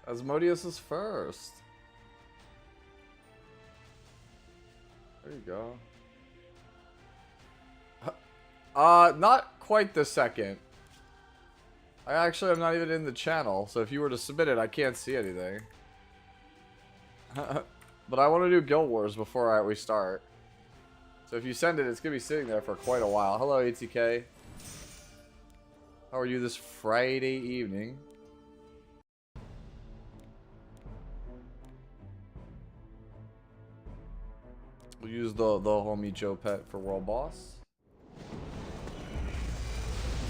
Asmodeus is first. There you go. Not quite the second. I actually am not even in the channel, so if you were to submit it, I can't see anything. But I want to do Guild Wars before we start. So if you send it, it's going to be sitting there for quite a while. Hello, ATK. How are you this Friday evening? We'll use the homie Joe Pet for World Boss.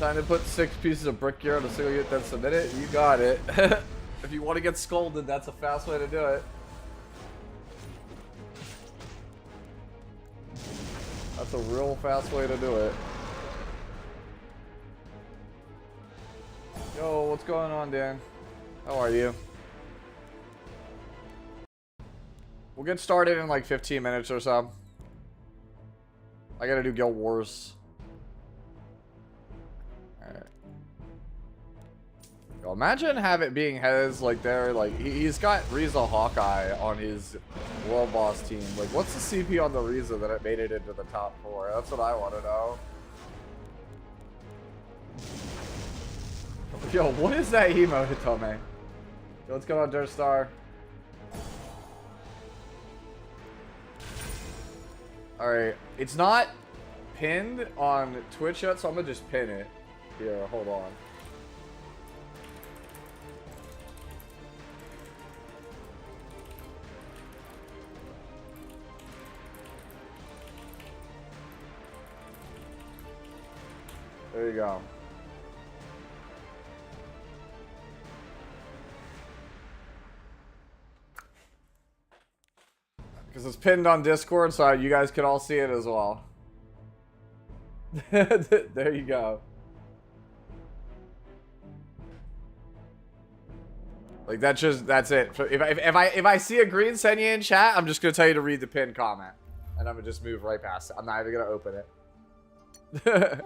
Time to put 6 pieces of brick gear on a single unit, then submit it. You got it. If you want to get scolded, that's a fast way to do it. That's a real fast way to do it. Yo, what's going on, Dan? How are you? We'll get started in like 15 minutes or so. I gotta do Guild Wars. Alright. Yo, imagine have it being Hez like there, like he's got Riza Hawkeye on his World Boss team. Like, what's the CP on the Riza that it made it into the top 4? That's what I want to know. Yo, what is that emote, Hitome? Yo, what's going on, Dirt Star? Alright, it's not pinned on Twitch yet, so I'm gonna just pin it. Here, hold on. There you go. Because it's pinned on Discord, so you guys can all see it as well. There you go. Like that's it. If I see a Green Senya in chat, I'm just gonna tell you to read the pinned comment, and I'm gonna just move right past it. I'm not even gonna open it.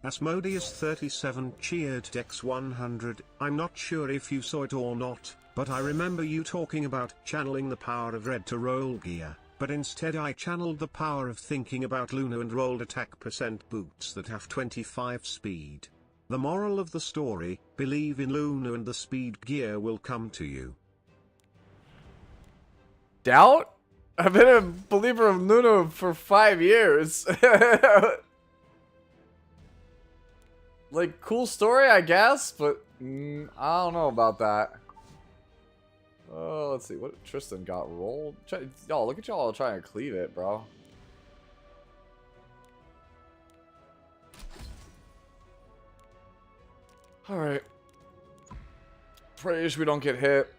Asmodeus 37 cheered Dex 100. I'm not sure if you saw it or not, but I remember you talking about channeling the power of red to roll gear, but instead I channeled the power of thinking about Luna and rolled attack percent boots that have 25 speed. The moral of the story, believe in Luna and the speed gear will come to you. Doubt? I've been a believer of Luna for 5 years. Like, cool story, I guess, but I don't know about that. Oh, let's see. What Tristan got rolled? Y'all, look at y'all trying to cleave it, bro. Alright. Praise we don't get hit.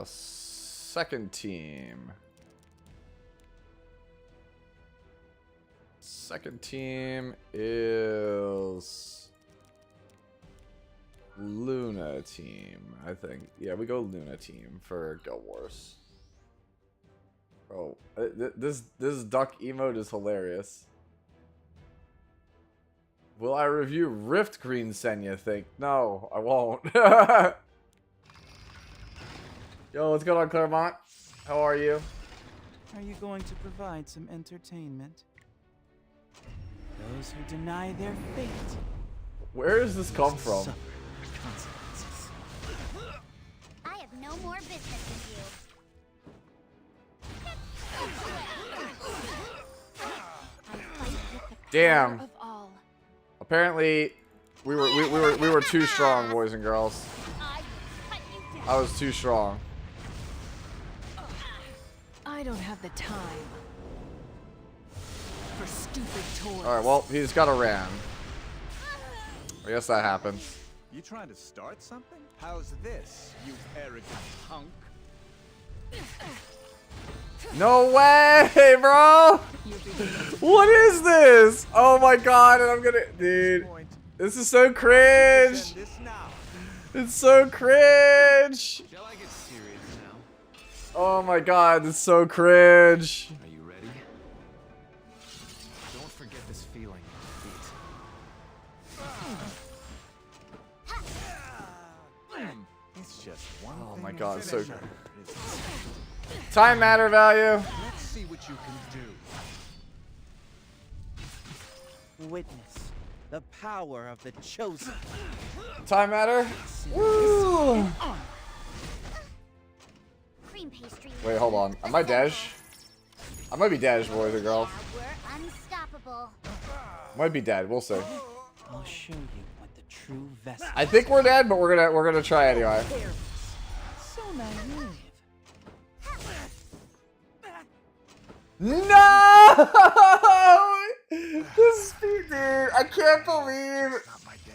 Second team. Second team is Luna team, I think. Yeah, we go Luna team for Guild Wars. Oh, this duck emote is hilarious. Will I review Rift Green Senya? Think no, I won't. Yo, what's going on, Claremont? How are you? Are you going to provide some entertainment? Those who deny their fate. Where does this come from? Suffer consequences. I have no more business with you. Damn. Of all. Apparently, we were too strong, boys and girls. I was too strong. I don't have the time for stupid toys. All right, well, he's got a ram. I guess that happens. You trying to start something? How's this, you arrogant punk? No way, bro! What is this? Oh my god, and I'm gonna... Dude, this is so cringe! It's so cringe! Shall I get serious now? Oh my god, this is so cringe. Are you ready? Don't forget this feeling in your feet. It's just one Oh thing my god, after so another, isn't it? time matter value. Let's see what you can do. Witness the power of the chosen. Time matter. Woo! Cream pastry. Wait, hold on. Am I Dej? I might be Dej, boys and girls. Yeah, we're unstoppable. Might be dead. We'll see. I'll show you what the true vessel. I think we're dead, but we're gonna try anyway. So naive. No! This speed, dude. I can't believe. Not my day.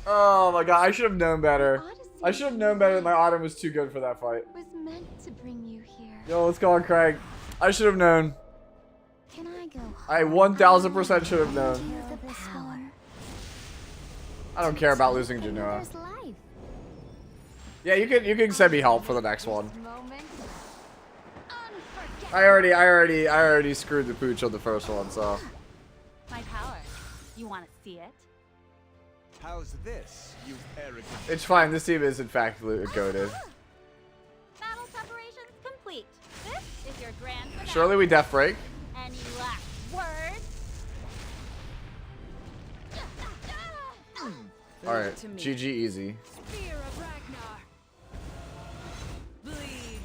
Oh my god, I should have known better. I should have known better. My autumn was too good for that fight. Was meant to bring you here. Yo, let's go on, Craig. I should have known. Can I go home? I 1000% should have known. Kill this one. I don't care about losing Genoa. Another's life. Yeah, you can send me help for the next one. Moment. I already screwed the pooch on the first one, so. My power. You want to see it? How's this, you arrogant? It's fine. This team is in fact goated. Battle preparations complete. This is your grand finale. Surely we death break. Any last words? All right, to me. GG easy. Spear of Ragnar. Bleed.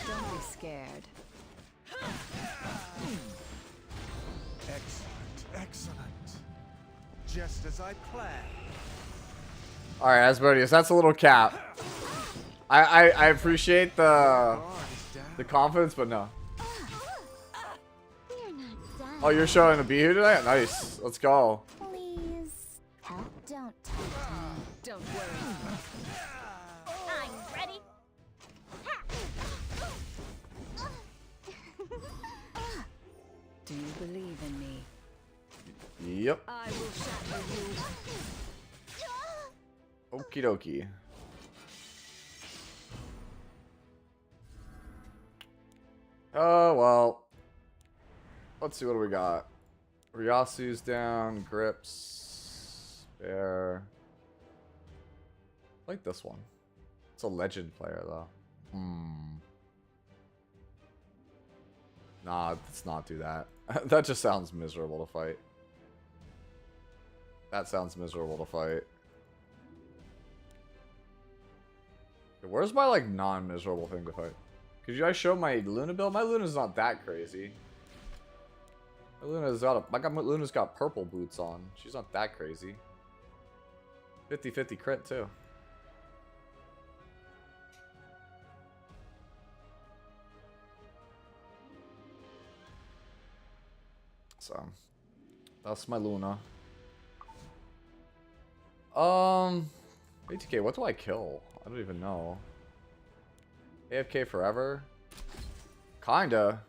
Don't be scared. Excellent, excellent. Just as I planned. All right, Asmodeus, that's a little cap. I appreciate the confidence, but no. We're not done. Oh, you're showing a Bihu tonight? Nice. Let's go. Please. Don't tempt me. Don't worry. I'm ready. Do you believe in me? Yep. I will shatter you. Okie dokie. Oh, well. Let's see, what do we got? Ryasu's down, Grips, Bear. I like this one. It's a legend player, though. Nah, let's not do that. That just sounds miserable to fight. That sounds miserable to fight. Where's my, like, non-miserable thing to fight? Could you guys show my Luna build? My Luna's not that crazy. My Luna's got purple boots on. She's not that crazy. 50-50 crit, too. So, that's my Luna. ATK, what do I kill? I don't even know. AFK forever? Kinda.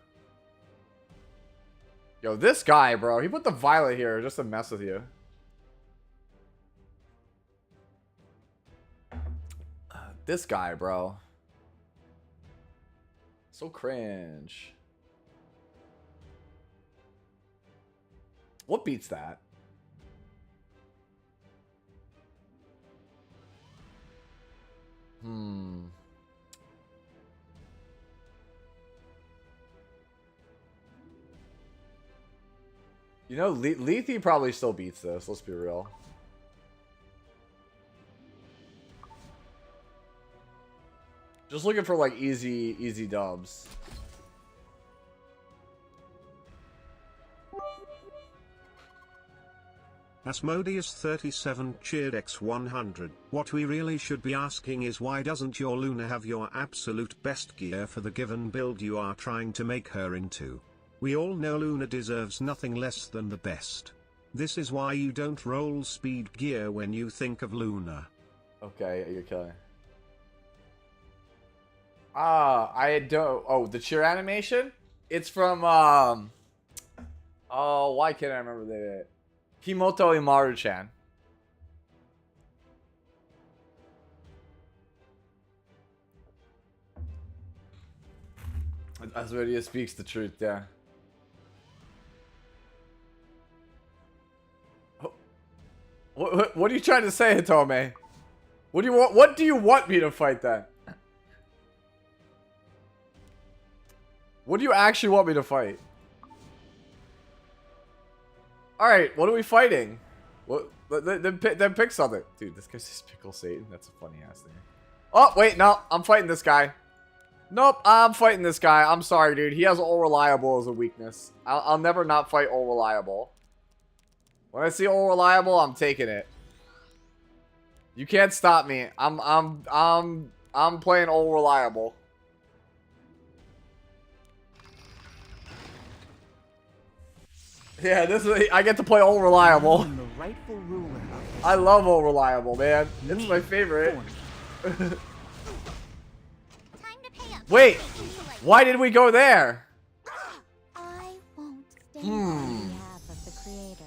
Yo, this guy, bro. He put the violet here just to mess with you. This guy, bro. So cringe. What beats that? You know, Lethe probably still beats this, let's be real. Just looking for, like, easy dubs. Asmodeus37 cheered X100. What we really should be asking is, why doesn't your Luna have your absolute best gear for the given build you are trying to make her into? We all know Luna deserves nothing less than the best. This is why you don't roll speed gear when you think of Luna. Okay, you're killing. I don't. Oh, the cheer animation? It's from, oh, why can't I remember the Himoto Imaru-chan. Asmodeus speaks the truth, yeah. What are you trying to say, Hitome? What do you want? What do you want me to fight then? What do you actually want me to fight? All right, what are we fighting? What? Then pick something, dude. This guy says Pickle Satan. That's a funny ass thing. Oh wait, no, I'm fighting this guy. Nope, I'm fighting this guy. I'm sorry, dude. He has All Reliable as a weakness. I'll never not fight All Reliable. When I see All Reliable, I'm taking it. You can't stop me. I'm playing All Reliable. Yeah, this is I get to play All Reliable. I'm the rightful ruler of I love All Reliable, man. It's my favorite. Time to pay up. Wait, why did we go there? I won't stand on behalf of the creator.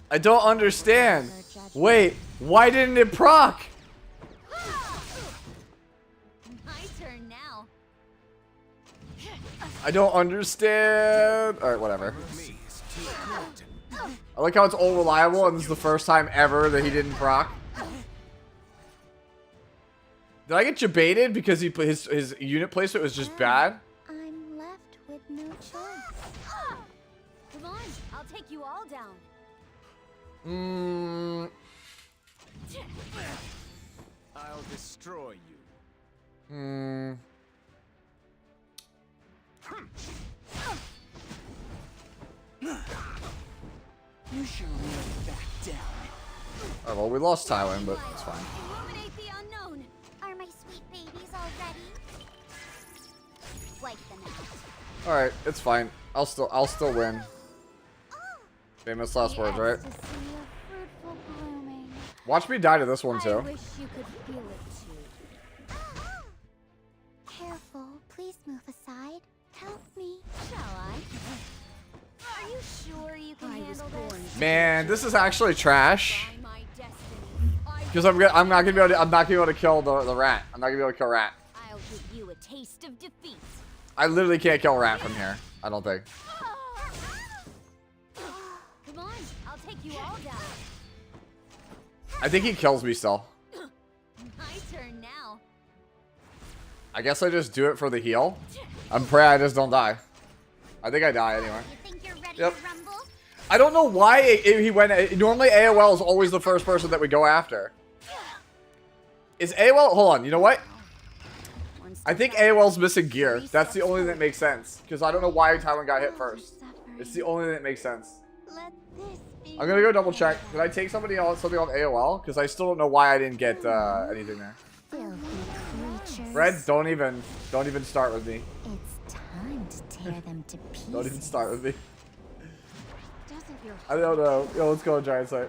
I don't understand. Wait, why didn't it proc? My turn now. I don't understand. Alright, whatever. I like how it's All Reliable and this is the first time ever that he didn't proc. Did I get jebaited because he put his unit placement was just bad? I'm left with no choice. Come on, I'll take you all down. I'll destroy you. You should really back down. Oh, well, we lost Tywin, but it's fine. Illuminate the unknown. Are my sweet babies all ready? Wipe them out. Alright, it's fine. I'll still win. Famous last words, right? To see your fruitful blooming. Watch me die to this one I too. wish you could feel it too. Careful, please move aside. Help me. Shall I? Are you sure you can handle this? Man, this is actually trash. By my destiny. Because I'm not gonna be able to kill the rat. I'm not gonna be able to kill rat. I'll give you a taste of defeat. I literally can't kill rat from here. I don't think. Come on, I'll take you all down. I think he kills me still. My turn now. I guess I just do it for the heal. I'm praying I just don't die. I think I die anyway. You think you're ready Yep. to rumble? I don't know why he went. Normally AOL is always the first person that we go after. Is AOL? Hold on. You know what? I think AOL's missing gear. That's the only thing that makes sense. Because I don't know why Tywin got hit first. It's the only thing that makes sense. Let this be. I'm gonna go double check. Did I take something on AOL? Because I still don't know why I didn't get anything there. Filthy creatures. Red, don't even start with me. It's time to tear them to pieces. Don't even start with me. Doesn't your I don't know. Yo, let's go Giant Sight.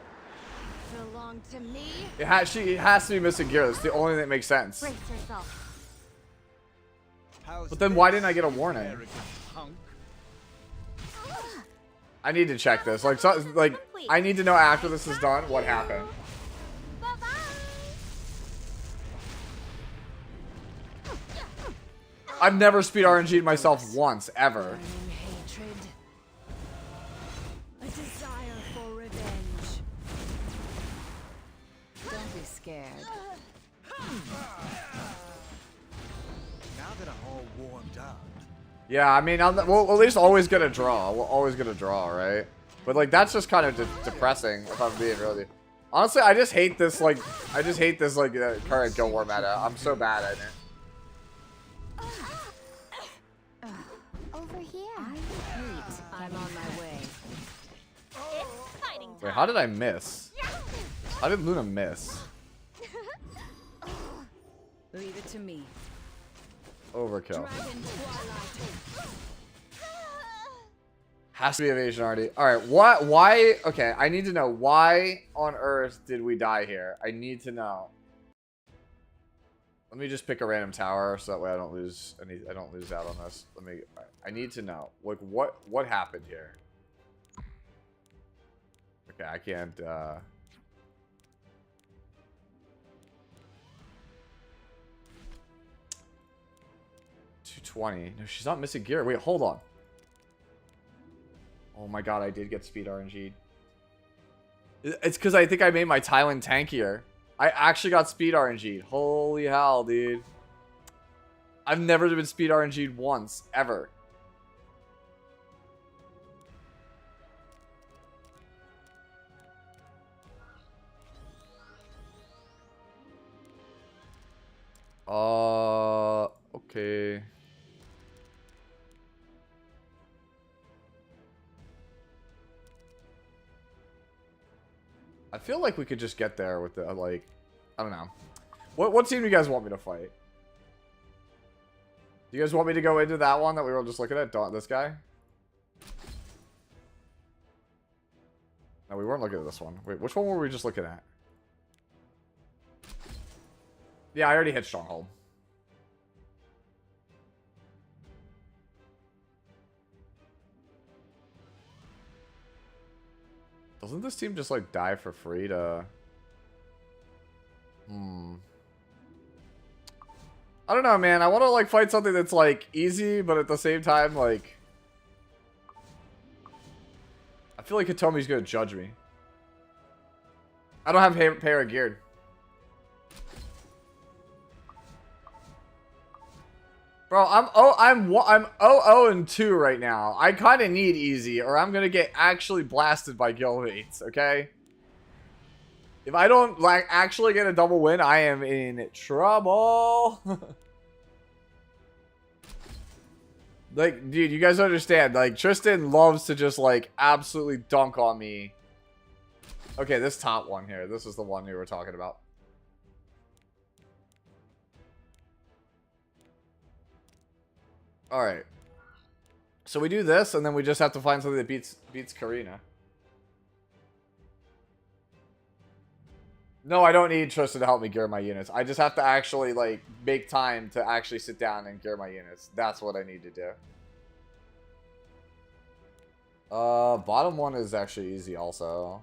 belong to me? It has to be missing gear. That's the only thing that makes sense. Brace yourself. How's But then why this, didn't I get a you warning? arrogant punk? I need to check this. Like, I need to know after this is done what happened. Bye-bye. I've never speed RNG'd myself once, ever. Hatred. A desire for revenge. Don't be scared. Now that I'm all warmed up, Yeah, I mean, we'll at least always get a draw. We'll always get a draw, right? But, like, that's just kind of depressing, if I'm being really... Honestly, I just hate this, like, current Guild War meta. I'm so bad at it. Over here. I'm on my way. It's fighting time. Wait, how did I miss? How did Luna miss? Leave it to me. Overkill. Dragon Twilight. Has to be evasion already. Alright, why? Okay, I need to know. Why on earth did we die here? I need to know. Let me just pick a random tower so that way I don't lose out on this. I need to know. Like, what happened here? Okay, I can't, 220. No, she's not missing gear. Wait, hold on. Oh my god, I did get speed RNG'd. It's because I think I made my Thailand tankier. I actually got speed RNG'd. Holy hell, dude. I've never been speed RNG'd once, ever. Okay. I feel like we could just get there with the, like, I don't know. What team do you guys want me to fight? Do you guys want me to go into that one that we were just looking at? This guy? No, we weren't looking at this one. Wait, which one were we just looking at? Yeah, I already hit Stronghold. Doesn't this team just, like, die for free to... I don't know, man. I want to, like, fight something that's, like, easy, but at the same time, like... I feel like Hitomi's gonna judge me. I don't have Para geared. Bro, I'm 0-0-2 right now. I kind of need easy, or I'm gonna get actually blasted by Gilvates, okay? If I don't, like, actually get a double win, I am in trouble. Like, dude, you guys understand. Like, Tristan loves to just, like, absolutely dunk on me. Okay, this top one here. This is the one we were talking about. Alright. So we do this, and then we just have to find something that beats Karina. No, I don't need Tristan to help me gear my units. I just have to actually, like, make time to actually sit down and gear my units. That's what I need to do. Bottom one is actually easy also.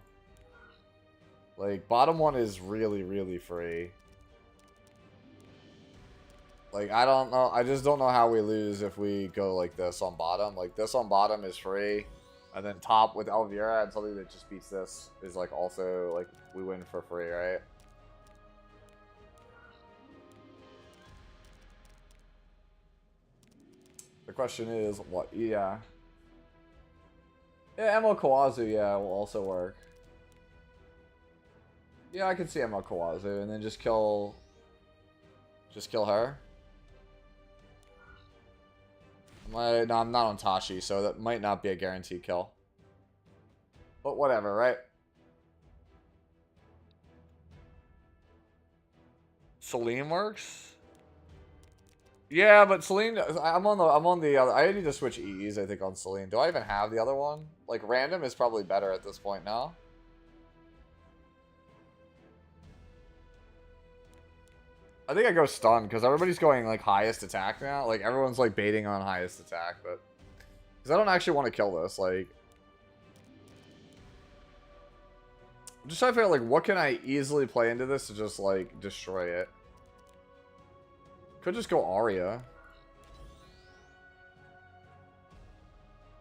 Like, bottom one is really, really free. Like, I don't know. I just don't know how we lose if we go like this on bottom. Like, this on bottom is free. And then top with Elvira and something that just beats this is, like, also, like, we win for free, right? The question is, what? Yeah. Yeah, Emo Kawazu, yeah, will also work. Yeah, I can see Emo Kawazu, and then just kill... Just kill her. No, I'm not on Tashi, so that might not be a guaranteed kill. But whatever, right? Celine works? Yeah, but Celine, I'm on the other. I need to switch EEs, I think, on Celine. Do I even have the other one? Like, random is probably better at this point now. I think I go stun, because everybody's going, like, highest attack now. Like, everyone's, like, baiting on highest attack, but... Because I don't actually want to kill this, like... I'm just trying to figure out, like, what can I easily play into this to just, like, destroy it? Could just go Arya.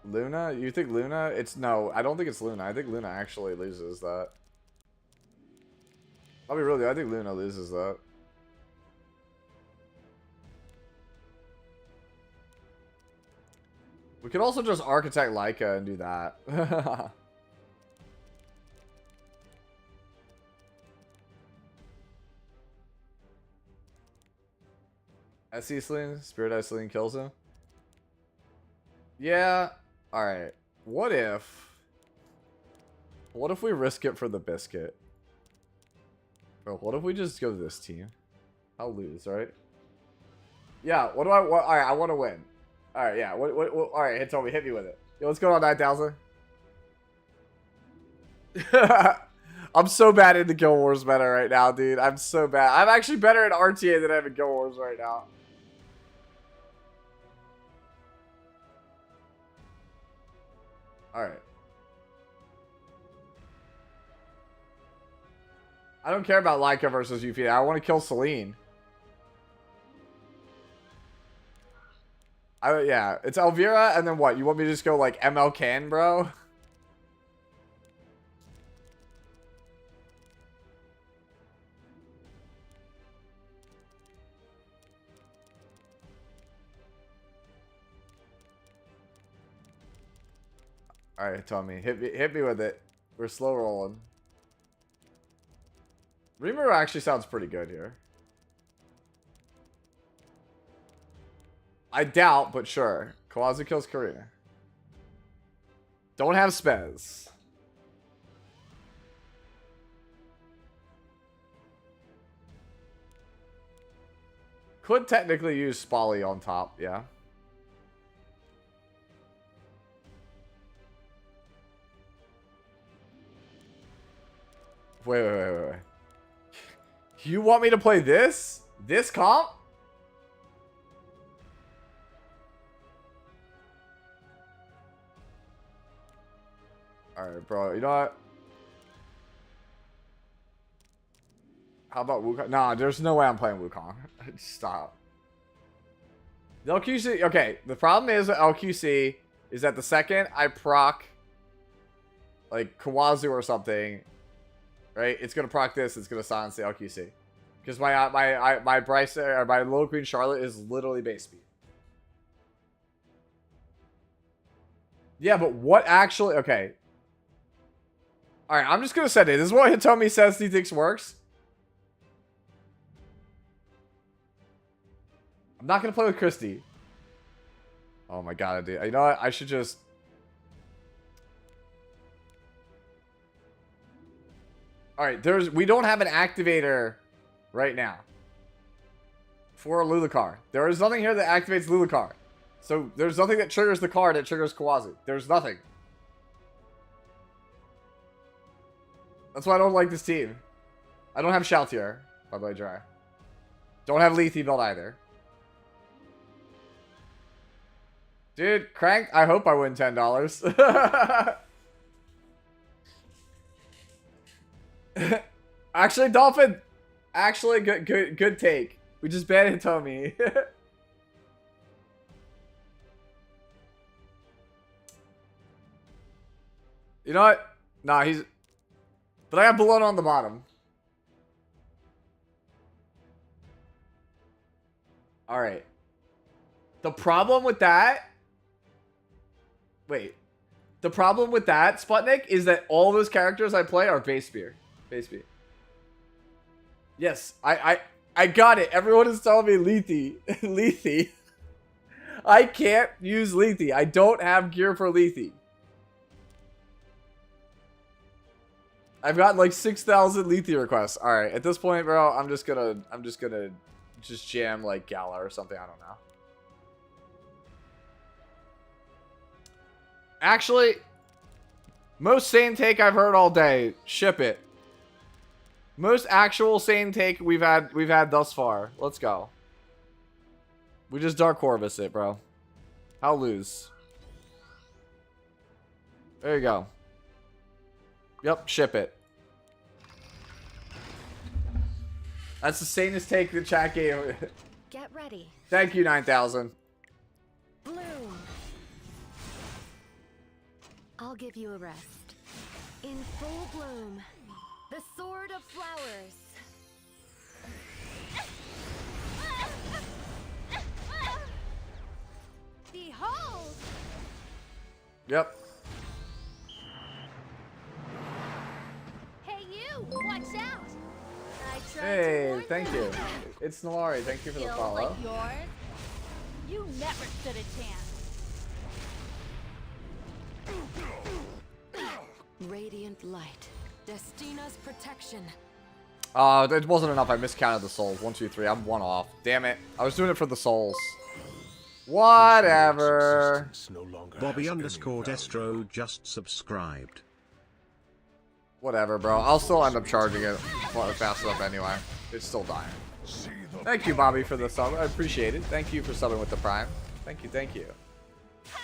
Luna? You think Luna? It's... No, I don't think it's Luna. I think Luna actually loses that. I'll be real, I think Luna loses that. We could also just Architect Leica and do that. SC Celine? Spirit Eye Celine kills him? Yeah. Alright. What if we risk it for the biscuit? Bro, what if we just go this team? I'll lose, right? Yeah, alright, I want to win. Alright, yeah. Alright, Hitomi, hit me with it. Yo, what's going on, 9000? I'm so bad in the Guild Wars meta right now, dude. I'm so bad. I'm actually better in RTA than I am in Guild Wars right now. Alright. I don't care about Leica versus Euphemia. I want to kill Celine. Yeah, it's Elvira, and then what? You want me to just go like ML Can, bro? All right, Tommy, hit me with it. We're slow rolling. Rimuru actually sounds pretty good here. I doubt, but sure. Kawazu kills Karina. Don't have spez. Could technically use Spally on top, yeah. Wait. You want me to play this? This comp? Alright, bro. You know what? How about Wukong? Nah, there's no way I'm playing Wukong. Stop. The LQC... Okay, the problem is with LQC is that the second I proc like Kawazu or something, right? It's gonna proc this. It's gonna silence the LQC because my Bryce or my Little Queen Charlotte is literally base speed. Yeah, but what actually? Okay. All right, I'm just gonna say this is what Hitomi says he thinks works. I'm not gonna play with Christy. Oh my god, dude. You know what? I should just. Alright, we don't have an activator right now for Lulucar. There is nothing here that activates Lulucar. So there's nothing that triggers the card that triggers Kawazu. There's nothing. That's why I don't like this team. I don't have Shoutier, by the way, Dry. Don't have Lethe built either. Dude, Cranked, I hope I win $10. Actually, Dolphin. Actually, good take. We just banned Hitomi. You know what? Nah, he's... But I got Balloon on the bottom. Alright. The problem with that... Wait. The problem with that, Sputnik, is that all those characters I play are base spear. Base speed. Yes, I got it. Everyone is telling me Lethe. Lethe. I can't use Lethe. I don't have gear for Lethe. I've gotten like 6,000 Lethe requests. All right, at this point, bro, I'm just gonna jam like Gala or something. I don't know. Actually, most sane take I've heard all day. Ship it. Most actual sane take we've had thus far. Let's go. We just Dark Corvus it, bro. How lose? There you go. Yep, ship it. That's the sanest take the chat gave. Get ready. Thank you, 9,000. Bloom. I'll give you a rest. In full bloom. The Sword of Flowers. Behold! Yep. Hey you! Watch out! I tried to Hey, warn thank you. you. It's Nalari. Thank you for the Skills follow. like yours, you never stood a chance. Radiant light. Destina's protection. It wasn't enough. I miscounted the souls. 1, 2, 3. I'm one off. Damn it. I was doing it for the souls. Whatever. Bobby _ Destro just subscribed. Whatever, bro. I'll still end up charging it fast enough anyway. It's still dying. Thank you, Bobby, for the sub. I appreciate it. Thank you for subbing with the Prime. Thank you, thank you.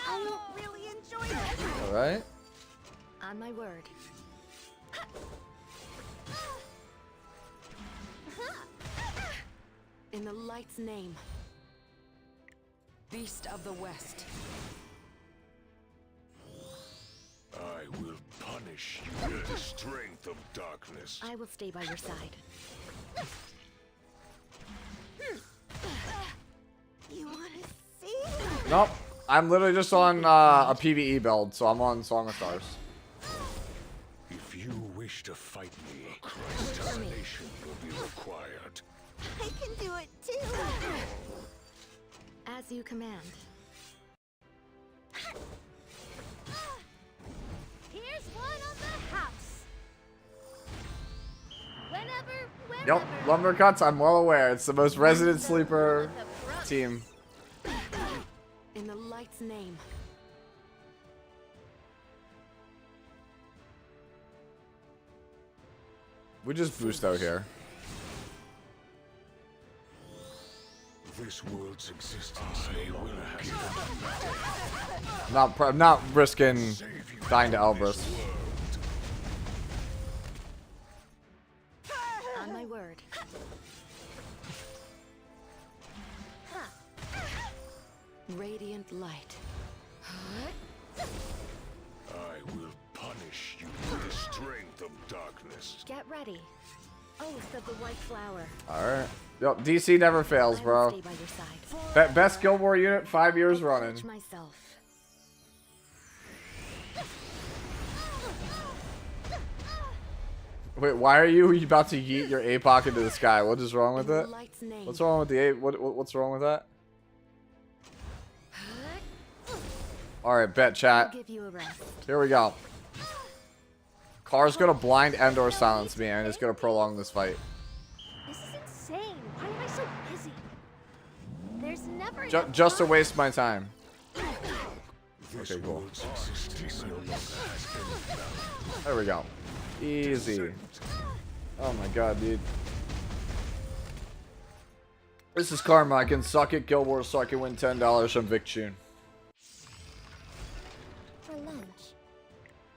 I don't really enjoy this. Alright. On my word. In the light's name. Beast of the West. I will punish you with the strength of darkness. I will stay by your side. You wanna see? Nope. I'm literally just on a PvE build, so I'm on Song of Stars. If you wish to fight me, Christ's termination will be required. I can do it too. As you command. Here's one on the house. Whenever. Yep, Lumber Cuts, I'm well aware. It's the most resident sleeper team. In the light's name. We just boost out here. This world's existence no longer has I'm not risking dying to Elbrus. On my word. Radiant light. I will punish you with the strength of darkness. Get ready. Oath of the White Flower. Alright. Yep, DC never fails, I will bro. stay by your side. Best Guild War unit, 5 years running. Touch myself. Wait, why are you about to yeet your APOC into the sky? What is wrong with In the it? light's name. What's wrong with the what's wrong with that? Alright, bet I'll chat. give you a rest. Here we go. Car's gonna blind and or silence me, and it's gonna prolong this fight. This is insane. Why am I so busy? There's never Just to waste my time. This Okay, cool. world's existence no longer has any value. There we go. Easy. Oh my god, dude. This is karma. I can suck at Guild Wars so I can win $10 from Vic June. For lunch.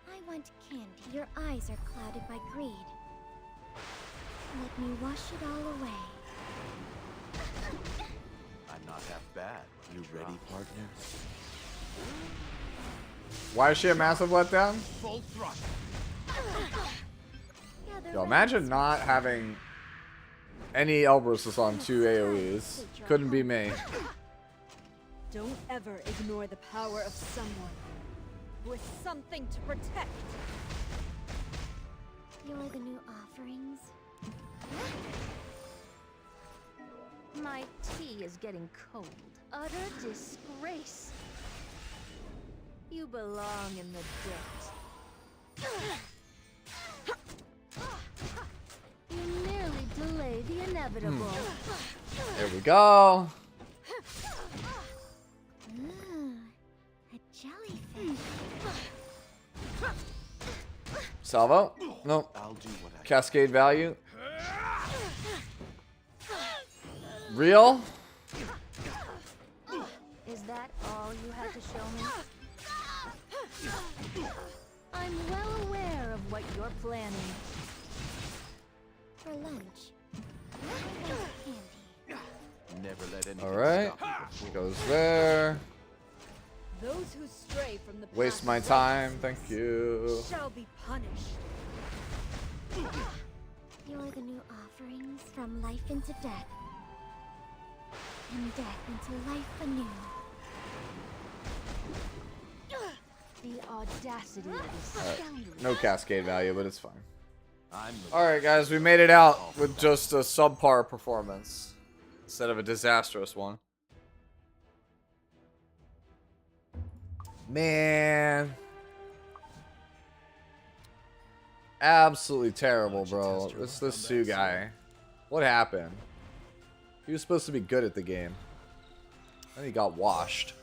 I want candy. Your eyes are clouded by greed. Let me wash it all away. I'm not half bad. You ready, partner? Why is she a massive letdown? Full thrust. Yo, imagine not having any Elbrus on 2 AoEs. Couldn't be me. Don't ever ignore the power of someone with something to protect. You're the new offerings. My tea is getting cold. Utter disgrace. You belong in the dirt. You nearly delayed the inevitable. There we go. Ooh, a jellyfish. Salvo? Nope. I'll do what I Cascade value. Real? Is that all you had to show me? I'm well aware of what you're planning. For lunch. I want candy. never let anything Alright. stop you. Goes there. Those who stray from the path Waste my of time. Thank righteousness you. shall be punished. You're the new offerings from life into death. And death into life anew. The audacity of this scoundrel. No cascade value, but it's fine. I'm the Alright, guys, we made it out with just a subpar performance instead of a disastrous one. Man. Absolutely terrible, bro. This Sue guy. What happened? He was supposed to be good at the game. Then he got washed.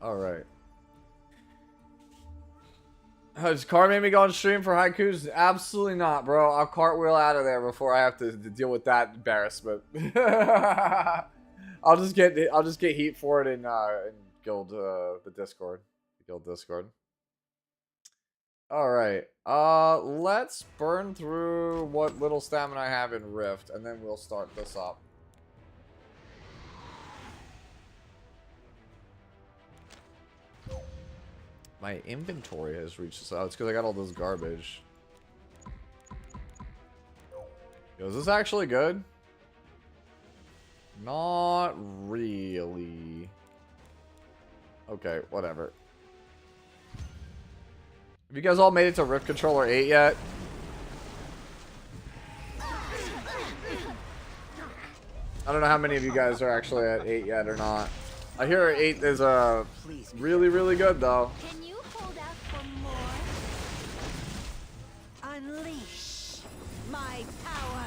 Alright. Has car made me go on stream for haikus? Absolutely not, bro. I'll cartwheel out of there before I have to deal with that embarrassment. I'll just get heat for it in guild the Discord. The guild Discord. Alright. Let's burn through what little stamina I have in Rift, and then we'll start this up. My inventory has reached this. Oh, it's because I got all this garbage. Yo, is this actually good? Not really. Okay, whatever. Have you guys all made it to Rift Controller 8 yet? I don't know how many of you guys are actually at 8 yet or not. I hear 8 is really, really good though. Can you hold out for more? Unleash my power.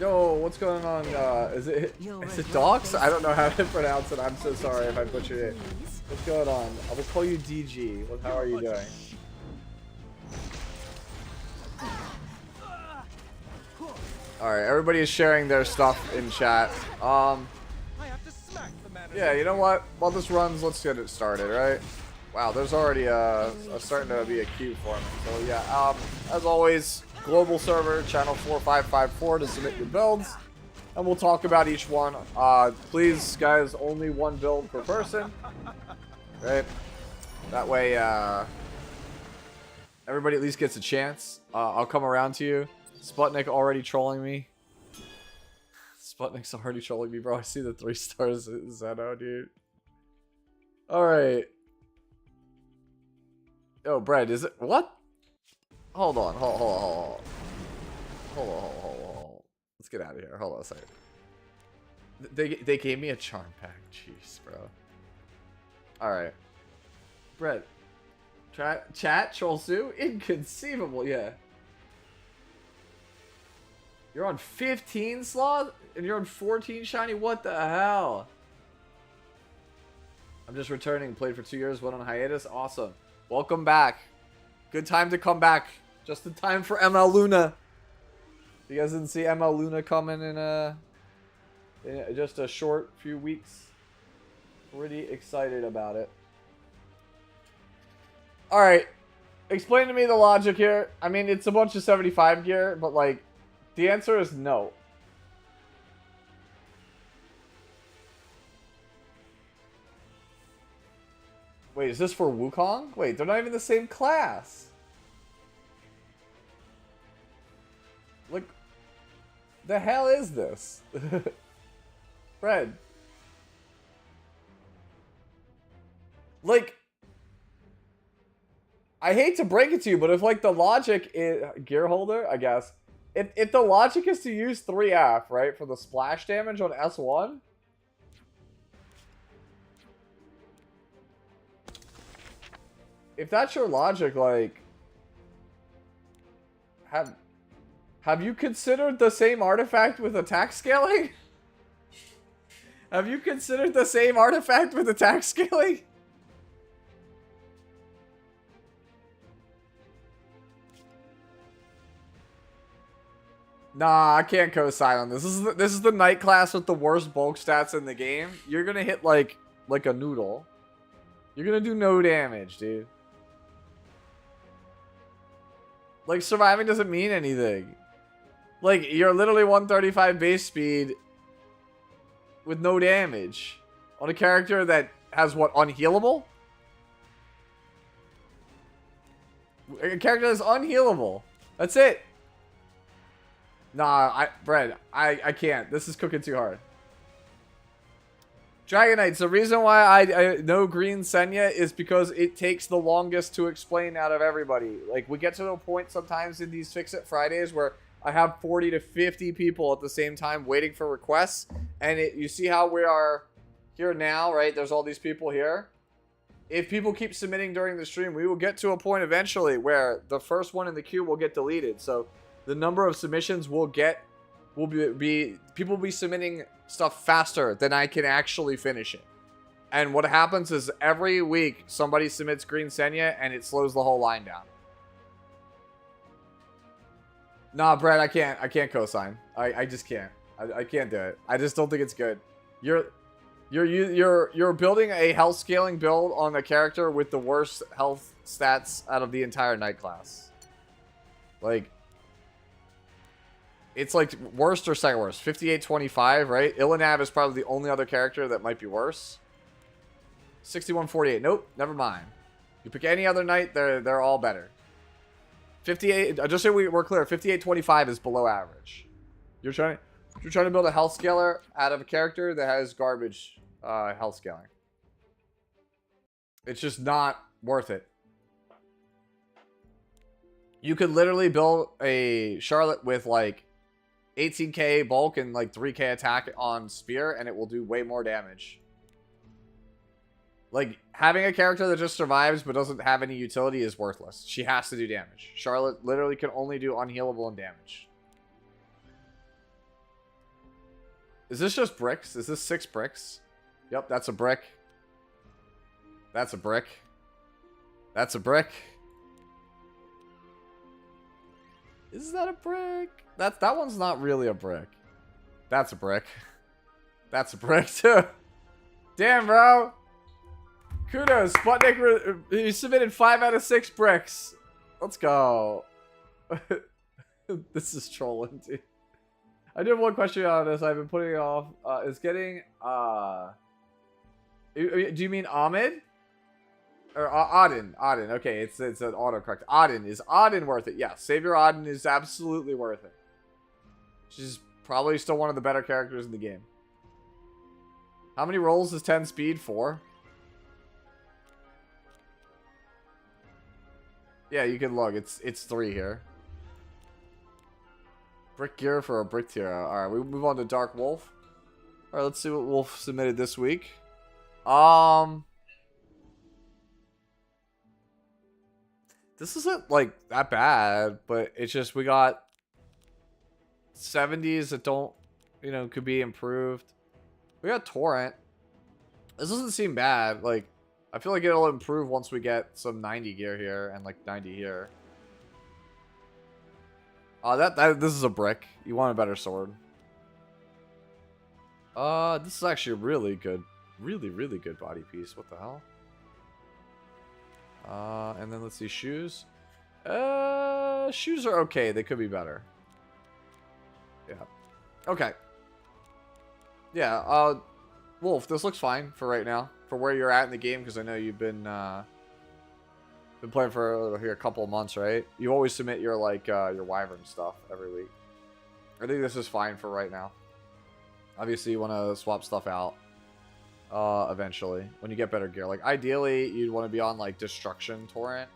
Yo, what's going on? Is it Docs? I don't know how to pronounce it. I'm so sorry if I butchered it. What's going on? I will call you DG. How are you doing? Alright, everybody is sharing their stuff in chat. Yeah, you know what? While this runs, let's get it started, right? Wow, there's already starting to be a queue for me. So yeah, as always, global server, channel 4554 to submit your builds. And we'll talk about each one. Please, guys, only one build per person. Right? That way, everybody at least gets a chance. I'll come around to you. Sputnik already trolling me. Sputnik's already trolling me, bro. I see the 3 stars Zeno, dude. Alright. Oh, Brad, is it? What? Hold on. Hold on. Let's get out of here. Hold on a second. They gave me a charm pack. Jeez, bro. Alright. Brett. Chat, Troll Sue? Inconceivable, yeah. You're on 15 sloth? And you're on 14 shiny? What the hell? I'm just returning. Played for 2 years, went on hiatus. Awesome. Welcome back. Good time to come back. Just in time for ML Luna. You guys didn't see ML Luna coming in just a short few weeks. Pretty excited about it. Alright. Explain to me the logic here. I mean, it's a bunch of 75 gear, but like, the answer is no. Wait, is this for Wukong? Wait, they're not even the same class. Like, the hell is this? Fred. Like, I hate to break it to you, but if like the logic is gear holder, I guess. If the logic is to use 3F, right, for the splash damage on S1, if that's your logic, like, have you considered the same artifact with attack scaling? Have you considered the same artifact with attack scaling? Nah, I can't co-sign on this. This is the night class with the worst bulk stats in the game. You're gonna hit like a noodle. You're gonna do no damage, dude. Like, surviving doesn't mean anything. Like, you're literally 135 base speed with no damage on a character that has what, unhealable? A character that's unhealable. That's it. Nah, Brad, I can't. This is cooking too hard. Dragon Knights, the reason why I know Green Senya is because it takes the longest to explain out of everybody. Like, we get to a point sometimes in these Fix It Fridays where I have 40 to 50 people at the same time waiting for requests. And you see how we are here now, right? There's all these people here. If people keep submitting during the stream, we will get to a point eventually where the first one in the queue will get deleted. So the number of submissions people will be submitting stuff faster than I can actually finish it. And what happens is every week somebody submits Green Senya and it slows the whole line down. Nah, Brad, I can't co-sign. I just can't. I can't do it. I just don't think it's good. You're building a health scaling build on a character with the worst health stats out of the entire Knight class. Like, it's like worst or second worst. 58-25, right? Ilanav is probably the only other character that might be worse. 61-48. Nope, never mind. You pick any other Knight, they're all better. 58. Just so we're clear, 58-25 is below average. You're trying to build a health scaler out of a character that has garbage health scaling. It's just not worth it. You could literally build a Charlotte with like 18k bulk and like 3k attack on spear, and it will do way more damage. Like, having a character that just survives but doesn't have any utility is worthless. She has to do damage. Charlotte literally can only do unhealable and damage. Is this just bricks? Is this 6 bricks? Yep, that's a brick. That's a brick. That's a brick. Is that a brick? That one's not really a brick. That's a brick. That's a brick too. Damn, bro. Kudos, Sputnik. You submitted 5 out of 6 bricks. Let's go. This is trolling, dude. I do have one question on this. I've been putting it off. Is getting do you mean Ahmed? Or Auden? Auden. Okay, it's an autocorrect. Auden. Is Auden worth it? Yeah, Savior Auden is absolutely worth it. She's probably still one of the better characters in the game. How many rolls is 10 speed? 4? Yeah, you can look. It's 3 here. Brick gear for a brick tier. Alright, we move on to Dark Wolf. Alright, let's see what Wolf submitted this week. This isn't like that bad, but it's just we got 70s that don't, you know, could be improved. We got Torrent. This doesn't seem bad. Like, I feel like it'll improve once we get some 90 gear here and like 90 here. This is a brick. You want a better sword. This is actually a really good, really good body piece. What the hell? And then let's see, shoes. Shoes are okay. They could be better. Yeah. Okay. Yeah, Wolf, this looks fine for right now. For where you're at in the game, because I know you've been playing for a couple of months, right? You always submit your, like, your Wyvern stuff every week. I think this is fine for right now. Obviously, you want to swap stuff out. Eventually, when you get better gear. Like, ideally, you'd want to be on, like, Destruction Torrent.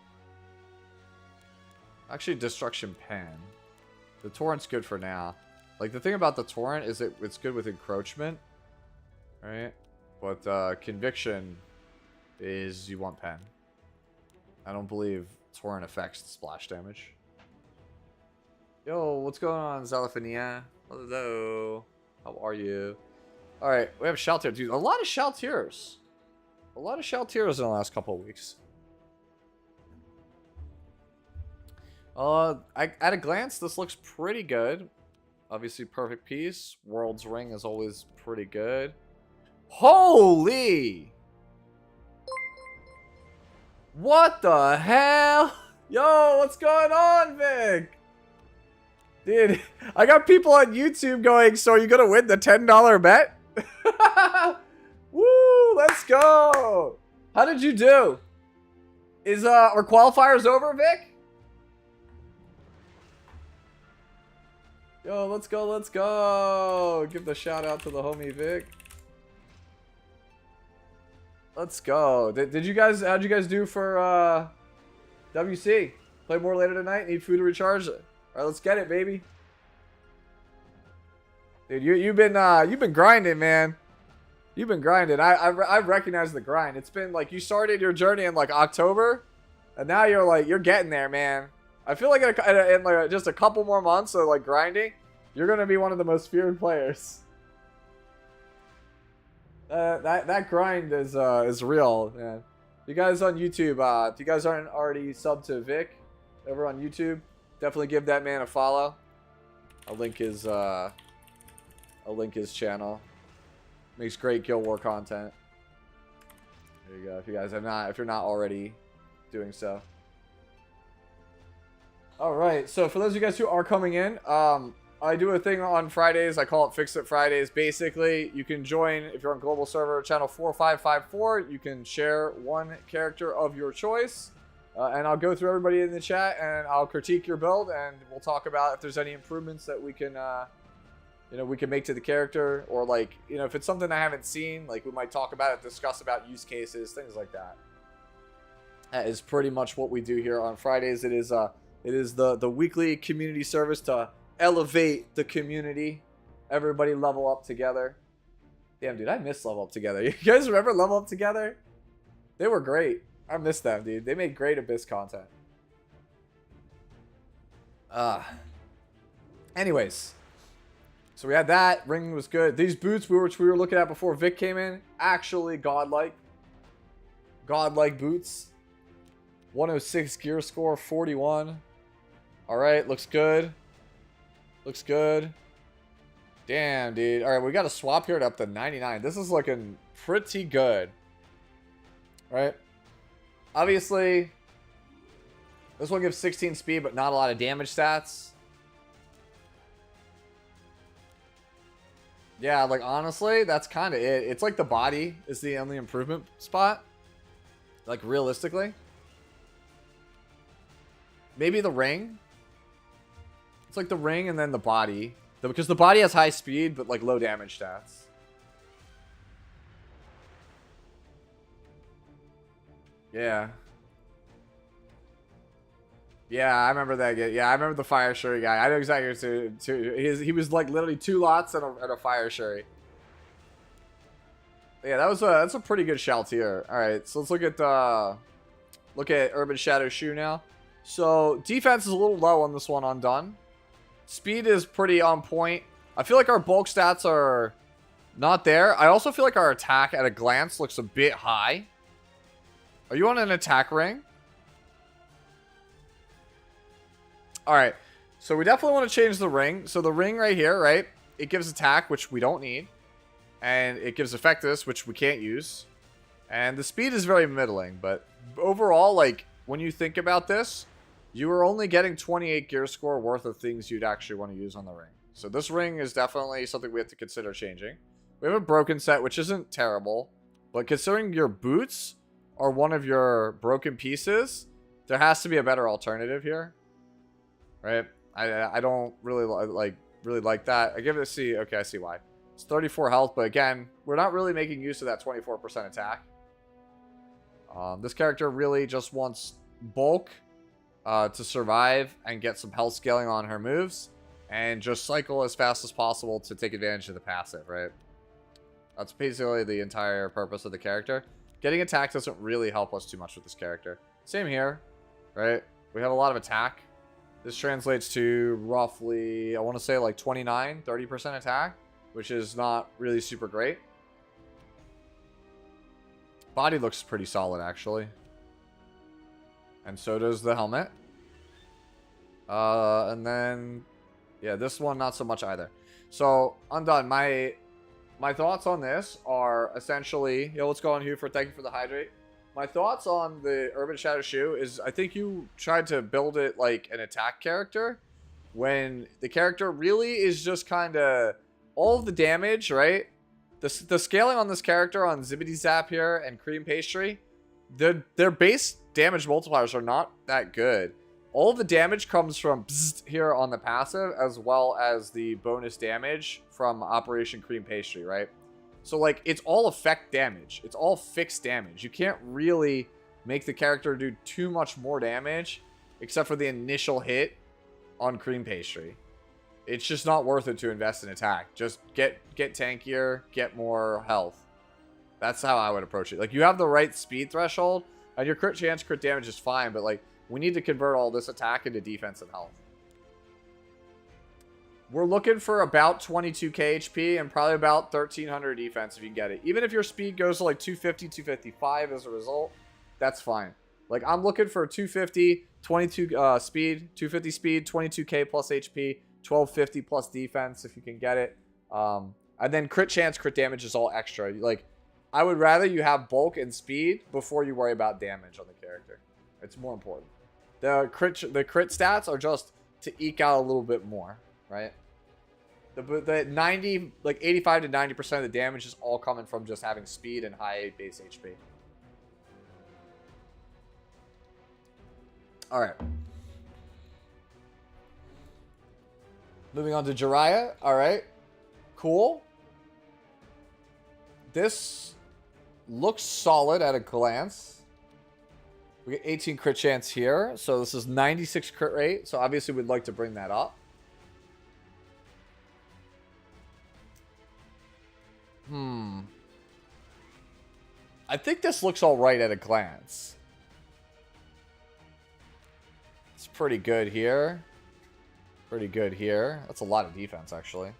Actually, Destruction Pen. The Torrent's good for now. Like, the thing about the Torrent is it's good with Encroachment. Right? But, Conviction is you want Pen. I don't believe Torrent affects splash damage. Yo, what's going on, Zalaphania? Hello. How are you? Alright, we have Shaltier. Dude, a lot of Shaltiers. A lot of Shaltiers in the last couple of weeks. At a glance, this looks pretty good. Obviously, Perfect Peace. World's Ring is always pretty good. Holy! What the hell? Yo, what's going on, Vic? Dude, I got people on YouTube going, so are you gonna win the $10 bet? Woo, let's go. How did you do? Are qualifiers over, Vic? Yo, let's go, let's go. Give the shout out to the homie Vic. Let's go. How'd you guys do for WC? Play more later tonight? Need food to recharge? Alright, let's get it, baby. Dude, you've been grinding, man. You've been grinding. I recognize the grind. It's been like you started your journey in like October, and now you're getting there, man. I feel like in like just a couple more months of like grinding, you're gonna be one of the most feared players. That grind is real, man. You guys on YouTube, if you guys aren't already subbed to Vic over on YouTube, definitely give that man a follow. I'll link his I'll link his channel. Makes great Guild War content. There you go. If you guys have not, if you're not already doing so. All right. So for those of you guys who are coming in, I do a thing on Fridays. I call it Fix It Fridays. Basically, you can join if you're on global server channel 4554. You can share one character of your choice, and I'll go through everybody in the chat and I'll critique your build, and we'll talk about if there's any improvements that we can, we can make to the character, or like, if it's something I haven't seen, like we might talk about it, discuss about use cases, things like that. That is pretty much what we do here on Fridays. It is the weekly community service to elevate the community. Everybody level up together. Damn, dude, I miss Level Up Together. You guys remember Level Up Together? They were great. I miss them, dude. They made great Abyss content. Anyways. So we had that. Ring was good. These boots, which we were looking at before Vic came in, actually godlike. Godlike boots. 106 gear score, 41. Alright, looks good. Looks good. Damn, dude. Alright, we got to swap here to up to 99. This is looking pretty good. Right? Obviously, this one gives 16 speed, but not a lot of damage stats. Yeah, like, honestly, that's kind of it. It's like the body is the only improvement spot. Like, realistically. Maybe the ring. It's like the ring and then the body. Because the body has high speed, but like low damage stats. Yeah. Yeah, I remember that guy. Yeah, I remember the Fire Shuri guy. I know exactly too. He was like literally 2 lots and a Fire Shuri. Yeah, that's a pretty good Shaltier. All right, so let's look at Urban Shadow Shoe now. So defense is a little low on this one on Done. Speed is pretty on point. I feel like our bulk stats are not there. I also feel like our attack at a glance looks a bit high. Are you on an attack ring? Alright. So we definitely want to change the ring. So the ring right here, right? It gives attack, which we don't need. And it gives effectiveness, which we can't use. And the speed is very middling. But overall, like, when you think about this, you are only getting 28 gear score worth of things you'd actually want to use on the ring. So this ring is definitely something we have to consider changing. We have a broken set, which isn't terrible. But considering your boots are one of your broken pieces, there has to be a better alternative here. Right? I don't really like that. I give it a C. Okay, I see why. It's 34 health, but again, we're not really making use of that 24% attack. This character really just wants bulk to survive and get some health scaling on her moves, and just cycle as fast as possible to take advantage of the passive, right? That's basically the entire purpose of the character. Getting attack doesn't really help us too much with this character. Same here, right? We have a lot of attack. This translates to roughly, I want to say like 29, 30% attack, which is not really super great. Body looks pretty solid, actually. And so does the helmet. And then, yeah, this one, not so much either. So, Undone, my thoughts on this are essentially, yo, what's going on, Hugh? Thank you for the hydrate. My thoughts on the Urban Shadow Shoe is I think you tried to build it like an attack character when the character really is just kind of all of the damage, right? The scaling on this character on Zippity Zap here and Cream Pastry, their base damage multipliers are not that good. All of the damage comes from here on the passive, as well as the bonus damage from Operation Cream Pastry, right? So, like, it's all effect damage. It's all fixed damage. You can't really make the character do too much more damage, except for the initial hit on Cream Pastry. It's just not worth it to invest in attack. Just get tankier, get more health. That's how I would approach it. Like, you have the right speed threshold, and your crit chance, crit damage is fine, but, like, we need to convert all this attack into defense and health. We're looking for about 22k HP and probably about 1300 defense if you can get it. Even if your speed goes to like 250, 255 as a result, that's fine. Like, I'm looking for 250, 22 speed, 250 speed, 22k plus HP, 1250 plus defense if you can get it. And then crit chance, crit damage is all extra. Like, I would rather you have bulk and speed before you worry about damage on the character. It's more important. The crit stats are just to eke out a little bit more, right? The 90, like 85 to 90% of the damage is all coming from just having speed and high base HP. All right. Moving on to Jiraiya. All right. Cool. This looks solid at a glance. We get 18 crit chance here. So this is 96 crit rate. So obviously we'd like to bring that up. I think this looks all right at a glance. It's pretty good here. Pretty good here. That's a lot of defense, actually.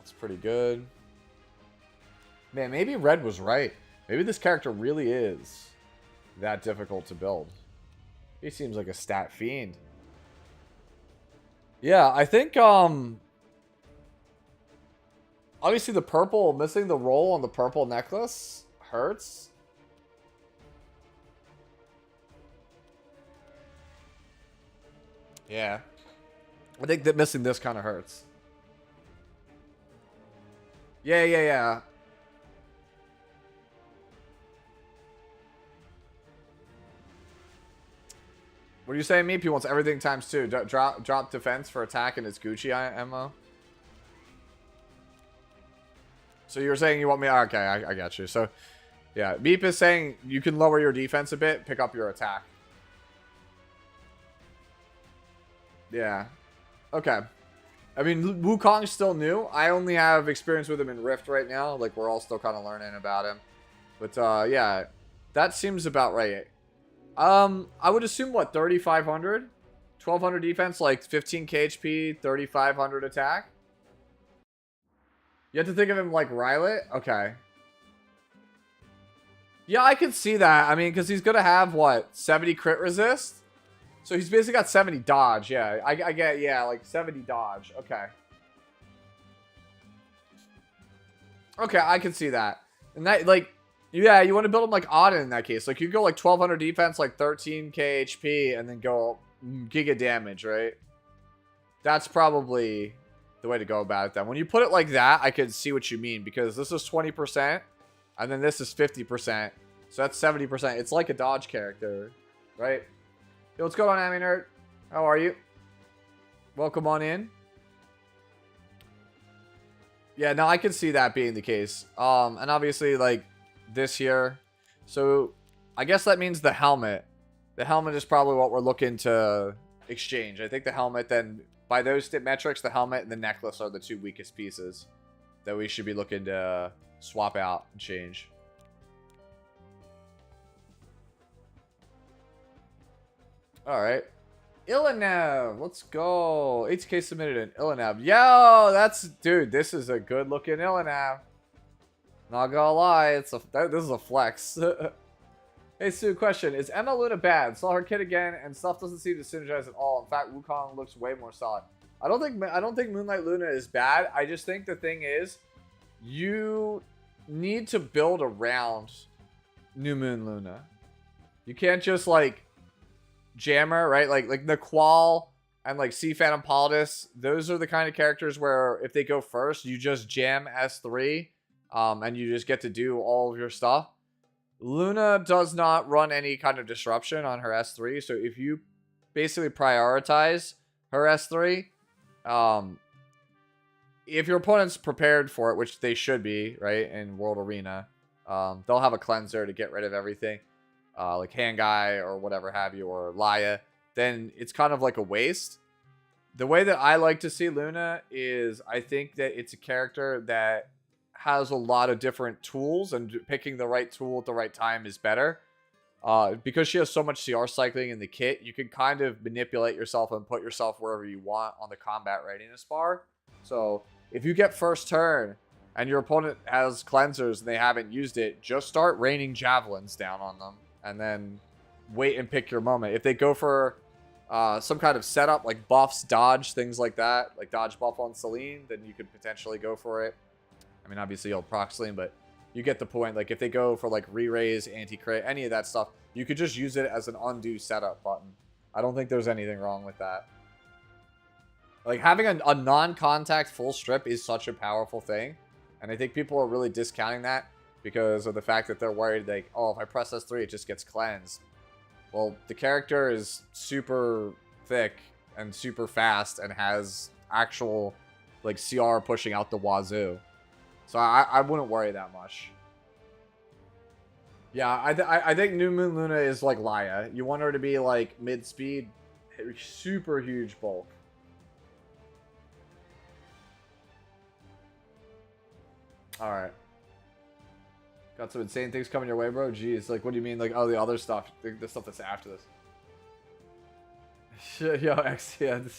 It's pretty good. Man, maybe Red was right. Maybe this character really is that difficult to build. He seems like a stat fiend. Yeah, I think, obviously the purple, missing the roll on the purple necklace hurts. Yeah. I think that missing this kind of hurts. Yeah. What are you saying, Meep? He wants everything times 2. Drop defense for attack and it's Gucci ammo. So you're saying you want me... Okay, I got you. So, yeah. Meep is saying you can lower your defense a bit, pick up your attack. Yeah. Okay. I mean, Wukong's still new. I only have experience with him in Rift right now. Like, we're all still kind of learning about him. But, yeah. That seems about right. I would assume, what, 3,500? 1,200 defense, like 15k HP, 3,500 attack? You have to think of him like Rylet? Okay. Yeah, I can see that. I mean, because he's going to have, what, 70 crit resist? So he's basically got 70 dodge. Yeah, I get, yeah, like 70 dodge. Okay. Okay, I can see that. And that, like, yeah, you want to build him like Auden in that case. Like, you go like 1,200 defense, like 13k HP, and then go giga damage, right? That's probably the way to go about it then. When you put it like that, I can see what you mean, because this is 20%, and then this is 50%. So that's 70%. It's like a dodge character, right? Yo, what's going on, Anime Nerd? How are you? Welcome on in. Yeah, no, I can see that being the case. And obviously, like, this here. So, I guess that means the helmet. The helmet is probably what we're looking to exchange. I think the helmet, then, by those metrics, the helmet and the necklace are the 2 weakest pieces that we should be looking to swap out and change. Alright. Illinev. Let's go. 8k submitted in Illinev. Yo, that's... Dude, this is a good looking Illinev. Not gonna lie. This is a flex. Hey, Sue, question. Is Emma Luna bad? Saw her kid again, and stuff doesn't seem to synergize at all. In fact, Wukong looks way more solid. I don't think Moonlight Luna is bad. I just think the thing is, you need to build around New Moon Luna. You can't just, like... Jammer, right? Like Naqual and like Sea Phantom Politis, those are the kind of characters where if they go first, you just jam S3 and you just get to do all of your stuff. Luna does not run any kind of disruption on her S3, so if you basically prioritize her S3, if your opponent's prepared for it, which they should be, right, in World Arena, they'll have a cleanser to get rid of everything. Like Hangai or whatever have you, or Laya, then it's kind of like a waste. The way that I like to see Luna is I think that it's a character that has a lot of different tools, and picking the right tool at the right time is better. Because she has so much CR cycling in the kit, you can kind of manipulate yourself and put yourself wherever you want on the combat readiness bar. So if you get first turn and your opponent has cleansers and they haven't used it, just start raining javelins down on them. And then wait and pick your moment. If they go for some kind of setup, like buffs, dodge, things like that, like dodge buff on Celine, then you could potentially go for it. I mean, obviously you'll proc Celine, but you get the point. Like, if they go for, like, re-raise, anti-crit, any of that stuff, you could just use it as an undo setup button. I don't think there's anything wrong with that. Like, having a non-contact full strip is such a powerful thing. And I think people are really discounting that because of the fact that they're worried, like, oh, if I press S3, it just gets cleansed. Well, the character is super thick and super fast and has actual, like, CR pushing out the wazoo. So I wouldn't worry that much. Yeah, I think New Moon Luna is like Laia. You want her to be like mid-speed, super huge bulk. Alright. Got some insane things coming your way, bro? Jeez, like, what do you mean? Like, oh, the other stuff. The stuff that's after this. Shit, yo, XTN.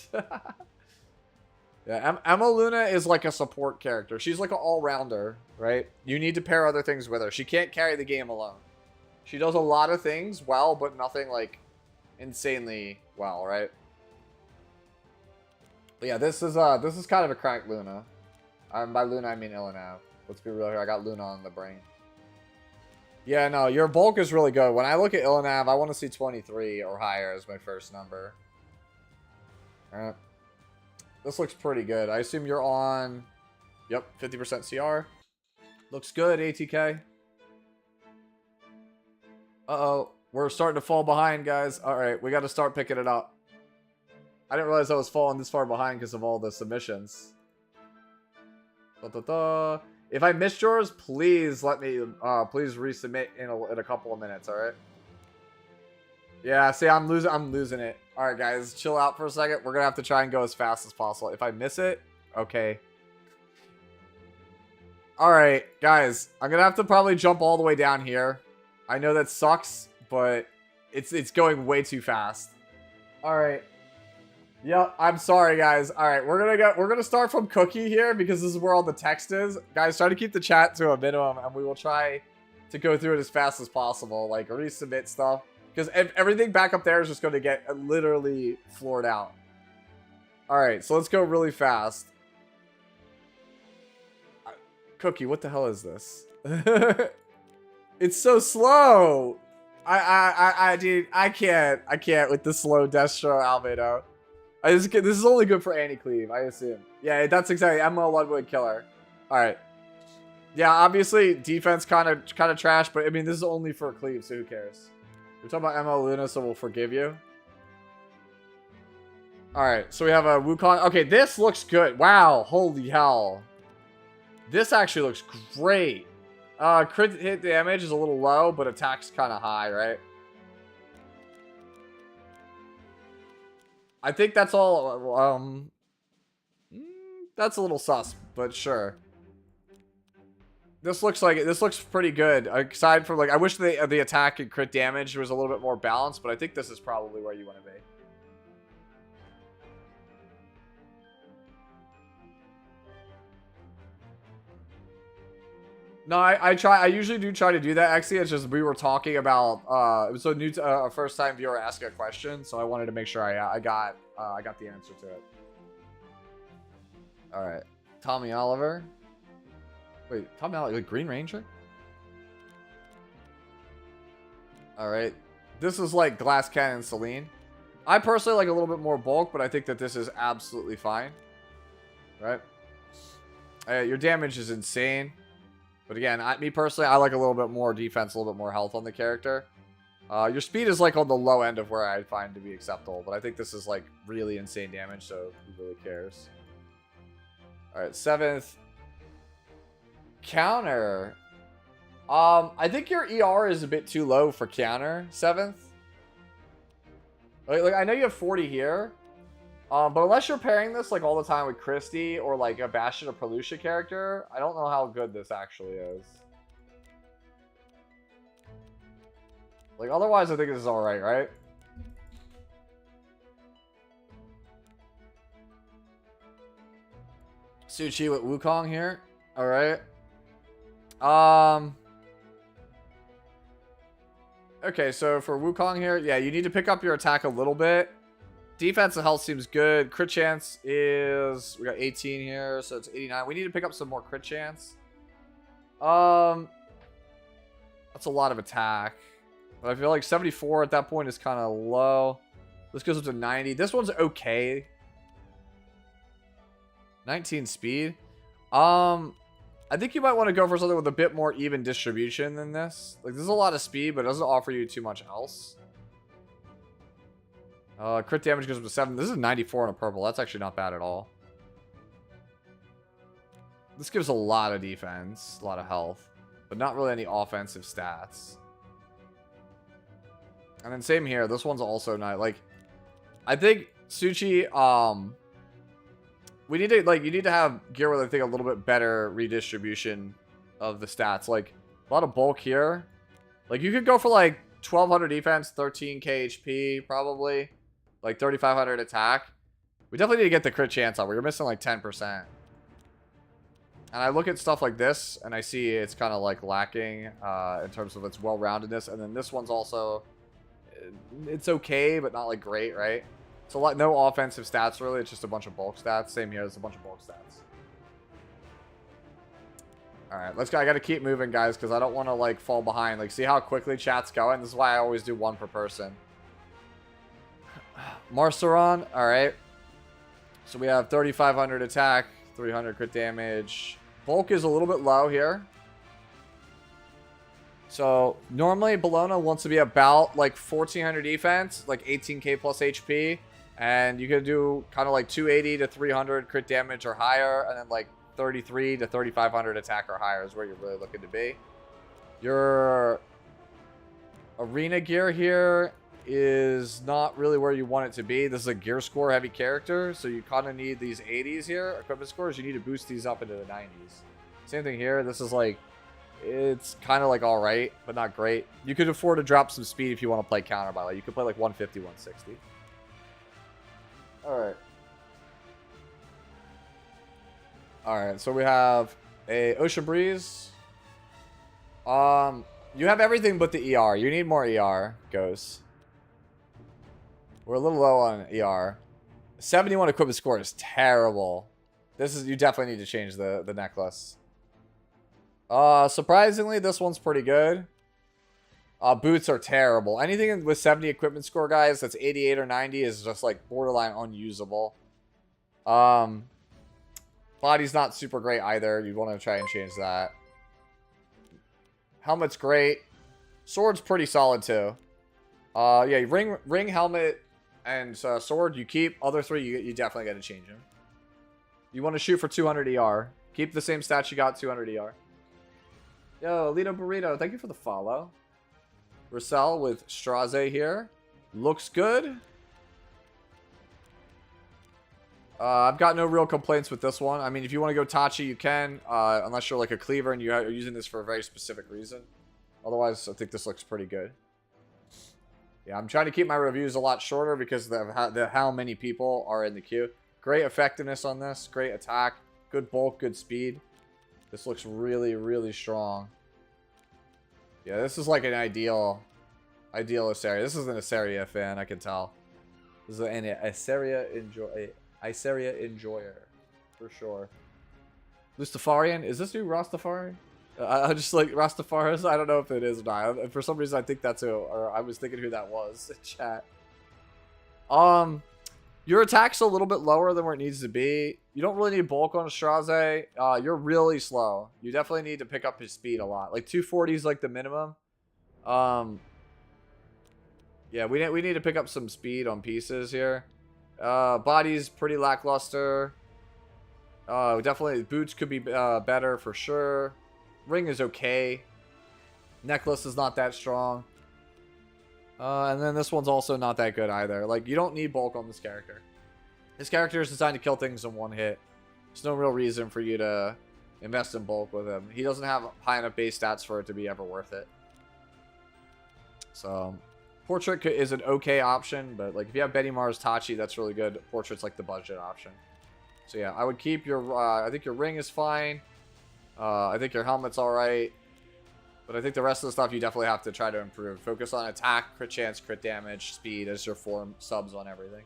Yeah, Emma Luna is like a support character. She's like an all-rounder, right? You need to pair other things with her. She can't carry the game alone. She does a lot of things well, but nothing, like, insanely well, right? But yeah, this is kind of a cracked Luna. By Luna, I mean Illinav. Let's be real here. I got Luna on the brain. Yeah, no, your bulk is really good. When I look at Illinav, I want to see 23 or higher as my first number. Alright. This looks pretty good. I assume you're on... Yep, 50% CR. Looks good, ATK. Uh-oh. We're starting to fall behind, guys. Alright, we got to start picking it up. I didn't realize I was falling this far behind because of all the submissions. If I missed yours, please let me... please resubmit in a couple of minutes, alright? Yeah, see, I'm losing it. Alright, guys, chill out for a second. We're gonna have to try and go as fast as possible. If I miss it, okay. Alright, guys, I'm gonna have to probably jump all the way down here. I know that sucks, but it's going way too fast. Alright. Yep, I'm sorry, guys. Alright, we're gonna start from Cookie here because this is where all the text is. Guys, try to keep the chat to a minimum, and we will try to go through it as fast as possible. Like, resubmit stuff. Because everything back up there is just going to get literally floored out. Alright, so let's go really fast. Cookie, what the hell is this? It's so slow! Dude, I can't with the slow Destro Albedo. This is only good for Anti-Cleave, I assume. Yeah, that's exactly, Emma Ludwig killer. Alright. Yeah, obviously, defense kind of trash, but I mean, this is only for Cleave, so who cares? We're talking about Emma Luna, so we'll forgive you. Alright, so we have a Wukong. Okay, this looks good. Wow, holy hell. This actually looks great. Crit hit damage is a little low, but attack's kind of high, right? I think that's all, that's a little sus, but sure. This looks pretty good. Aside from, like, I wish the attack and crit damage was a little bit more balanced, but I think this is probably where you want to be. No, I usually do try to do that. Actually, it's just we were talking about it was a first time viewer asking a question, so I wanted to make sure I got the answer to it. All right, Tommy Oliver. Wait, Tommy Oliver, like Green Ranger? All right, this is like Glass Cannon Celine. I personally like a little bit more bulk, but I think that this is absolutely fine. Right? Your damage is insane. But again, me personally, I like a little bit more defense, a little bit more health on the character. Your speed is like on the low end of where I'd find to be acceptable, but I think this is like really insane damage, so who really cares? Alright, 7th. Counter. I think your ER is a bit too low for counter, 7th. Like I know you have 40 here. But unless you're pairing this like all the time with Christy or like a Bastion or Pelucia character, I don't know how good this actually is. Like otherwise I think this is alright, right? Suchi with Wukong here. Alright. Okay, so for Wukong here, yeah, you need to pick up your attack a little bit. Defense and health seems good. Crit chance is... We got 18 here, so it's 89. We need to pick up some more crit chance. That's a lot of attack. But I feel like 74 at that point is kind of low. This goes up to 90. This one's okay. 19 speed. I think you might want to go for something with a bit more even distribution than this. Like, this is a lot of speed, but it doesn't offer you too much else. Crit damage goes up to 7. This is 94 on a purple. That's actually not bad at all. This gives a lot of defense, a lot of health, but not really any offensive stats. And then same here. This one's also not, like, I think Suchi, we need to, like, you need to have gear with, I think, a little bit better redistribution of the stats. Like, a lot of bulk here. Like, you could go for, like, 1200 defense, 13k HP, probably. Like, 3500 attack. We definitely need to get the crit chance up. We're missing, like, 10%. And I look at stuff like this, and I see it's kind of, like, lacking in terms of its well-roundedness. And then this one's also... It's okay, but not, like, great, right? It's a lot, no offensive stats, really. It's just a bunch of bulk stats. Same here, it's a bunch of bulk stats. Alright, let's go. I gotta keep moving, guys, because I don't want to, like, fall behind. Like, see how quickly chat's going? This is why I always do one per person. Marceron, alright. So we have 3500 attack, 300 crit damage. Bulk is a little bit low here. So, normally, Bologna wants to be about, like, 1400 defense, like 18k plus HP. And you can do kind of like 280 to 300 crit damage or higher. And then, like, 33 to 3500 attack or higher is where you're really looking to be. Your arena gear here is not really where you want it to be. This is a gear score heavy character. So, you kind of need these 80s here. Equipment scores, you need to boost these up into the 90s. Same thing here. This is, like... It's kind of like alright, but not great. You could afford to drop some speed if you want to play counter, by the way. You could play like 150, 160. Alright. Alright, so we have a Ocean Breeze. You have everything but the ER. You need more ER, Ghost. We're a little low on ER. 71 equipment score is terrible. This is, you definitely need to change the necklace. Surprisingly, this one's pretty good. Boots are terrible. Anything with 70 equipment score, guys, that's 88 or 90 is just, like, borderline unusable. Body's not super great either. You'd want to try and change that. Helmet's great. Sword's pretty solid, too. Yeah, ring, helmet, and sword you keep. Other three, you definitely got to change them. You want to shoot for 200 ER. Keep the same stats you got, 200 ER. Yo, Lito Burrito, thank you for the follow. Russell with Straze here. Looks good. I've got no real complaints with this one. I mean, if you want to go Tachi, you can. Unless you're like a cleaver and you're using this for a very specific reason. Otherwise, I think this looks pretty good. Yeah, I'm trying to keep my reviews a lot shorter because of how many people are in the queue. Great effectiveness on this. Great attack. Good bulk. Good speed. This looks really, really strong. Yeah, this is like an ideal Asaria. This is an Asaria fan, I can tell. This is an Asaria enjoyer. For sure. Lustafarian? Is this new Rastafari? I just like Rastafaris. I don't know if it is or not. For some reason, I think that's who, or I was thinking who that was in chat. Your attack's a little bit lower than where it needs to be. You don't really need bulk on Straze. You're really slow. You definitely need to pick up his speed a lot. Like 240 is like the minimum. Yeah, we need to pick up some speed on pieces here. Body's pretty lackluster. Definitely boots could be better for sure. Ring is okay. Necklace is not that strong. And then this one's also not that good either. Like, you don't need bulk on this character. This character is designed to kill things in one hit. There's no real reason for you to invest in bulk with him. He doesn't have high enough base stats for it to be ever worth it. So, Portrait is an okay option, but like if you have Betty Mars Tachi, that's really good. Portrait's like the budget option. So yeah, I would keep your, I think your ring is fine. I think your helmet's alright. But I think the rest of the stuff you definitely have to try to improve. Focus on attack, crit chance, crit damage, speed as your 4 subs on everything.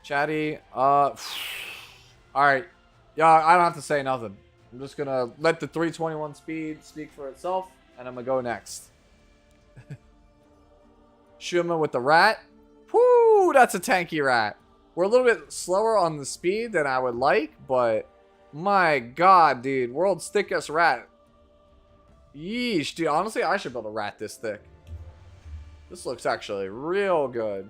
Chatty. Alright. Yeah, I don't have to say nothing. I'm just gonna let the 321 speed speak for itself, and I'm gonna go next. Shuma with the rat. Whoo, that's a tanky rat. We're a little bit slower on the speed than I would like, but my god, dude. World's thickest rat. Yeesh, dude. Honestly, I should build a rat this thick. This looks actually real good.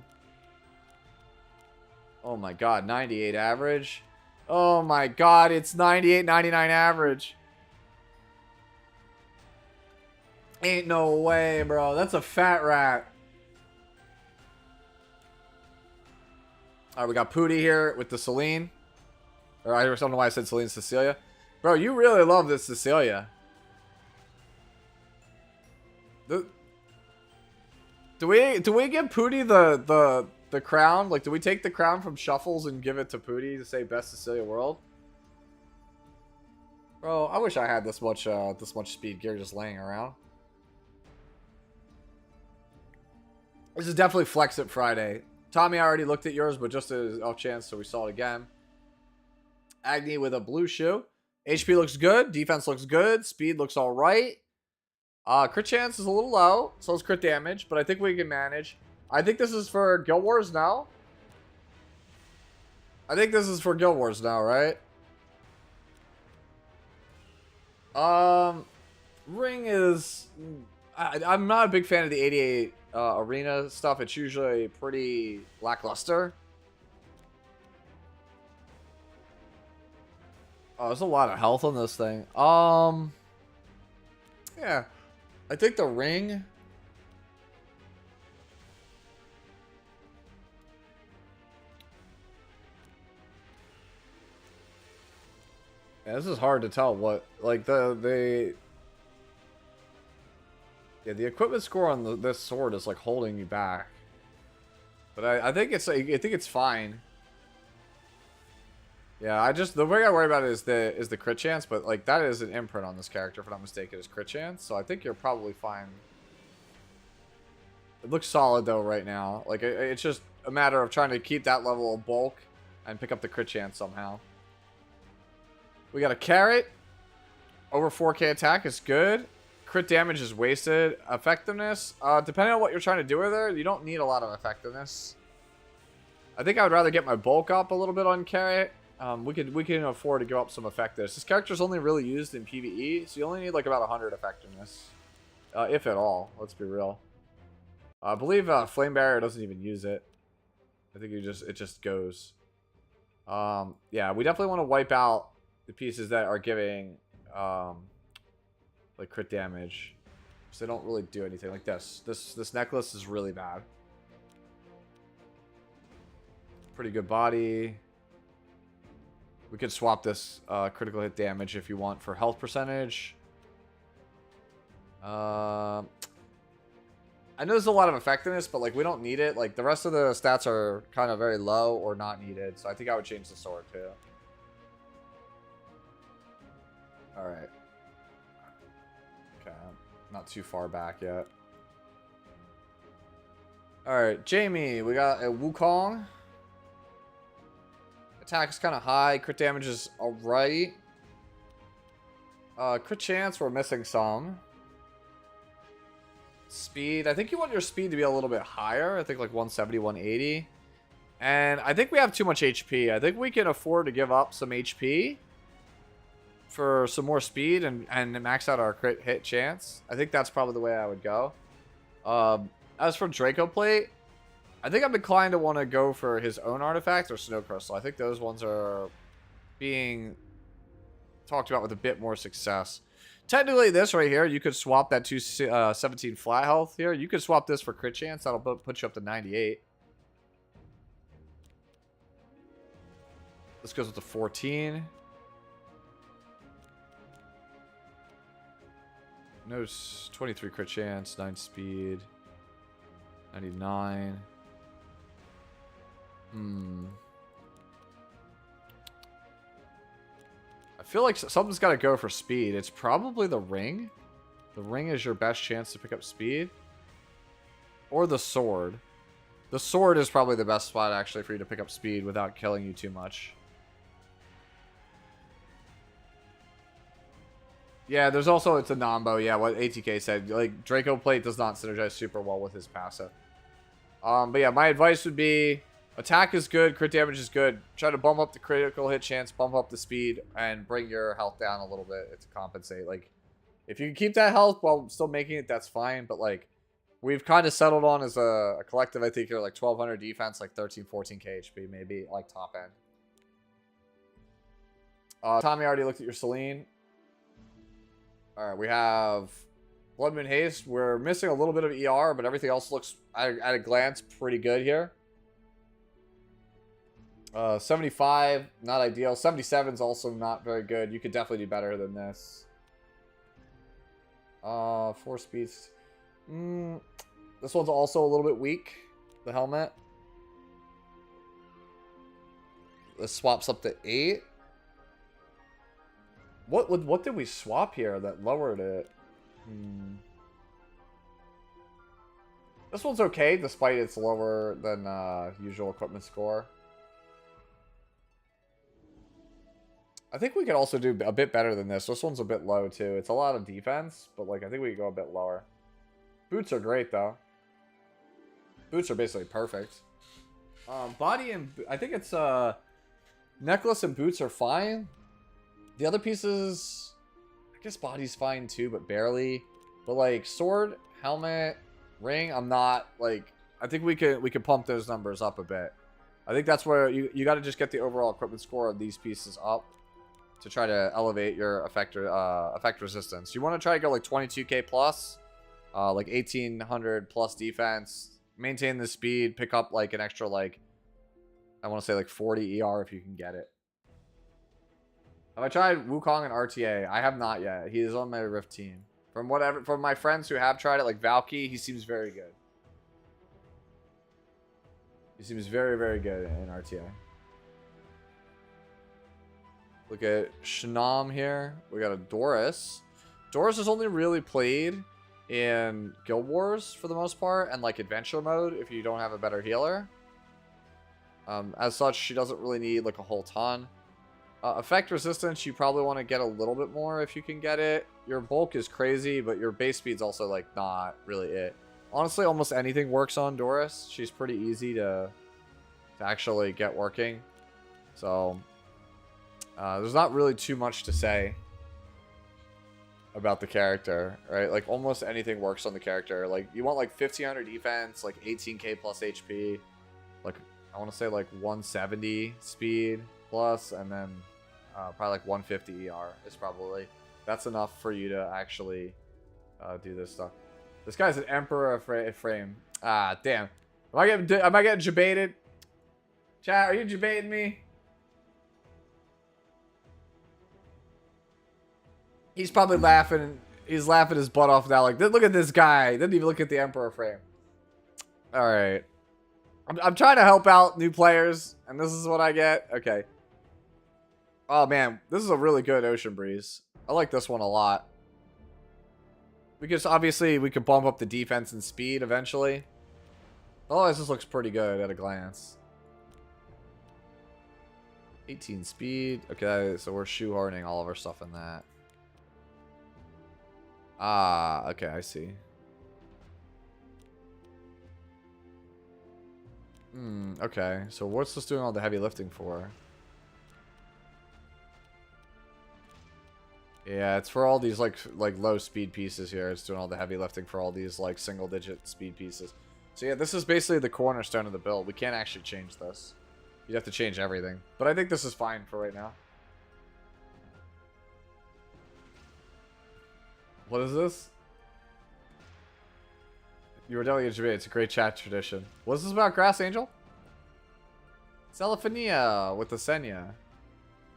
Oh my god, 98 average. Oh my god, it's 98, 99 average. Ain't no way, bro. That's a fat rat. Alright, we got Pooty here with the Celine. Or I don't know why I said Celine Cecilia. Bro, you really love this Cecilia. Do we give Pooty the crown? Like, do we take the crown from Shuffles and give it to Pooty to say best Cecilia world? Bro, I wish I had this much speed gear just laying around. This is definitely Flex It Friday. Tommy, I already looked at yours, but just as off chance, so we saw it again. Agni with a blue shoe. HP looks good. Defense looks good. Speed looks all right. Crit chance is a little low, so is crit damage, but I think we can manage. I think this is for Guild Wars now. I think this is for Guild Wars now, right? Ring is... I'm not a big fan of the 88 arena stuff. It's usually pretty lackluster. Oh, there's a lot of health on this thing. Yeah. I think the ring... Yeah, this is hard to tell what... Like, the equipment score on this sword is, like, holding you back. But I think it's fine. Yeah, the way I worry about it is the crit chance, but like that is an imprint on this character, if I'm not mistaken, is crit chance. So I think you're probably fine. It looks solid though right now. Like it's just a matter of trying to keep that level of bulk and pick up the crit chance somehow. We got a carrot. Over 4k attack is good. Crit damage is wasted. Effectiveness, depending on what you're trying to do with her, you don't need a lot of effectiveness. I think I would rather get my bulk up a little bit on carrot. We can afford to give up some effectiveness. This character's only really used in PvE, so you only need like about 100 effectiveness, if at all. Let's be real. I believe Flame Barrier doesn't even use it. I think it just goes. Yeah, we definitely want to wipe out the pieces that are giving like crit damage, so they don't really do anything. Like this necklace is really bad. Pretty good body. We could swap this critical hit damage if you want for health percentage. I know there's a lot of effectiveness, but like we don't need it. Like the rest of the stats are kind of very low or not needed, so I think I would change the sword too. All right. Okay, not too far back yet. All right, Jamie, we got a Wukong. Attack is kind of high. Crit damage is alright. Crit chance, we're missing some. Speed. I think you want your speed to be a little bit higher. I think like 170, 180. And I think we have too much HP. I think we can afford to give up some HP for some more speed and max out our crit hit chance. I think that's probably the way I would go. As for Draco Plate, I think I'm inclined to want to go for his own artifact or Snow Crystal. I think those ones are being talked about with a bit more success. Technically, this right here, you could swap that 217 flat health here. You could swap this for crit chance. That'll put you up to 98. This goes up to 14. No, 23 crit chance, 9 speed, 99. I feel like something's got to go for speed. It's probably the ring. The ring is your best chance to pick up speed. Or the sword. The sword is probably the best spot, actually, for you to pick up speed without killing you too much. Yeah, there's also, it's a Nambo. Yeah, what ATK said. Like, Draco Plate does not synergize super well with his passive. But yeah, my advice would be, attack is good, crit damage is good. Try to bump up the critical hit chance, bump up the speed, and bring your health down a little bit to compensate. Like, if you can keep that health while still making it, that's fine. But, like, we've kind of settled on as a collective, I think you're like 1200 defense, like 13, 14k HP, maybe, like, top end. Tommy already looked at your Celine. Alright, we have Blood Moon Haste. We're missing a little bit of ER, but everything else looks, at a glance, pretty good here. 75, not ideal. 77 is also not very good. You could definitely do better than this. 4 speeds. This one's also a little bit weak. The helmet. This swaps up to 8. What did we swap here that lowered it? This one's okay, despite its lower than usual equipment score. I think we could also do a bit better than this. This one's a bit low, too. It's a lot of defense, but like I think we could go a bit lower. Boots are great, though. Boots are basically perfect. Body and... I think it's... necklace and boots are fine. The other pieces... I guess body's fine, too, but barely. But, like, sword, helmet, ring, I'm not, like... I think we could pump those numbers up a bit. I think that's where you got to just get the overall equipment score of these pieces up to try to elevate your effect resistance. You want to try to go like 22k plus, like 1800 plus defense, maintain the speed, pick up like an extra, like, I want to say like 40 ER if you can get it. Have I tried Wukong and RTA? I have not yet. He is on my Rift team. From my friends who have tried it, like Valky, he seems very good. He seems very, very good in RTA. Look at Shanam here. We got a Doris. Doris is only really played in Guild Wars for the most part, and like adventure mode if you don't have a better healer. As such, she doesn't really need like a whole ton. Effect resistance, you probably want to get a little bit more if you can get it. Your bulk is crazy, but your base speed's also like not really it. Honestly, almost anything works on Doris. She's pretty easy to actually get working. So, there's not really too much to say about the character, right? Like, almost anything works on the character. Like, you want, like, 1500 defense, like, 18k plus HP. Like, I want to say, like, 170 speed plus, and then probably, like, 150 ER is probably... That's enough for you to actually do this stuff. This guy's an Emperor of Frame. Ah, damn. Am I getting jebaited? Chat, are you jebaiting me? He's probably laughing. He's laughing his butt off now. Like, look at this guy. Didn't even look at the Emperor Frame. All right. I'm trying to help out new players, and this is what I get. Okay. Oh, man. This is a really good Ocean Breeze. I like this one a lot. Because obviously we could bump up the defense and speed eventually. Otherwise, this looks pretty good at a glance. 18 speed. Okay, so we're shoehorning all of our stuff in that. Ah, okay, I see. Okay. So what's this doing all the heavy lifting for? Yeah, it's for all these like low speed pieces here. It's doing all the heavy lifting for all these like single digit speed pieces. So yeah, this is basically the cornerstone of the build. We can't actually change this. You'd have to change everything. But I think this is fine for right now. What is this? You were definitely in Japan. It's a great chat tradition. What is this about, Grass Angel? Celephania with the Senya.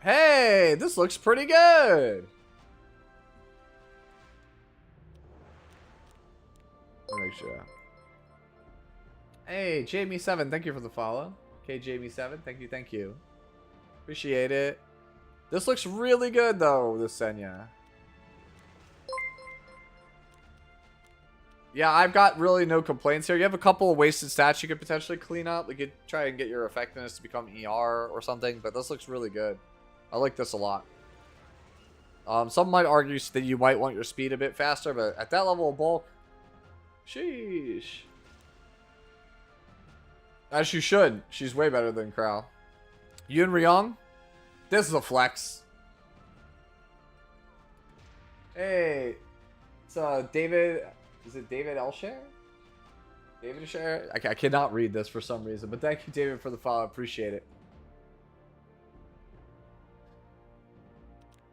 Hey, this looks pretty good. Let me make sure. Hey, Jamie7, thank you for the follow. Okay, Jamie7, thank you. Appreciate it. This looks really good, though, this Senya. Yeah, I've got really no complaints here. You have a couple of wasted stats you could potentially clean up. We could try and get your effectiveness to become ER or something, but this looks really good. I like this a lot. Some might argue that you might want your speed a bit faster, but at that level of bulk, sheesh. As you should. She's way better than Crow. Yun Ryong, this is a flex. Hey, it's David. Is it David Elshare? David Elshare? I cannot read this for some reason, but thank you, David, for the follow. Appreciate it.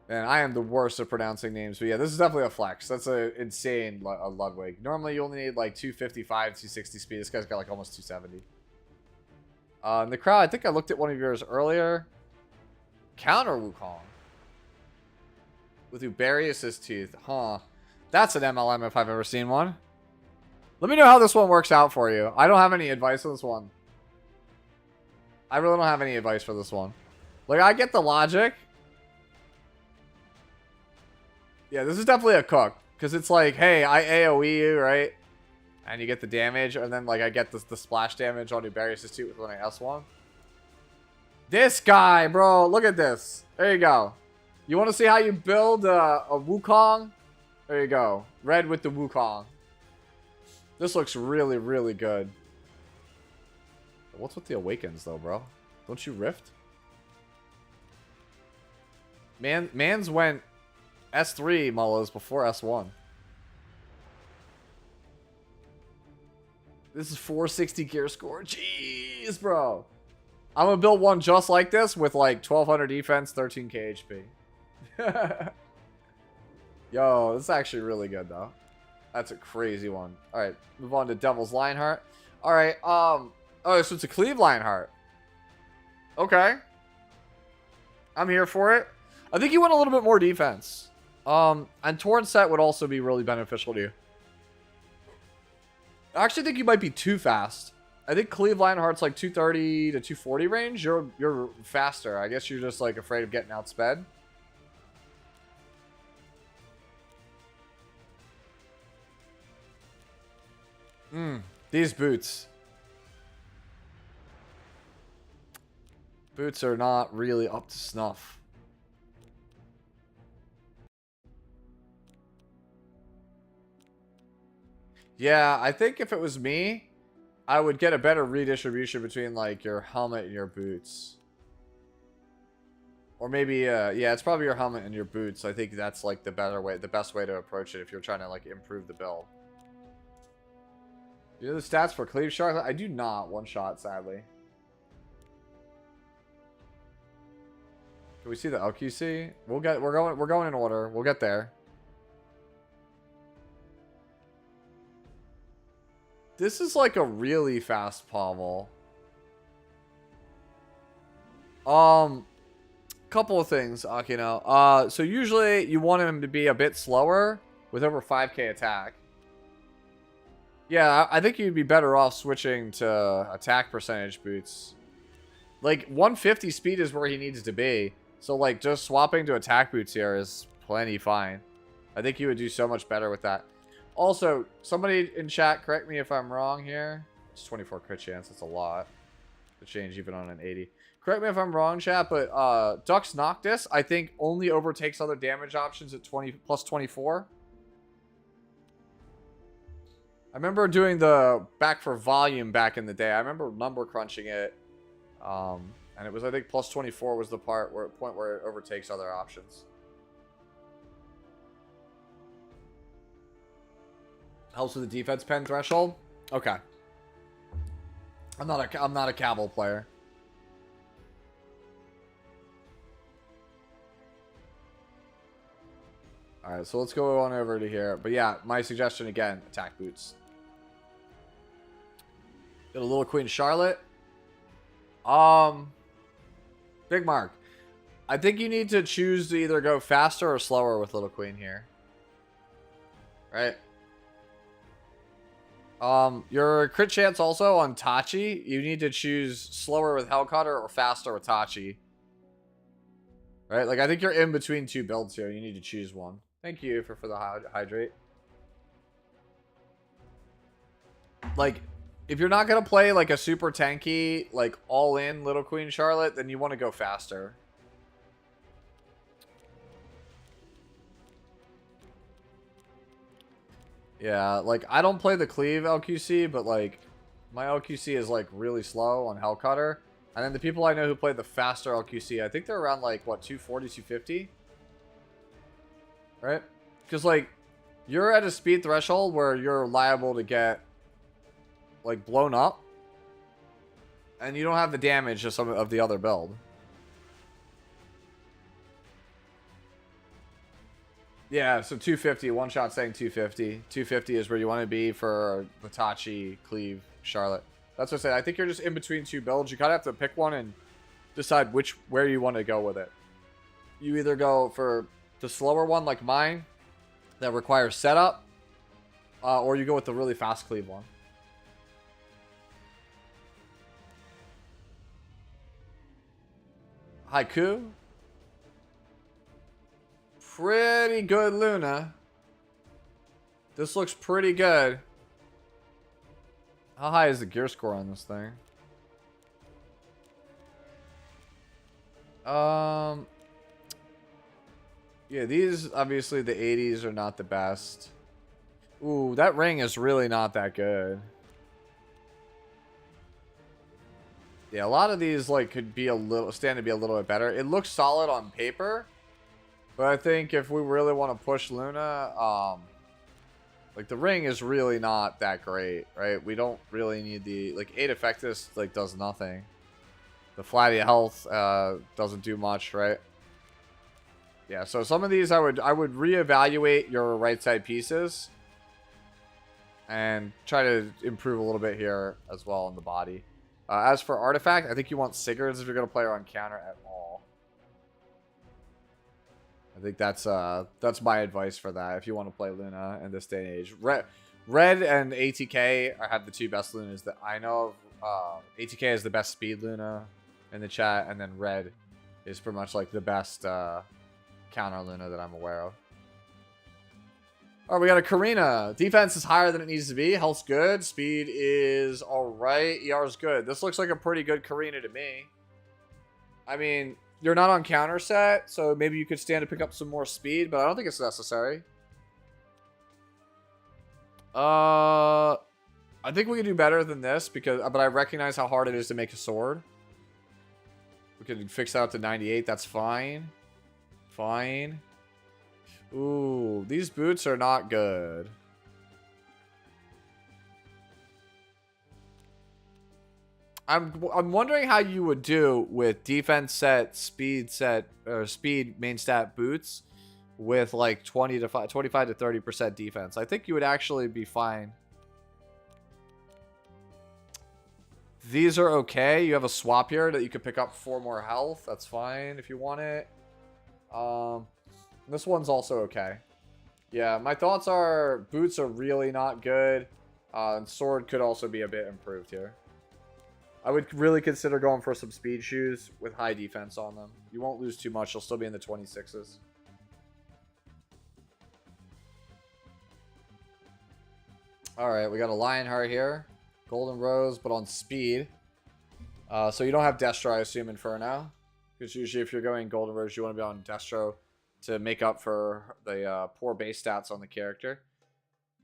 Man, I am the worst at pronouncing names, but yeah, this is definitely a flex. That's an insane Ludwig. Normally, you only need like 255, 260 speed. This guy's got like almost 270. In the crowd, I think I looked at one of yours earlier. Counter Wukong. With Uberius' teeth. Huh. That's an MLM if I've ever seen one. Let me know how this one works out for you. I don't have any advice on this one. I really don't have any advice for this one. Like, I get the logic. Yeah, this is definitely a cook. Because it's like, hey, I AoE you, right? And you get the damage. And then, like, I get the splash damage on Uberius' teeth when I S1. This guy, bro. Look at this. There you go. You want to see how you build a Wukong? There you go. Red with the Wukong. This looks really, really good. What's with the Awakens, though, bro? Don't you Rift? Man's went S3 Mullas before S1. This is 460 gear score. Jeez, bro. I'm going to build one just like this with like 1200 defense, 13k HP. Yo, this is actually really good, though. That's a crazy one. Alright, move on to Devil's Lionheart. Alright, oh, so it's a Cleave Lionheart. Okay. I'm here for it. I think you want a little bit more defense. And Torn Set would also be really beneficial to you. I actually think you might be too fast. I think Cleave Lionheart's like 230 to 240 range. You're faster. I guess you're just like afraid of getting outsped. These boots. Boots are not really up to snuff. Yeah, I think if it was me, I would get a better redistribution between like your helmet and your boots. Or maybe, yeah, it's probably your helmet and your boots. I think that's like the best way to approach it if you're trying to like improve the build. You know the stats for Cleave Shark? I do not. One shot, sadly. Can we see the LQC? We're going in order. We'll get there. This is like a really fast Pavel. Couple of things, Akino. So usually you want him to be a bit slower with over 5k attack. Yeah, I think you'd be better off switching to attack percentage boots. Like, 150 speed is where he needs to be. So, like, just swapping to attack boots here is plenty fine. I think you would do so much better with that. Also, somebody in chat, correct me if I'm wrong here. It's 24 crit chance. That's a lot to change even on an 80. Correct me if I'm wrong, chat, but Dux Noctis, I think, only overtakes other damage options at plus 24. I remember doing the back for volume back in the day. I remember number crunching it. And it was, I think, plus 24 was the point where it overtakes other options. Helps with the defense pen threshold? Okay. I'm not a Cavill player. Alright, so let's go on over to here. But yeah, my suggestion again, attack boots. Got a little Queen Charlotte. Big Mark. I think you need to choose to either go faster or slower with Little Queen here. Right? Your crit chance also on Tachi, you need to choose slower with Hellcutter or faster with Tachi. Right? Like, I think you're in between two builds here. You need to choose one. Thank you for the hydrate. like, if you're not going to play, like, a super tanky, like, all-in Little Queen Charlotte, then you want to go faster. Yeah, like, I don't play the Cleave LQC, but, like, my LQC is, like, really slow on Hellcutter. And then the people I know who play the faster LQC, I think they're around, like, what, 240, 250? Right? Because, like, you're at a speed threshold where you're liable to get, like, blown up. And you don't have the damage of some of the other build. Yeah, so 250. One shot saying 250. 250 is where you want to be for the Tachi, Cleave, Charlotte. That's what I said. I think you're just in between two builds. You kind of have to pick one and decide where you want to go with it. You either go for the slower one like mine that requires setup, or you go with the really fast Cleave one. Haiku. Pretty good, Luna. This looks pretty good. How high is the gear score on this thing? Yeah, these, obviously, the 80s are not the best. Ooh, that ring is really not that good. Yeah, a lot of these, like, could be stand to be a little bit better. It looks solid on paper. But I think if we really want to push Luna, like, the ring is really not that great, right? We don't really need the, like, 8 effectiveness, like, does nothing. The flatty health doesn't do much, right? Yeah, so some of these I would reevaluate your right side pieces and try to improve a little bit here as well in the body. As for artifact, I think you want Sigurds if you're going to play her on counter at all. I think that's my advice for that if you want to play Luna in this day and age. Red and ATK have the two best Lunas that I know of. ATK is the best speed Luna in the chat, and then Red is pretty much like the best counter Luna that I'm aware of. Alright, we got a Karina. Defense is higher than it needs to be. Health's good. Speed is alright. ER's good. This looks like a pretty good Karina to me. I mean, you're not on counter set, so maybe you could stand to pick up some more speed, but I don't think it's necessary. I think we can do better than this, but I recognize how hard it is to make a sword. We can fix that up to 98. That's fine. Fine. Ooh, these boots are not good. I'm wondering how you would do with defense set, speed set, or speed main stat boots with like 25 to 30% defense. I think you would actually be fine. These are okay. You have a swap here that you could pick up 4 more health. That's fine if you want it. This one's also okay. Yeah, my thoughts are boots are really not good. And sword could also be a bit improved here. I would really consider going for some speed shoes with high defense on them. You won't lose too much. You'll still be in the 26s. Alright, we got a Lionheart here. Golden Rose, but on speed. So you don't have Destro, I assume, Inferno. Because usually if you're going Golden Rose, you want to be on Destro to make up for the poor base stats on the character.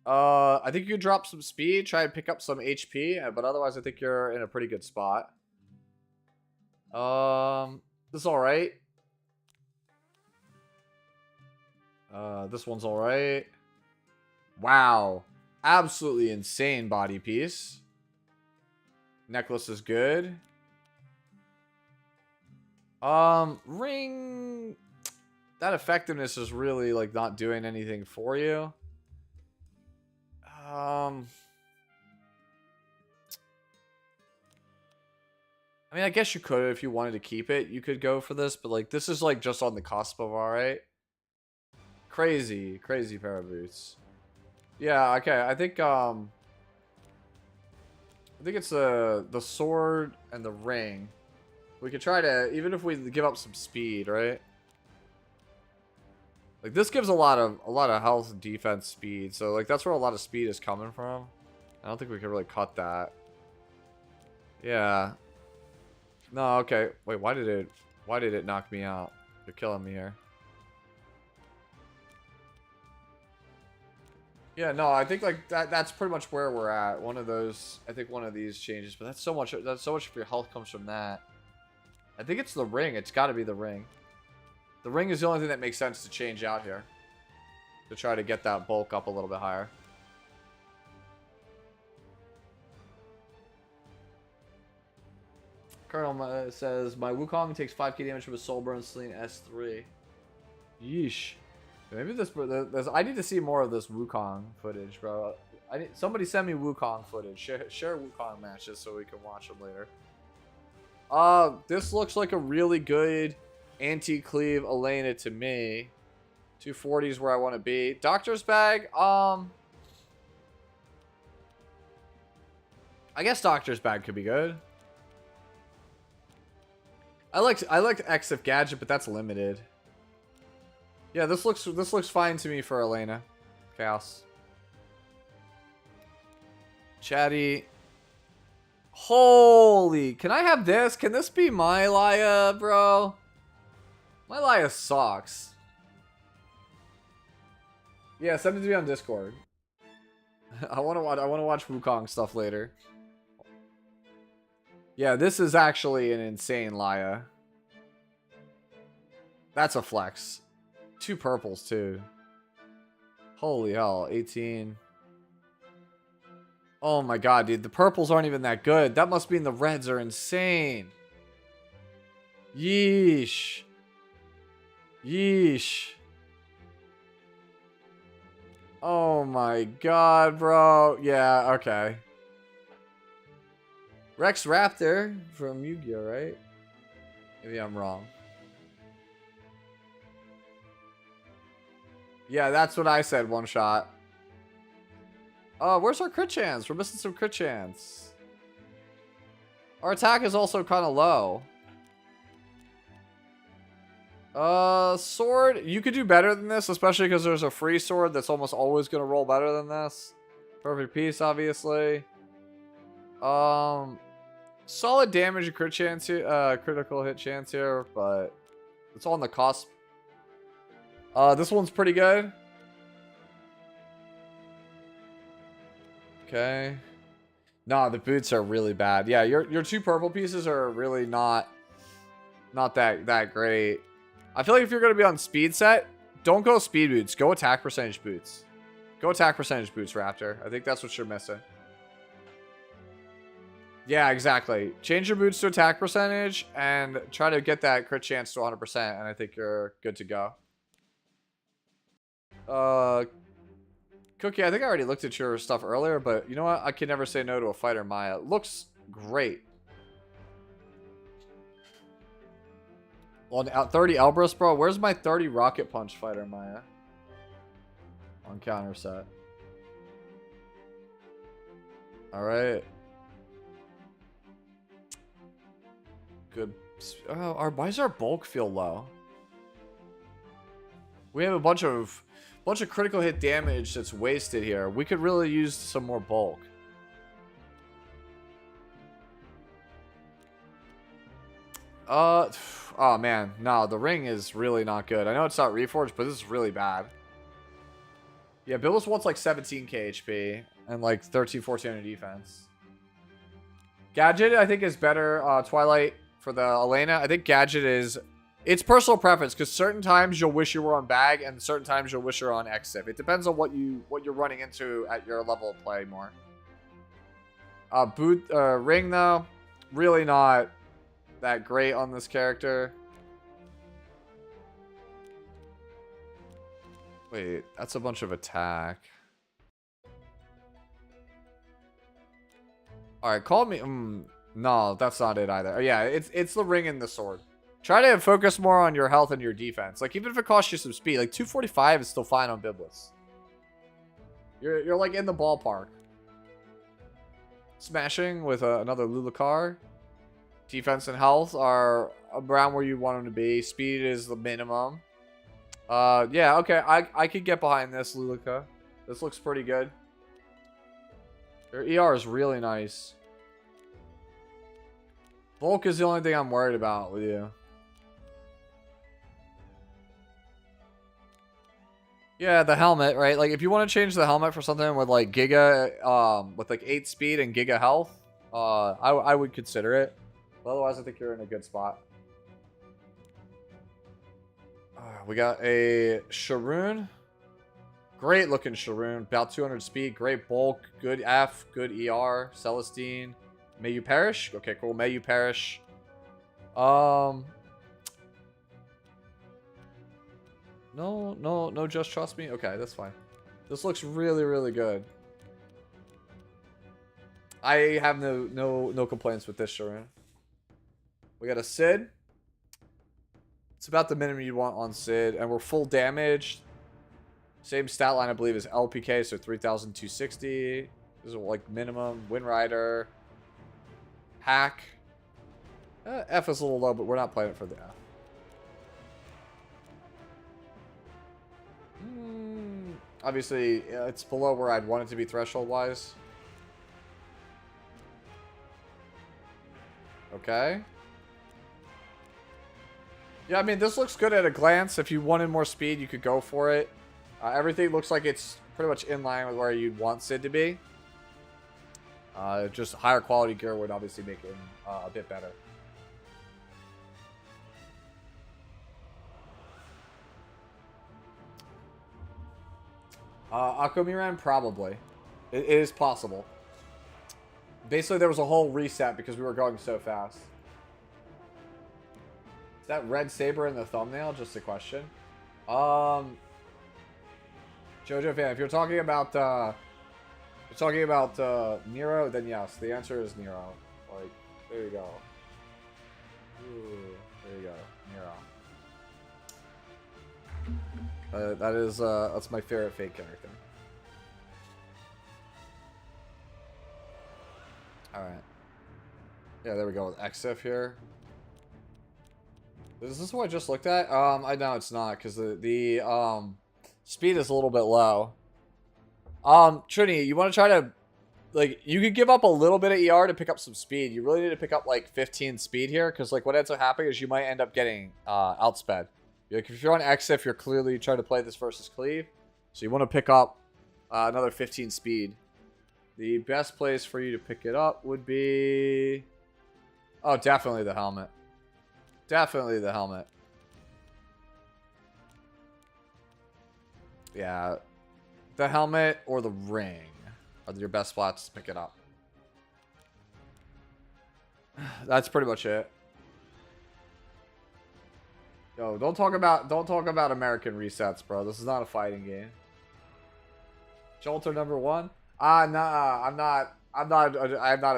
I think you could drop some speed, try and pick up some HP, but otherwise I think you're in a pretty good spot. This is alright. This one's alright. Wow. Absolutely insane body piece. Necklace is good. Ring... That effectiveness is really, like, not doing anything for you. I mean, I guess you could if you wanted to keep it. You could go for this, but, like, this is, like, just on the cusp of alright. Crazy. Crazy pair of boots. Yeah, okay. I think it's the sword and the ring. We could try to, even if we give up some speed, right? Like, this gives a lot of health, defense, speed. So, like, that's where a lot of speed is coming from. I don't think we can really cut that. Yeah. No, okay. Wait, why did it knock me out? You're killing me here. Yeah, no, I think like that's pretty much where we're at. One of those, I think one of these changes, but that's so much of your health comes from that. I think it's the ring. It's got to be the ring. The ring is the only thing that makes sense to change out here. To try to get that bulk up a little bit higher. Colonel says, my Wukong takes 5k damage from a Soul Burn Celine S3. Yeesh. Maybe this, I need to see more of this Wukong footage, bro. Somebody send me Wukong footage. Share Wukong matches so we can watch them later. This looks like a really good anti-cleave Elena to me. 240 is where I want to be. Doctor's Bag, I guess Doctor's Bag could be good. I like Exif Gadget, but that's limited. Yeah, this looks fine to me for Elena. Chaos. Chatty. Holy, can I have this? Can this be my Laya, bro? My Laya sucks. Yeah, send it to me on Discord. I want to watch Wukong stuff later. Yeah, this is actually an insane Laya. That's a flex. 2 purples too. Holy hell, 18. Oh my god, dude, the purples aren't even that good. That must mean the reds are insane. Yeesh. Yeesh. Oh my god, bro. Yeah, okay. Rex Raptor from Yu-Gi-Oh, right? Maybe I'm wrong. Yeah, that's what I said, one shot. Where's our crit chance? We're missing some crit chance. Our attack is also kind of low. Sword. You could do better than this, especially because there's a free sword that's almost always going to roll better than this. Perfect Piece, obviously. Solid damage and crit chance here, critical hit chance here, but it's on the cusp. This one's pretty good. Okay. Nah, the boots are really bad. Yeah, your 2 purple pieces are really not that great. I feel like if you're gonna be on speed set, don't go speed boots. Go attack percentage boots. Go attack percentage boots, Raptor. I think that's what you're missing. Yeah, exactly. Change your boots to attack percentage and try to get that crit chance to 100%, and I think you're good to go. Cookie, I think I already looked at your stuff earlier, but you know what? I can never say no to a fighter Maya. Looks great. On 30 Elbrus, bro. Where's my 30 Rocket Punch fighter Maya? On counter set. Alright. Good. Oh, why does our bulk feel low? We have a bunch of critical hit damage that's wasted here. We could really use some more bulk. Oh man, no, the ring is really not good. I know it's not reforged, but this is really bad. Yeah, Billis wants like 17k HP and like 13-1400 defense. Gadget, I think, is better. Twilight for the Elena. I think Gadget is... It's personal preference, because certain times you'll wish you were on bag, and certain times you'll wish you're on Exif. It depends on what you're running into at your level of play more. Ring though, really not that great on this character. Wait, that's a bunch of attack. All right, call me. No, that's not it either. Yeah, it's the ring and the sword. Try to focus more on your health and your defense. Like, even if it costs you some speed, like 245 is still fine on Biblis. You're like in the ballpark. Smashing with another Lulacar. Defense and health are around where you want them to be. Speed is the minimum. Yeah, okay. I could get behind this, Lulaca. This looks pretty good. Your ER is really nice. Bulk is the only thing I'm worried about with you. Yeah, the helmet, right? Like, if you want to change the helmet for something with, like, Giga, with, like, 8 speed and Giga health, I would consider it. But otherwise, I think you're in a good spot. We got a Sharoon. Great looking Sharoon. About 200 speed. Great bulk. Good F. Good ER. Celestine. May you perish? Okay, cool. May you perish. No, just trust me. Okay, that's fine. This looks really, really good. I have no complaints with this Sharoon. We got a Sid. It's about the minimum you want on Sid, and we're full damage. Same stat line, I believe, as LPK, so 3,260. This is like minimum. Wind Rider. Hack. F is a little low, but we're not playing it for the F. Obviously, it's below where I'd want it to be threshold-wise. Okay. Yeah, I mean, this looks good at a glance. If you wanted more speed, you could go for it. Everything looks like it's pretty much in line with where you'd want Sid to be. Just higher quality gear would obviously make it a bit better. Akumiran, probably. It is possible. Basically, there was a whole reset because we were going so fast. Is that red saber in the thumbnail? Just a question. Jojo fan, if you're talking about Nero, then yes, the answer is Nero. Like, there you go. Ooh, there you go, Nero. That's my favorite fake character. All right. Yeah, there we go with XF here. Is this what I just looked at? I know it's not because the speed is a little bit low. Trini, you want to try to, like, you could give up a little bit of ER to pick up some speed. You really need to pick up like 15 speed here because like what ends up happening is you might end up getting outsped. Like if you're on XF, you're clearly trying to play this versus cleave, so you want to pick up another 15 speed. The best place for you to pick it up would be, oh, definitely the helmet. Definitely the helmet. Yeah. The helmet or the ring are your best spots to pick it up. That's pretty much it. Yo, don't talk about American resets, bro. This is not a fighting game. Jolter number 1? Nah, I'm not a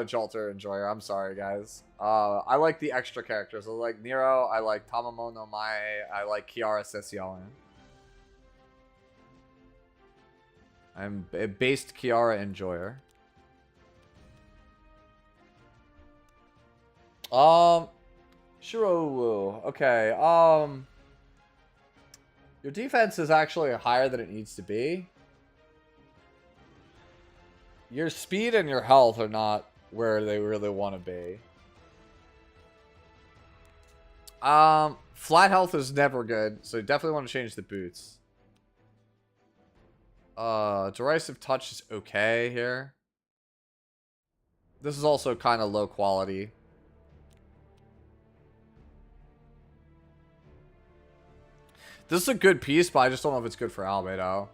Jolter enjoyer. I'm sorry, guys. I like the extra characters. I like Nero. I like Tamamo no Mae. I like Kiara Session. I'm a based Kiara enjoyer. Shirowu. Okay. Your defense is actually higher than it needs to be. Your speed and your health are not where they really want to be. Flat health is never good, so you definitely want to change the boots. Derisive touch is okay here. This is also kind of low quality. This is a good piece, but I just don't know if it's good for Albedo.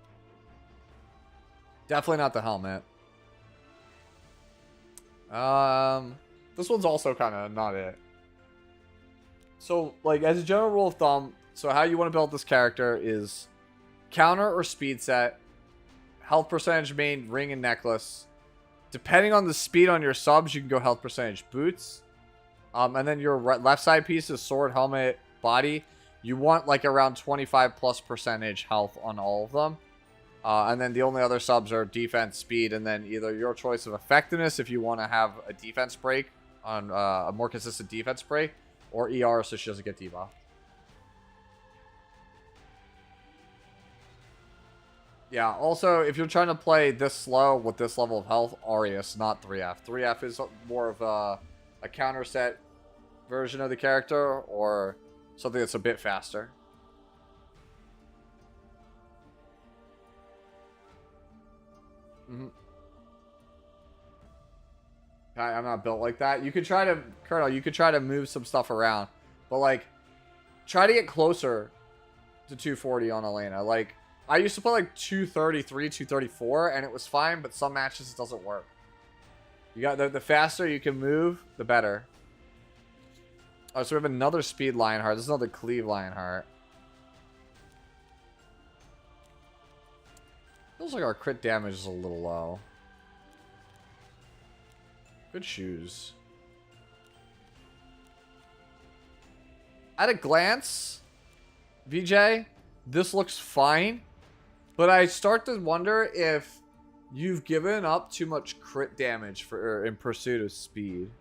Definitely not the helmet. This one's also kind of not it. So, like, as a general rule of thumb, so how you want to build this character is counter or speed set, health percentage main, ring and necklace. Depending on the speed on your subs, you can go health percentage boots. And then your left side piece is sword, helmet, body. You want like around 25+% health on all of them. And then the only other subs are defense, speed, and then either your choice of effectiveness if you want to have a defense break on a more consistent defense break, or ER so she doesn't get debuffed. Yeah, also, if you're trying to play this slow with this level of health, Arius, not 3F. 3F is more of a counter set version of the character, or something that's a bit faster. I'm not built like that. You could try to, Colonel, you could try to move some stuff around. But, like, try to get closer to 240 on Elena. Like, I used to play, like, 233, 234, and it was fine, but some matches it doesn't work. You got the faster you can move, the better. Oh, so we have another speed Lionheart. This is another cleave Lionheart. Feels like our crit damage is a little low. Good shoes. At a glance, VJ, this looks fine. But I start to wonder if you've given up too much crit damage for in pursuit of speed.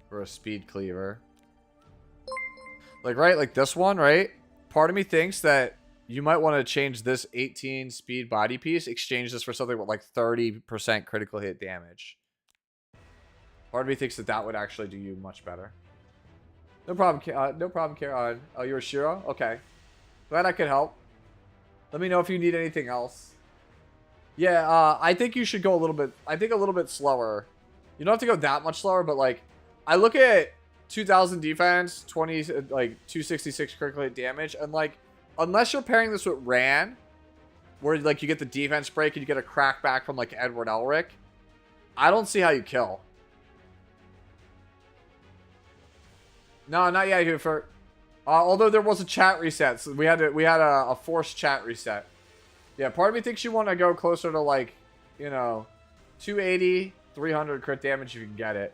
For a speed cleaver. Like, right? Like this one, right? Part of me thinks that you might want to change this 18 speed body piece. Exchange this for something with like 30% critical hit damage. Part of me thinks that that would actually do you much better. No problem, no problem, Karen. Oh, you're Shiro? Okay. Glad I could help. Let me know if you need anything else. Yeah, I think you should go a little bit, I think a little bit slower. You don't have to go that much slower, but like, I look at 2000 defense, 266 critical hit damage, and like, unless you're pairing this with Ran, where like you get the defense break and you get a crack back from like Edward Elric, I don't see how you kill. No, not yet here for. Although there was a chat reset, so we had a forced chat reset. Yeah, part of me thinks you want to go closer to like, you know, 280, 300 crit damage if you can get it.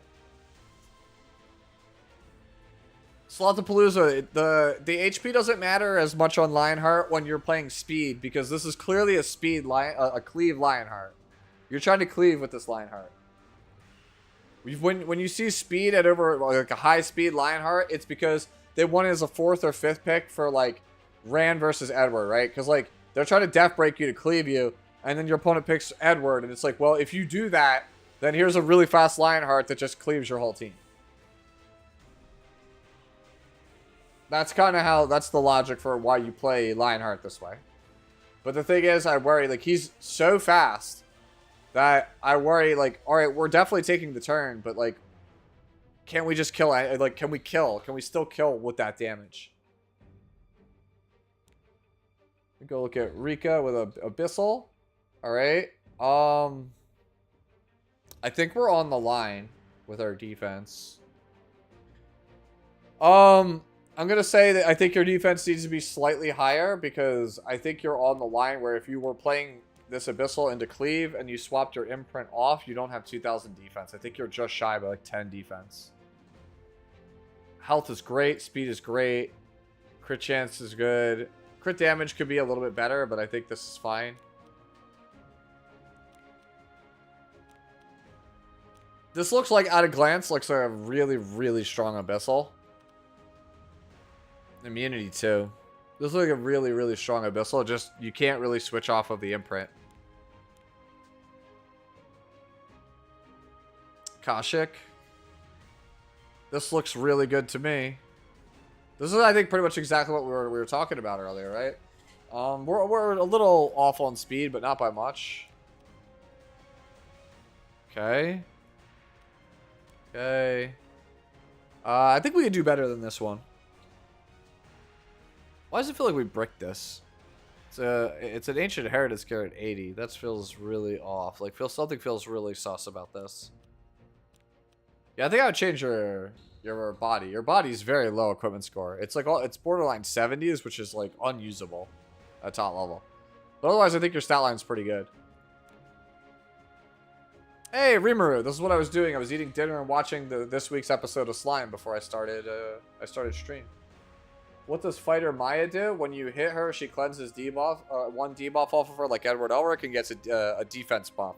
Slothapalooza, the HP doesn't matter as much on Lionheart when you're playing speed, because this is clearly a speed a cleave Lionheart. You're trying to cleave with this Lionheart. When you see speed at over like a high speed Lionheart, it's because they want it as a 4th or 5th pick for like Rand versus Edward, right? Because like they're trying to death break you to cleave you, and then your opponent picks Edward, and it's like, well, if you do that, then here's a really fast Lionheart that just cleaves your whole team. That's kind of how, that's the logic for why you play Lionheart this way. But the thing is, I worry, like, he's so fast that I worry, like, alright, we're definitely taking the turn, but, like, can't we just kill, like, can we kill? Can we still kill with that damage? Go look at Rika with a Abyssal. Alright. I think we're on the line with our defense. I'm going to say that I think your defense needs to be slightly higher, because I think you're on the line where if you were playing this Abyssal into Cleave and you swapped your imprint off, you don't have 2000 defense. I think you're just shy by like 10 defense. Health is great. Speed is great. Crit chance is good. Crit damage could be a little bit better, but I think this is fine. This looks like, at a glance, looks like a really, really strong Abyssal. Immunity, too. This looks like a really, really strong Abyssal. Just, you can't really switch off of the imprint. Kashik. This looks really good to me. This is, I think, pretty much exactly what we were talking about earlier, right? We're a little off on speed, but not by much. Okay. Okay. I think we could do better than this one. Why does it feel like we bricked this? It's an ancient heritage gear at 80. That feels really off. Like, something feels really sus about this. Yeah, I think I would change your body. Your body's very low equipment score. It's like it's borderline 70s, which is like unusable at top level. But otherwise, I think your stat line's pretty good. Hey, Rimuru, this is what I was doing. I was eating dinner and watching this week's episode of Slime before I started stream. What does Fighter Maya do? When you hit her, she cleanses debuff, one debuff off of her like Edward Elric, and gets a defense buff.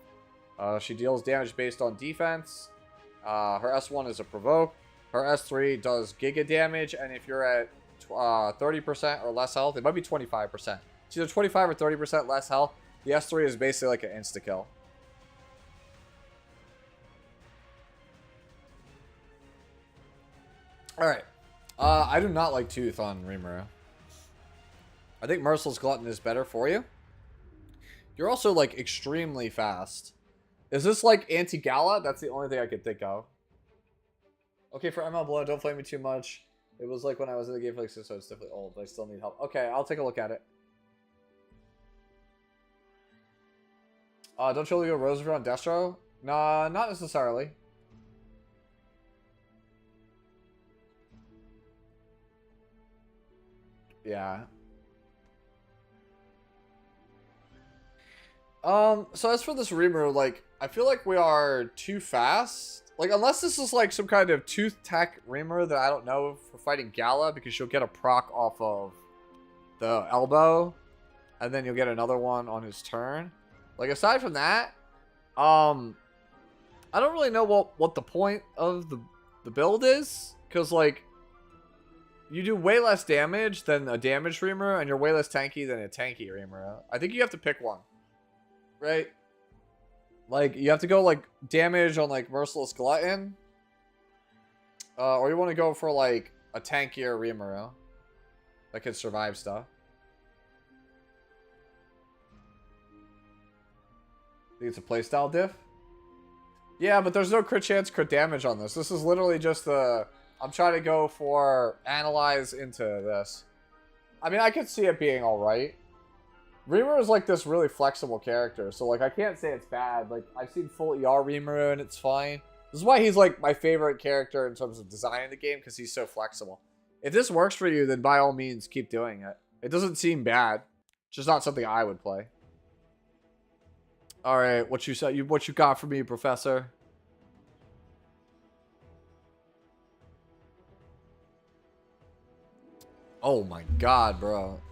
She deals damage based on defense. Her S1 is a provoke. Her S3 does giga damage, and if you're at 30% or less health, it might be 25%. It's either 25 or 30% less health. The S3 is basically like an insta-kill. Alright. I do not like Tooth on Rimuru. I think Merciless Glutton is better for you. You're also, like, extremely fast. Is this, like, anti-Gala? That's the only thing I could think of. Okay, for ML Blood, don't flame me too much. It was like when I was in the game for like 6, so it's definitely old, but I still need help. Okay, I'll take a look at it. Don't you only go Rosario on Destro? Nah, not necessarily. Yeah. So as for this Rimuru, like, I feel like we are too fast. Like, unless this is like some kind of tooth tech Rimuru that I don't know for fighting Gala, because she'll get a proc off of the elbow, and then you'll get another one on his turn. Like, aside from that, I don't really know what the point of the build is, because, like, you do way less damage than a damaged Rimuru, and you're way less tanky than a tanky Rimuru. I think you have to pick one. Right? Like, you have to go, like, damage on, like, Merciless Glutton. Or you want to go for, like, a tankier Rimuru that can survive stuff. Think it's a playstyle diff? Yeah, but there's no crit chance, crit damage on this. This is literally just the... I'm trying to go for analyze into this. I mean, I could see it being alright. Rimuru is like this really flexible character, so like I can't say it's bad. Like I've seen full ER Rimuru and it's fine. This is why he's like my favorite character in terms of design in the game, because he's so flexible. If this works for you, then by all means keep doing it. It doesn't seem bad. It's just not something I would play. All right, what you got for me, Professor? Oh my God, bro.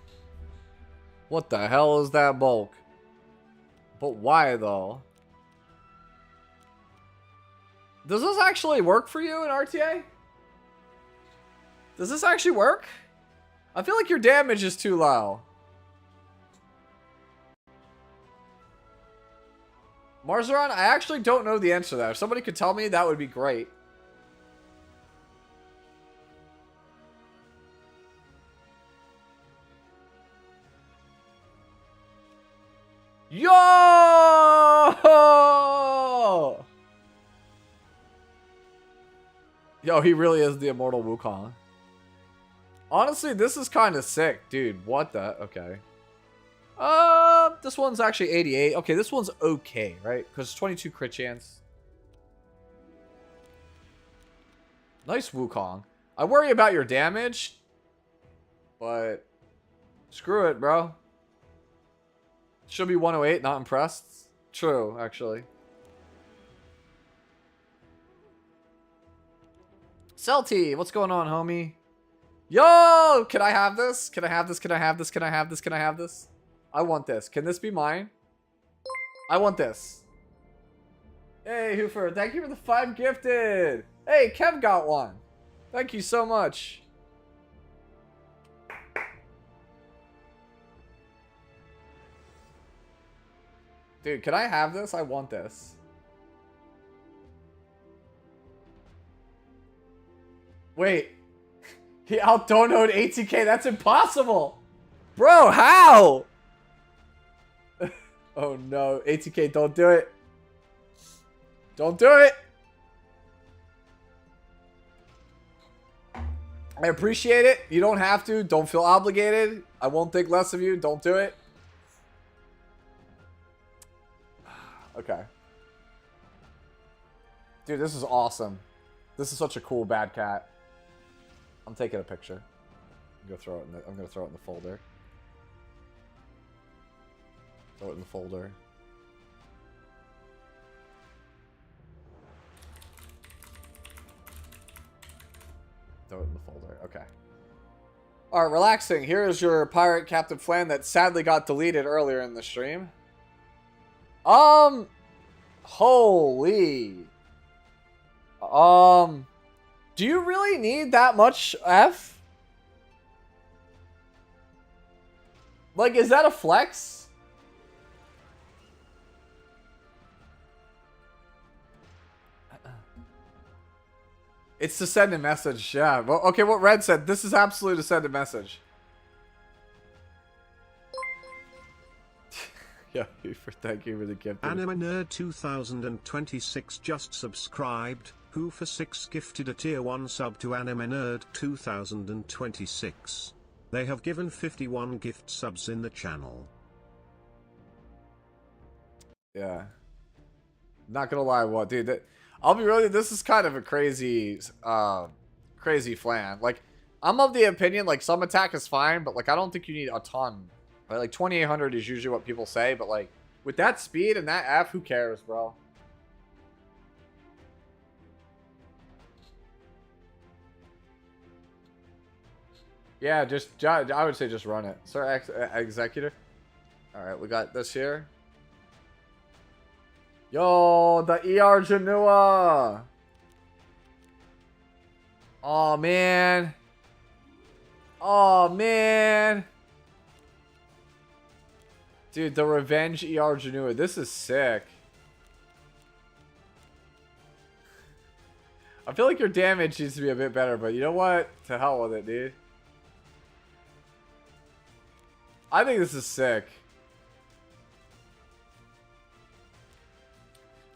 What the hell is that bulk? But why, though? Does this actually work for you in RTA? Does this actually work? I feel like your damage is too low. Marzaron, I actually don't know the answer to that. If somebody could tell me, that would be great. Yo! Yo, he really is the immortal Wukong. Honestly, this is kind of sick, dude. What the? Okay. This one's actually 88. Okay, this one's okay, right? Because 22 crit chance. Nice Wukong. I worry about your damage, but screw it, bro. Should be 108, not impressed. True, actually. Celty, what's going on, homie? Yo, can I have this? Can I have this? Can I have this? Can I have this? Can I have this? I want this. Can this be mine? I want this. Hey, Hoofer, thank you for the 5 gifted. Hey, Kev got one. Thank you so much. Dude, can I have this? I want this. Wait. He out-donoed 18k. That's impossible. Bro, how? Oh no. 18k, don't do it. Don't do it. I appreciate it. You don't have to. Don't feel obligated. I won't think less of you. Don't do it. Okay. Dude, this is awesome. This is such a cool bad cat. I'm taking a picture. I'm gonna throw it in the folder. Throw it in the folder. Throw it in the folder. Okay. Alright, relaxing. Here is your pirate Captain Flan that sadly got deleted earlier in the stream. Holy. Do you really need that much F? Like, is that a flex? It's to send a message, yeah. Well, okay, what Red said, this is absolutely to send a message. Yeah, thank you for the gift. Anime Nerd 2026 just subscribed, who for 6 gifted a tier 1 sub to Anime Nerd 2026. They have given 51 gift subs in the channel. Yeah. Not gonna lie, what, dude, I'll be real, this is kind of a crazy, crazy flan. Like, I'm of the opinion, like, some attack is fine, but, like, I don't think you need a ton. Right? Like, 2800 is usually what people say, but, like, with that speed and that F, who cares, bro? Yeah, I would say just run it. Sir, Executor. Alright, we got this here. Yo, the ER Janua. Oh, man. Oh, man. Dude, the Revenge ER Janua. This is sick. I feel like your damage needs to be a bit better, but you know what? To hell with it, dude. I think this is sick.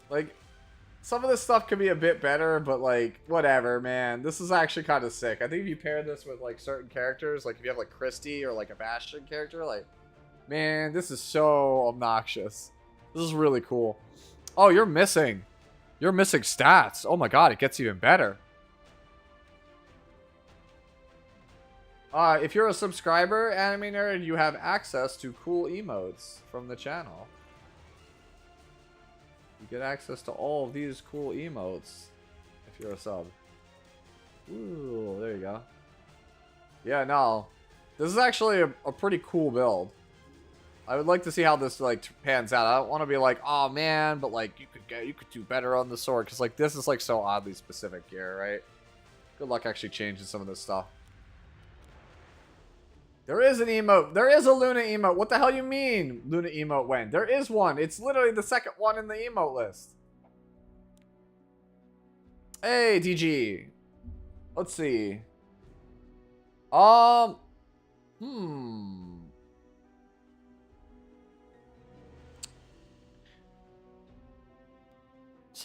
Like, some of this stuff could be a bit better, but, like, whatever, man. This is actually kind of sick. I think if you pair this with, like, certain characters, like, if you have, like, Christy or, like, a Bastion character, like, man, this is so obnoxious. This is really cool. Oh, you're missing. You're missing stats. Oh, my God, it gets even better. If you're a subscriber, Anime Nerd, you have access to cool emotes from the channel. You get access to all of these cool emotes if you're a sub. Ooh, there you go. Yeah, no. This is actually a pretty cool build. I would like to see how this, like, pans out. I don't want to be like, oh, man, but, like, you could do better on the sword. Because, like, this is, like, so oddly specific gear, right? Good luck actually changing some of this stuff. There is an emote. There is a Luna emote. What the hell you mean, Luna emote when? There is one. It's literally the second one in the emote list. Hey, DG. Let's see. So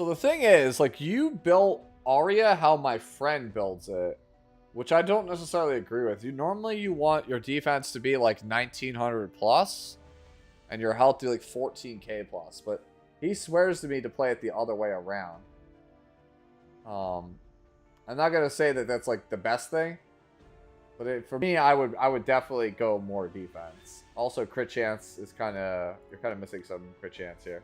the thing is, like, you built Arya how my friend builds it. Which I don't necessarily agree with. Normally you want your defense to be like 1900 plus. And your health to be like 14k plus. But he swears to me to play it the other way around. I'm not going to say that that's like the best thing. But for me, I would definitely go more defense. Also, crit chance is kind of... You're kind of missing some crit chance here.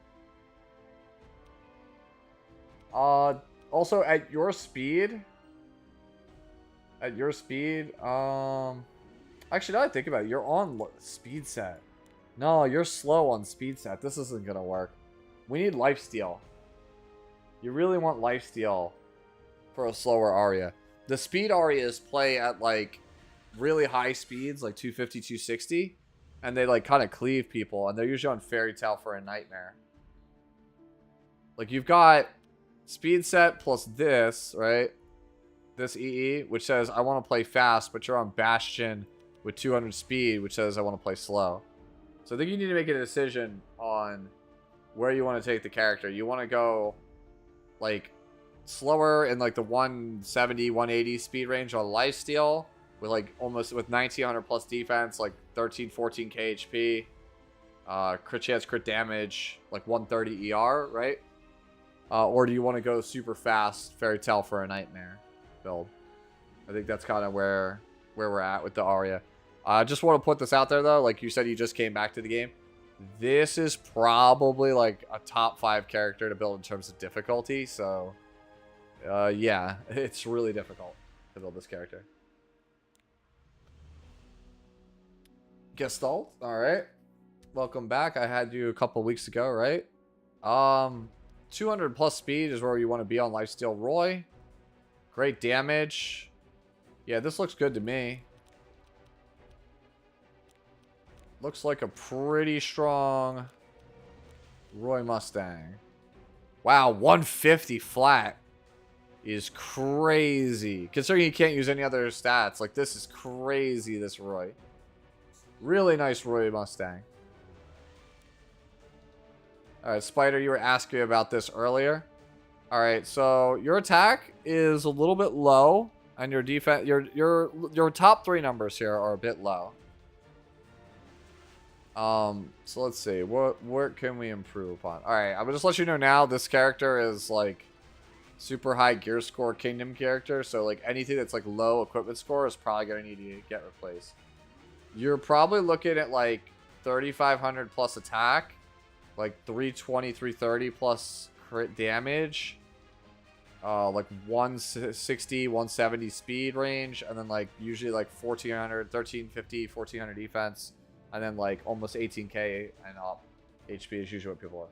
Also, at your speed... At your speed, actually, now that I think about it, you're on speed set. No, you're slow on speed set. This isn't gonna work. We need lifesteal. You really want lifesteal for a slower Arya. The speed Aryas play at, like, really high speeds, like 250, 260. And they, like, kind of cleave people. And they're usually on Fairy Tale for a Nightmare. Like, you've got speed set plus this, right? This EE, which says I want to play fast, but you're on Bastion with 200 speed, which says I want to play slow. So I think you need to make a decision on where you want to take the character. You want to go, like, slower in, like, the 170, 180 speed range on lifesteal with, like, almost with 1900 plus defense, like 13, 14k HP, crit chance, crit damage, like 130 ER, right? Or do you want to go super fast, Fairy Tale for a Nightmare build? I think that's kind of where we're at with the Arya. I just want to put this out there, though. Like you said, you just came back to the game. This is probably, like, a top 5 character to build in terms of difficulty. So, yeah, it's really difficult to build this character. Gestalt, all right. Welcome back. I had you a couple weeks ago, right? 200 plus speed is where you want to be on Lifesteal Roy. Great damage. Yeah, this looks good to me. Looks like a pretty strong Roy Mustang. Wow, 150 flat is crazy. Considering he can't use any other stats. Like, this is crazy, this Roy. Really nice Roy Mustang. Alright, Spider, you were asking about this earlier. Alright, so your attack is a little bit low. And your defense, your top 3 numbers here are a bit low. So let's see. What can we improve upon? Alright, I'm gonna just let you know now, this character is like super high gear score kingdom character, so like anything that's like low equipment score is probably gonna need to get replaced. You're probably looking at like 3,500 plus attack, like 320, 330 plus crit damage, like 160, 170 speed range, and then like usually like 1,400, 1,350, 1,400 defense. And then like almost 18k and up. HP is usually what people are.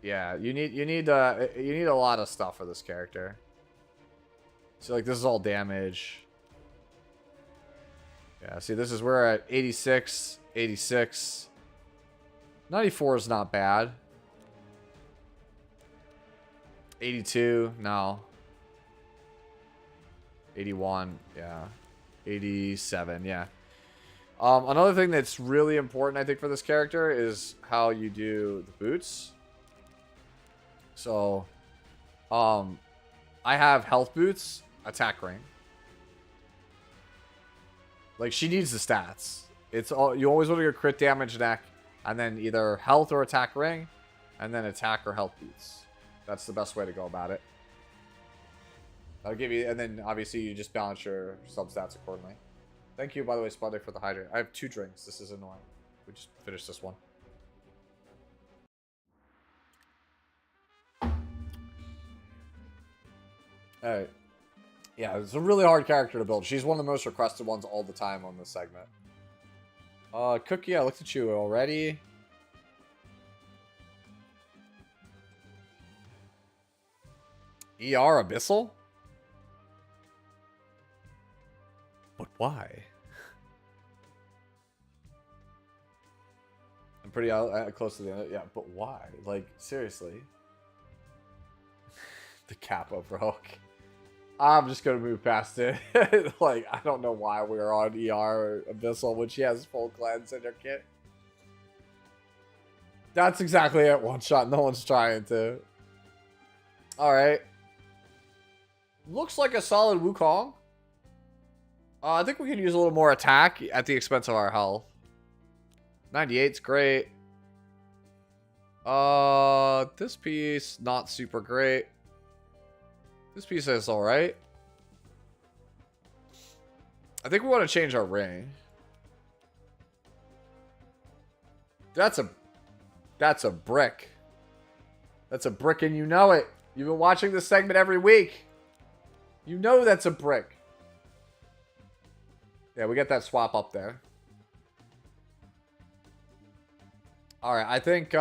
Yeah, you need a lot of stuff for this character. So like this is all damage. Yeah, see this is we're at 86, 86. 94 is not bad. 82, no. 81, yeah. 87, yeah. Another thing that's really important, I think, for this character is how you do the boots. So, I have health boots, attack ring. Like, she needs the stats. It's all you always want to get crit damage neck, and then either health or attack ring, and then attack or health boots. That's the best way to go about it. I'll give you, and then obviously you just balance your substats accordingly. Thank you, by the way, Spotty, for the hydrate. I have 2 drinks. This is annoying. We just finished this one. Alright. Yeah, it's a really hard character to build. She's one of the most requested ones all the time on this segment. Cookie, I looked at you already. ER Abyssal? But why? I'm pretty close to the end. Yeah, but why? Like, seriously. The Kappa broke. I'm just gonna move past it. Like, I don't know why we're on ER or Abyssal when she has full cleanse in her kit. That's exactly it. One shot. No one's trying to. Alright. Looks like a solid Wukong. I think we could use a little more attack at the expense of our health. 98's great. This piece, not super great. This piece is alright. I think we want to change our ring. That's a brick. That's a brick and you know it. You've been watching this segment every week. You know that's a brick. Yeah, we get that swap up there. Alright, I think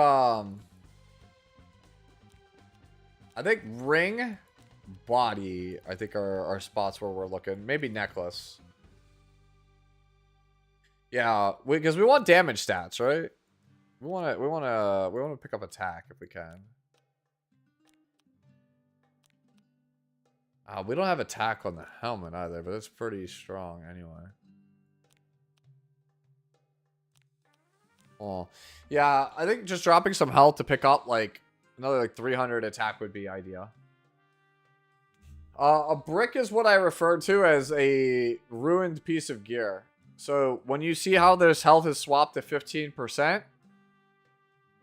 ring, body, I think are spots where we're looking. Maybe necklace. Yeah, because we want damage stats, right? We want to pick up attack if we can. We don't have attack on the helmet either, but it's pretty strong anyway. Oh, yeah, I think just dropping some health to pick up like another like 300 attack would be ideal. A brick is what I refer to as a ruined piece of gear. So when you see how this health is swapped to 15%,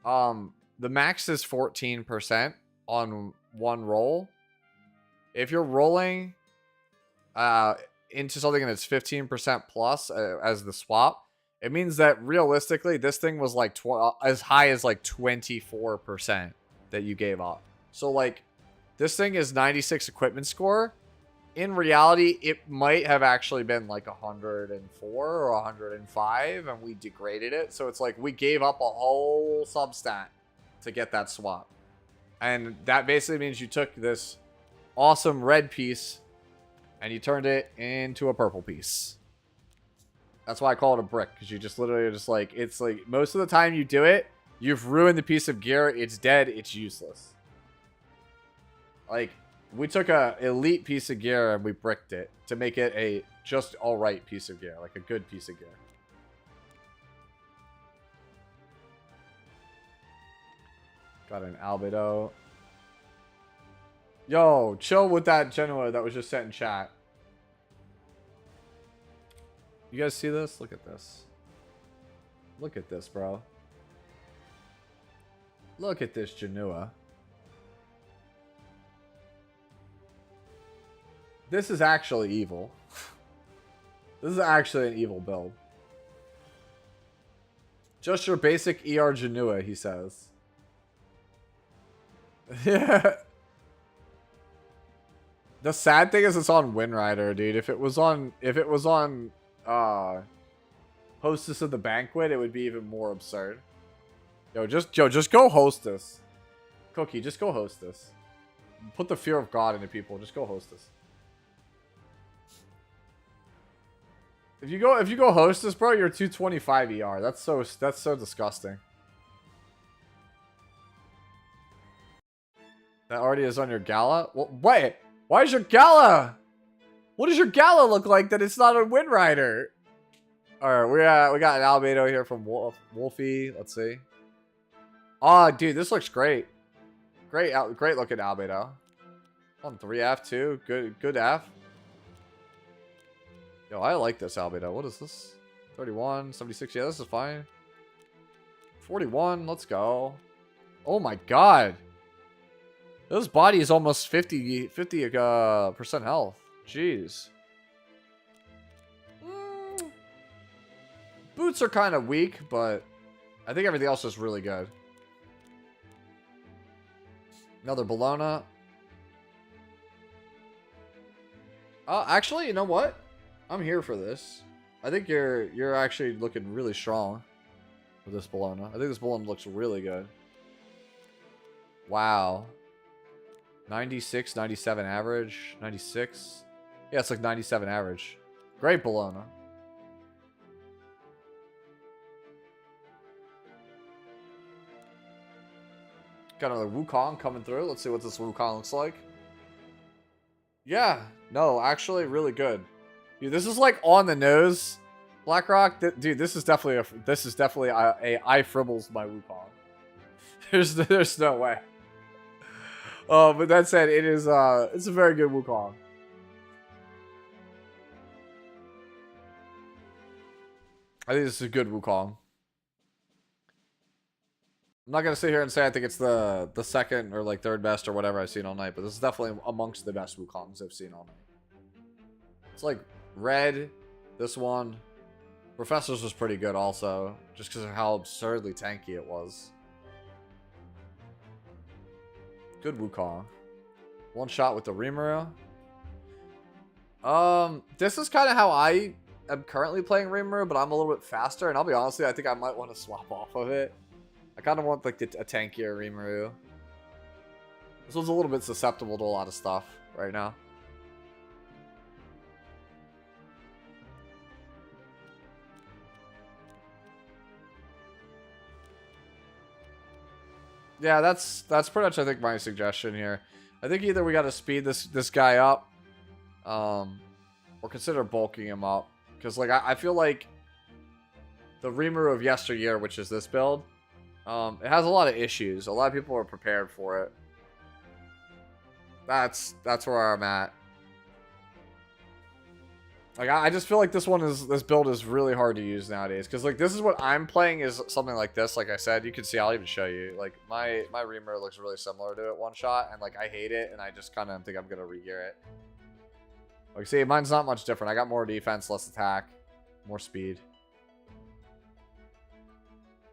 the max is 14% on one roll. If you're rolling into something that's 15% plus as the swap, it means that realistically this thing was like as high as like 24% that you gave up. So like this thing is 96 equipment score. In reality, it might have actually been like 104 or 105 and we degraded it. So it's like we gave up a whole substat to get that swap. And that basically means you took this awesome red piece and you turned it into a purple piece. That's why I call it a brick, because you just literally are just like, it's like, most of the time you do it, you've ruined the piece of gear, it's dead, it's useless. Like, we took a elite piece of gear and we bricked it to make it a just alright piece of gear, like a good piece of gear. Got an albedo. Yo, chill with that Genoa that was just sent in chat. You guys see this? Look at this. Look at this, bro. Look at this Genoa. This is actually evil. This is actually an evil build. Just your basic ER Genoa, he says. Yeah. The sad thing is it's on Windrider, dude. If it was on Hostess of the Banquet, it would be even more absurd. Yo, just go Hostess. Cookie, just go Hostess. Put the fear of God into people. Just go Hostess. If you go Hostess, bro, you're 225 ER. That's so disgusting. That already is on your Gala? Well, wait. Why is your Gala? What does your Gala look like that it's not a Windrider? Alright, we got an albedo here from Wolfie. Let's see. Oh, dude, this looks great. Great looking albedo. On 3F too. Good F. Yo, I like this albedo. What is this? 31, 76. Yeah, this is fine. 41. Let's go. Oh my god. This body is almost 50% health. Jeez. Boots are kind of weak, but I think everything else is really good. Another Bologna. Actually, you know what? I'm here for this. I think you're actually looking really strong for this Bologna. I think this Bologna looks really good. Wow. 96, 97 average, 96. Yeah, it's like 97 average. Great Bologna. Got another Wukong coming through. Let's see what this Wukong looks like. Yeah, no, actually really good. Dude, this is like on the nose. BlackRock, dude, this is definitely a I fribbles my Wukong. There's no way. Oh, but that said, it's a very good Wukong. I think this is a good Wukong. I'm not gonna sit here and say I think it's the second or like third best or whatever I've seen all night, but this is definitely amongst the best Wukongs I've seen all night. It's like red, this one. Professor's was pretty good also, just because of how absurdly tanky it was. Good Wukong. One shot with the Rimuru. This is kind of how I am currently playing Rimuru, but I'm a little bit faster, and I'll be honest with you, I think I might want to swap off of it. I kind of want like a tankier Rimuru. This one's a little bit susceptible to a lot of stuff right now. Yeah, that's pretty much I think my suggestion here. I think either we got to speed this guy up, or consider bulking him up, because like I feel like the Rimuru of yesteryear, which is this build, it has a lot of issues. A lot of people are prepared for it. That's where I'm at. Like I just feel like this build is really hard to use nowadays, because like this is what I'm playing is something like this. Like I said, you can see, I'll even show you. Like my Rimuru looks really similar to it one shot, and like I hate it, and I just kind of think I'm gonna regear it. Like see, mine's not much different. I got more defense, less attack, more speed.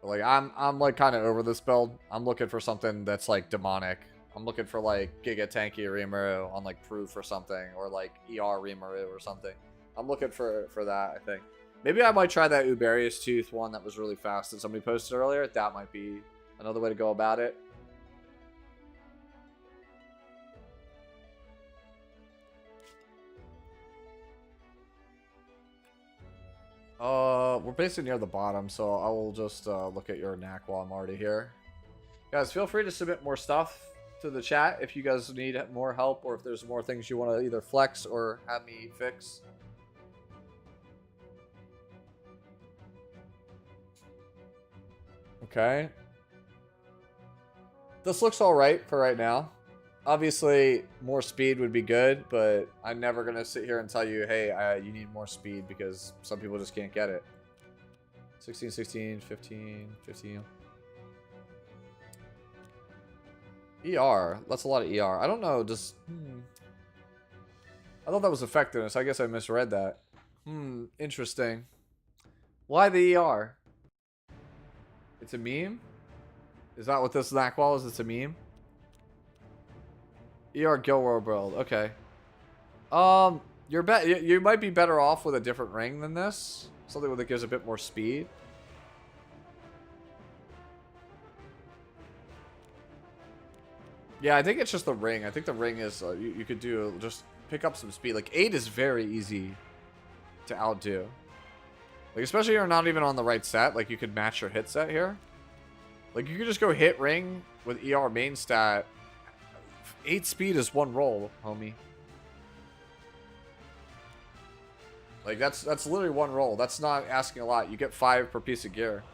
But like I'm like kind of over this build. I'm looking for something that's like demonic. I'm looking for like Giga Tanky Rimuru on like Proof or something, or like ER Rimuru or something. I'm looking for that, I think. Maybe I might try that Uberius Tooth one that was really fast that somebody posted earlier. That might be another way to go about it. We're basically near the bottom, so I will just look at your knack while I'm already here. Guys, feel free to submit more stuff to the chat if you guys need more help or if there's more things you want to either flex or have me fix. Okay. This looks alright for right now. Obviously, more speed would be good, but I'm never going to sit here and tell you, hey, you need more speed because some people just can't get it. 16, 16, 15, 15. ER. That's a lot of ER. I don't know. Just... I thought that was effectiveness. I guess I misread that. Interesting. Why the ER? It's a meme? Is that what this knack wall is? It's a meme? ER Gilroy World. Okay. You might be better off with a different ring than this. Something that gives a bit more speed. Yeah, I think it's just the ring. I think the ring is you could do just pick up some speed. Like 8 is very easy to outdo. Like especially if you're not even on the right set. Like you could match your hit set here. Like you could just go hit ring with ER main stat. 8 speed is 1 roll, homie. Like that's literally 1 roll. That's not asking a lot. You get 5 per piece of gear.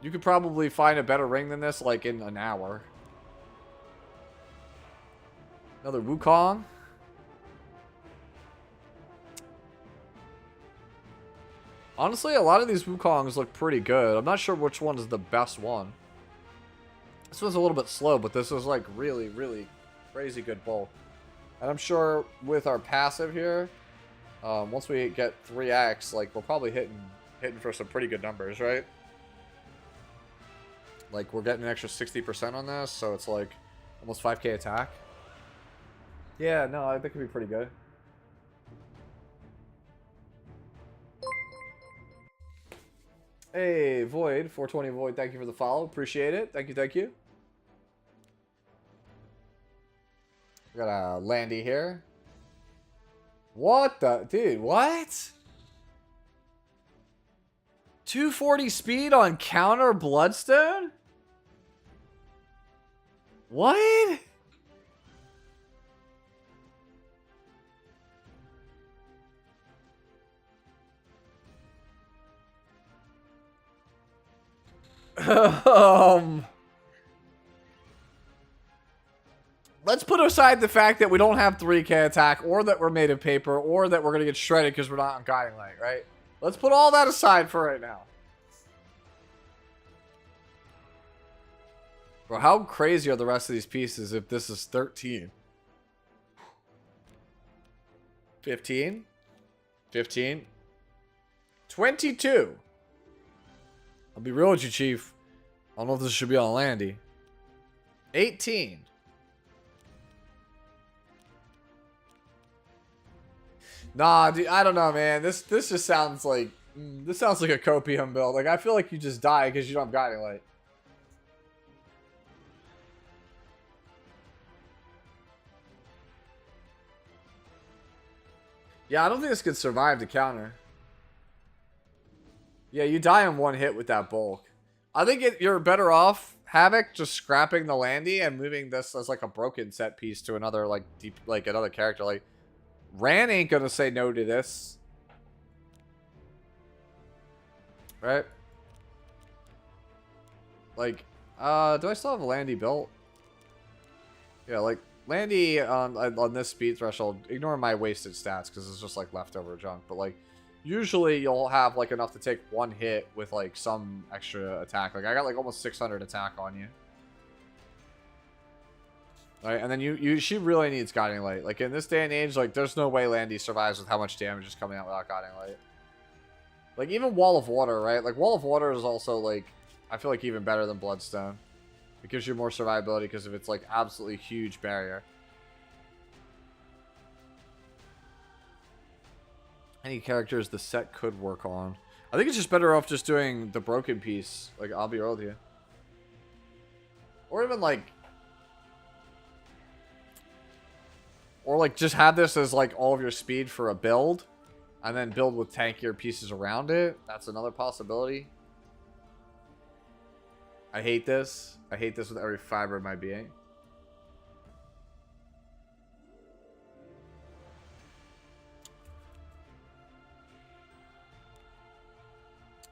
You could probably find a better ring than this like in an hour. Another Wukong. Honestly, a lot of these Wukongs look pretty good. I'm not sure which one is the best one. This one's a little bit slow, but this is like really, really crazy good bulk. And I'm sure with our passive here, once we get 3x, like we're probably hitting for some pretty good numbers, right? Like we're getting an extra 60% on this, so it's like almost 5k attack. Yeah, no, I think it'd be pretty good. Hey, Void, 420 Void, thank you for the follow. Appreciate it. Thank you, thank you. We got a Landy here. What the? Dude, what? 240 speed on counter Bloodstone? What? Let's put aside the fact that we don't have 3k attack, or that we're made of paper, or that we're going to get shredded because we're not on Guiding Light, right? Let's put all that aside for right now. Bro, how crazy are the rest of these pieces if this is 13? 15? 15? 22? I'll be real with you, Chief. I don't know if this should be on Landy. 18. Nah, dude, I don't know, man. This just sounds like this sounds like a copium build. Like I feel like you just die because you don't have Guiding Light. Yeah, I don't think this could survive the counter. Yeah, you die in 1 hit with that bulk. I think you're better off, Havoc, just scrapping the Landy and moving this as like a broken set piece to another like deep, like another character. Like Ran ain't gonna say no to this, right? Like, do I still have a Landy built? Yeah, like Landy on this speed threshold. Ignore my wasted stats because it's just like leftover junk. But like, usually you'll have like enough to take 1 hit with like some extra attack. Like I got like almost 600 attack on you. Right, and then she really needs Guiding Light. Like in this day and age, like there's no way Landy survives with how much damage is coming out without Guiding Light. Like even Wall of Water, right? Like Wall of Water is also like, I feel like even better than Bloodstone. It gives you more survivability because of its like absolutely huge barrier. Any characters the set could work on. I think it's just better off just doing the broken piece. Like I'll be real with you. Or even like, or like just have this as like all of your speed for a build. and then build with tankier pieces around it. That's another possibility. I hate this. I hate this with every fiber of my being.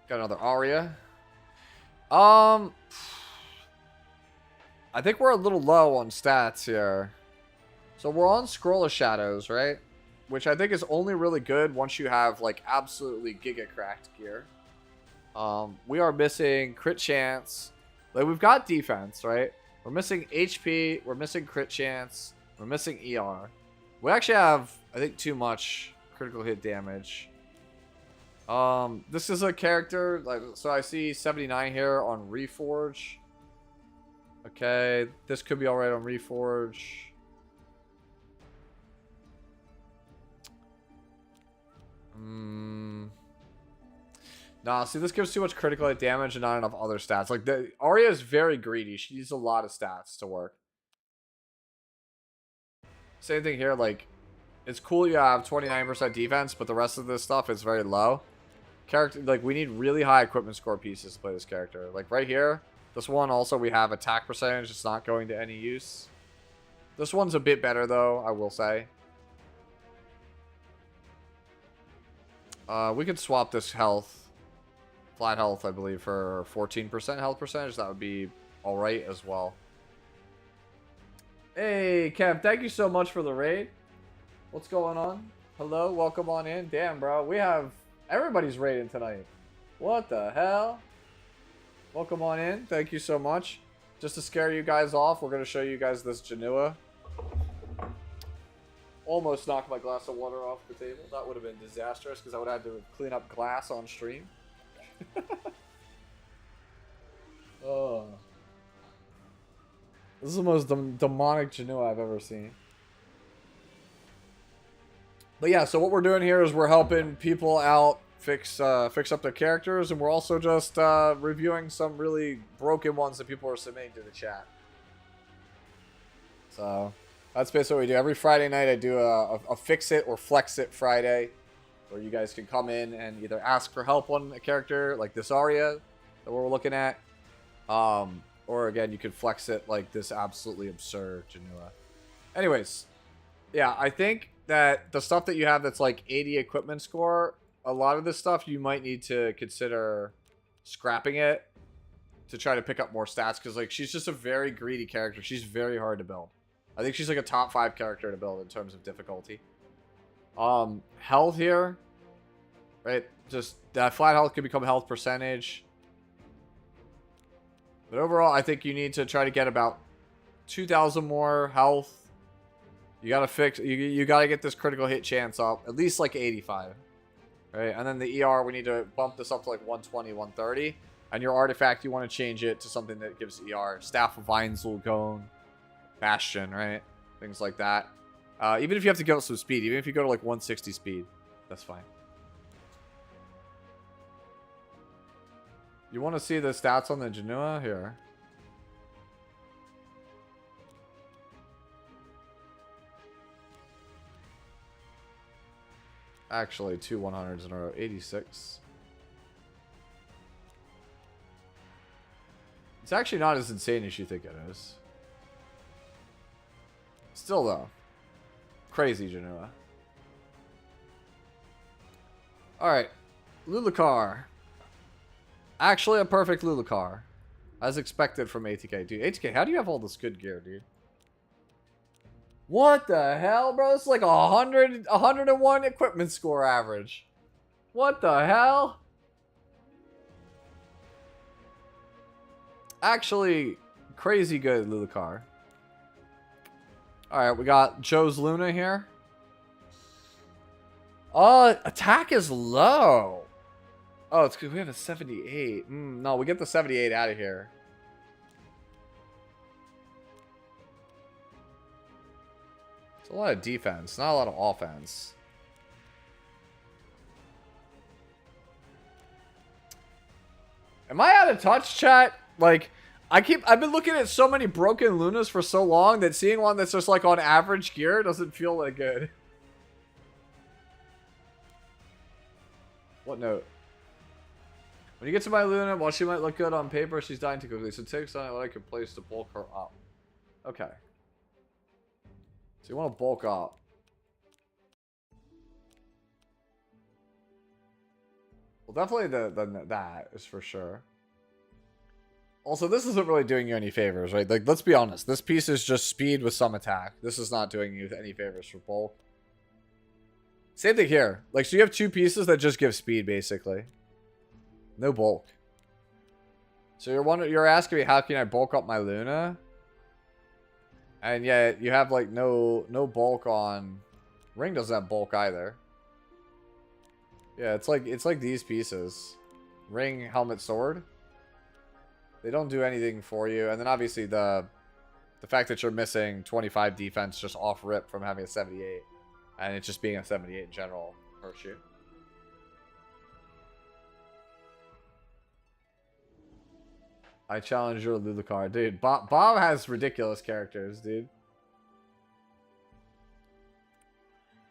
Got another Aria. I think we're a little low on stats here. So we're on Scroll of Shadows, right? Which I think is only really good once you have, like, absolutely giga cracked gear. We are missing crit chance. Like, we've got defense, right? We're missing HP. We're missing crit chance. We're missing ER. We actually have, I think, too much critical hit damage. This is a character, like, so I see 79 here on Reforge. Okay, this could be alright on Reforge. Nah, see, this gives too much critical hit damage and not enough other stats. Like, the Arya is very greedy. She needs a lot of stats to work. Same thing here, like, it's cool you have 29% defense, but the rest of this stuff is very low. Character, like, we need really high equipment score pieces to play this character. Like, right here, this one also we have attack percentage. It's not going to any use. This one's a bit better, though, I will say. We could swap this health. Flat health, I believe, for 14% health percentage. That would be alright as well. Hey, Kev, thank you so much for the raid. What's going on? Hello, welcome on in. Damn, bro, we have... Everybody's raiding tonight. What the hell? Welcome on in. Thank you so much. Just to scare you guys off, we're going to show you guys this Janua. Almost knocked my glass of water off the table. That would have been disastrous because I would have had to clean up glass on stream. Oh. This is the most demonic Janua I've ever seen. But yeah, so what we're doing here is we're helping people out fix up their characters, and we're also just reviewing some really broken ones that people are submitting to the chat. So that's basically what we do. Every Friday night I do a fix it or flex it Friday, where you guys can come in and either ask for help on a character like this Aria that we're looking at, or again you could flex it like this absolutely absurd Janua. Anyways, yeah, I think that the stuff that you have that's like 80 equipment score, a lot of this stuff you might need to consider scrapping it to try to pick up more stats, because like she's just a very greedy character. She's very hard to build. I think she's like a top 5 character to build in terms of difficulty. Health here, right? Just that flat health could become health percentage. But overall, I think you need to try to get about 2,000 more health. You gotta fix. You gotta get this critical hit chance up at least like 85, right? And then the ER, we need to bump this up to like 120, 130. And your artifact, you want to change it to something that gives ER. Staff of Vinzelgone, Bastion, right? Things like that. Even if you have to go up some speed, even if you go to like 160 speed, that's fine. You want to see the stats on the Janua here? Actually, 2 100s in a row. 86. It's actually not as insane as you think it is. Still, though. Crazy, Janua. Alright. Lulucar. Actually, a perfect Lulucar. As expected from ATK. Dude, ATK, how do you have all this good gear, dude? What the hell, bro? It's like 101 equipment score average. What the hell? Actually, crazy good, Lulucar. Alright, we got Joe's Luna here. Attack is low. Oh, it's because we have a 78. No, we get the 78 out of here. It's a lot of defense, not a lot of offense. Am I out of touch, chat? Like, I've been looking at so many broken Lunas for so long that seeing one that's just like on average gear doesn't feel that good. What note? When you get to my Luna, while she might look good on paper, she's dying too quickly. So take something like a place to bulk her up. Okay. So you want to bulk up. Well, definitely that is for sure. Also, this isn't really doing you any favors, right? Like, let's be honest. This piece is just speed with some attack. This is not doing you any favors for bulk. Same thing here. Like, so you have two pieces that just give speed, basically. No bulk. So you're asking me, how can I bulk up my Luna? And yet, you have, like, no bulk on... Ring doesn't have bulk either. Yeah, it's like these pieces. Ring, helmet, sword. They don't do anything for you. And then obviously the fact that you're missing 25 defense just off rip from having a 78. And it just being a 78 in general hurts you. I challenge your Lulucar. Dude, Bob has ridiculous characters, dude.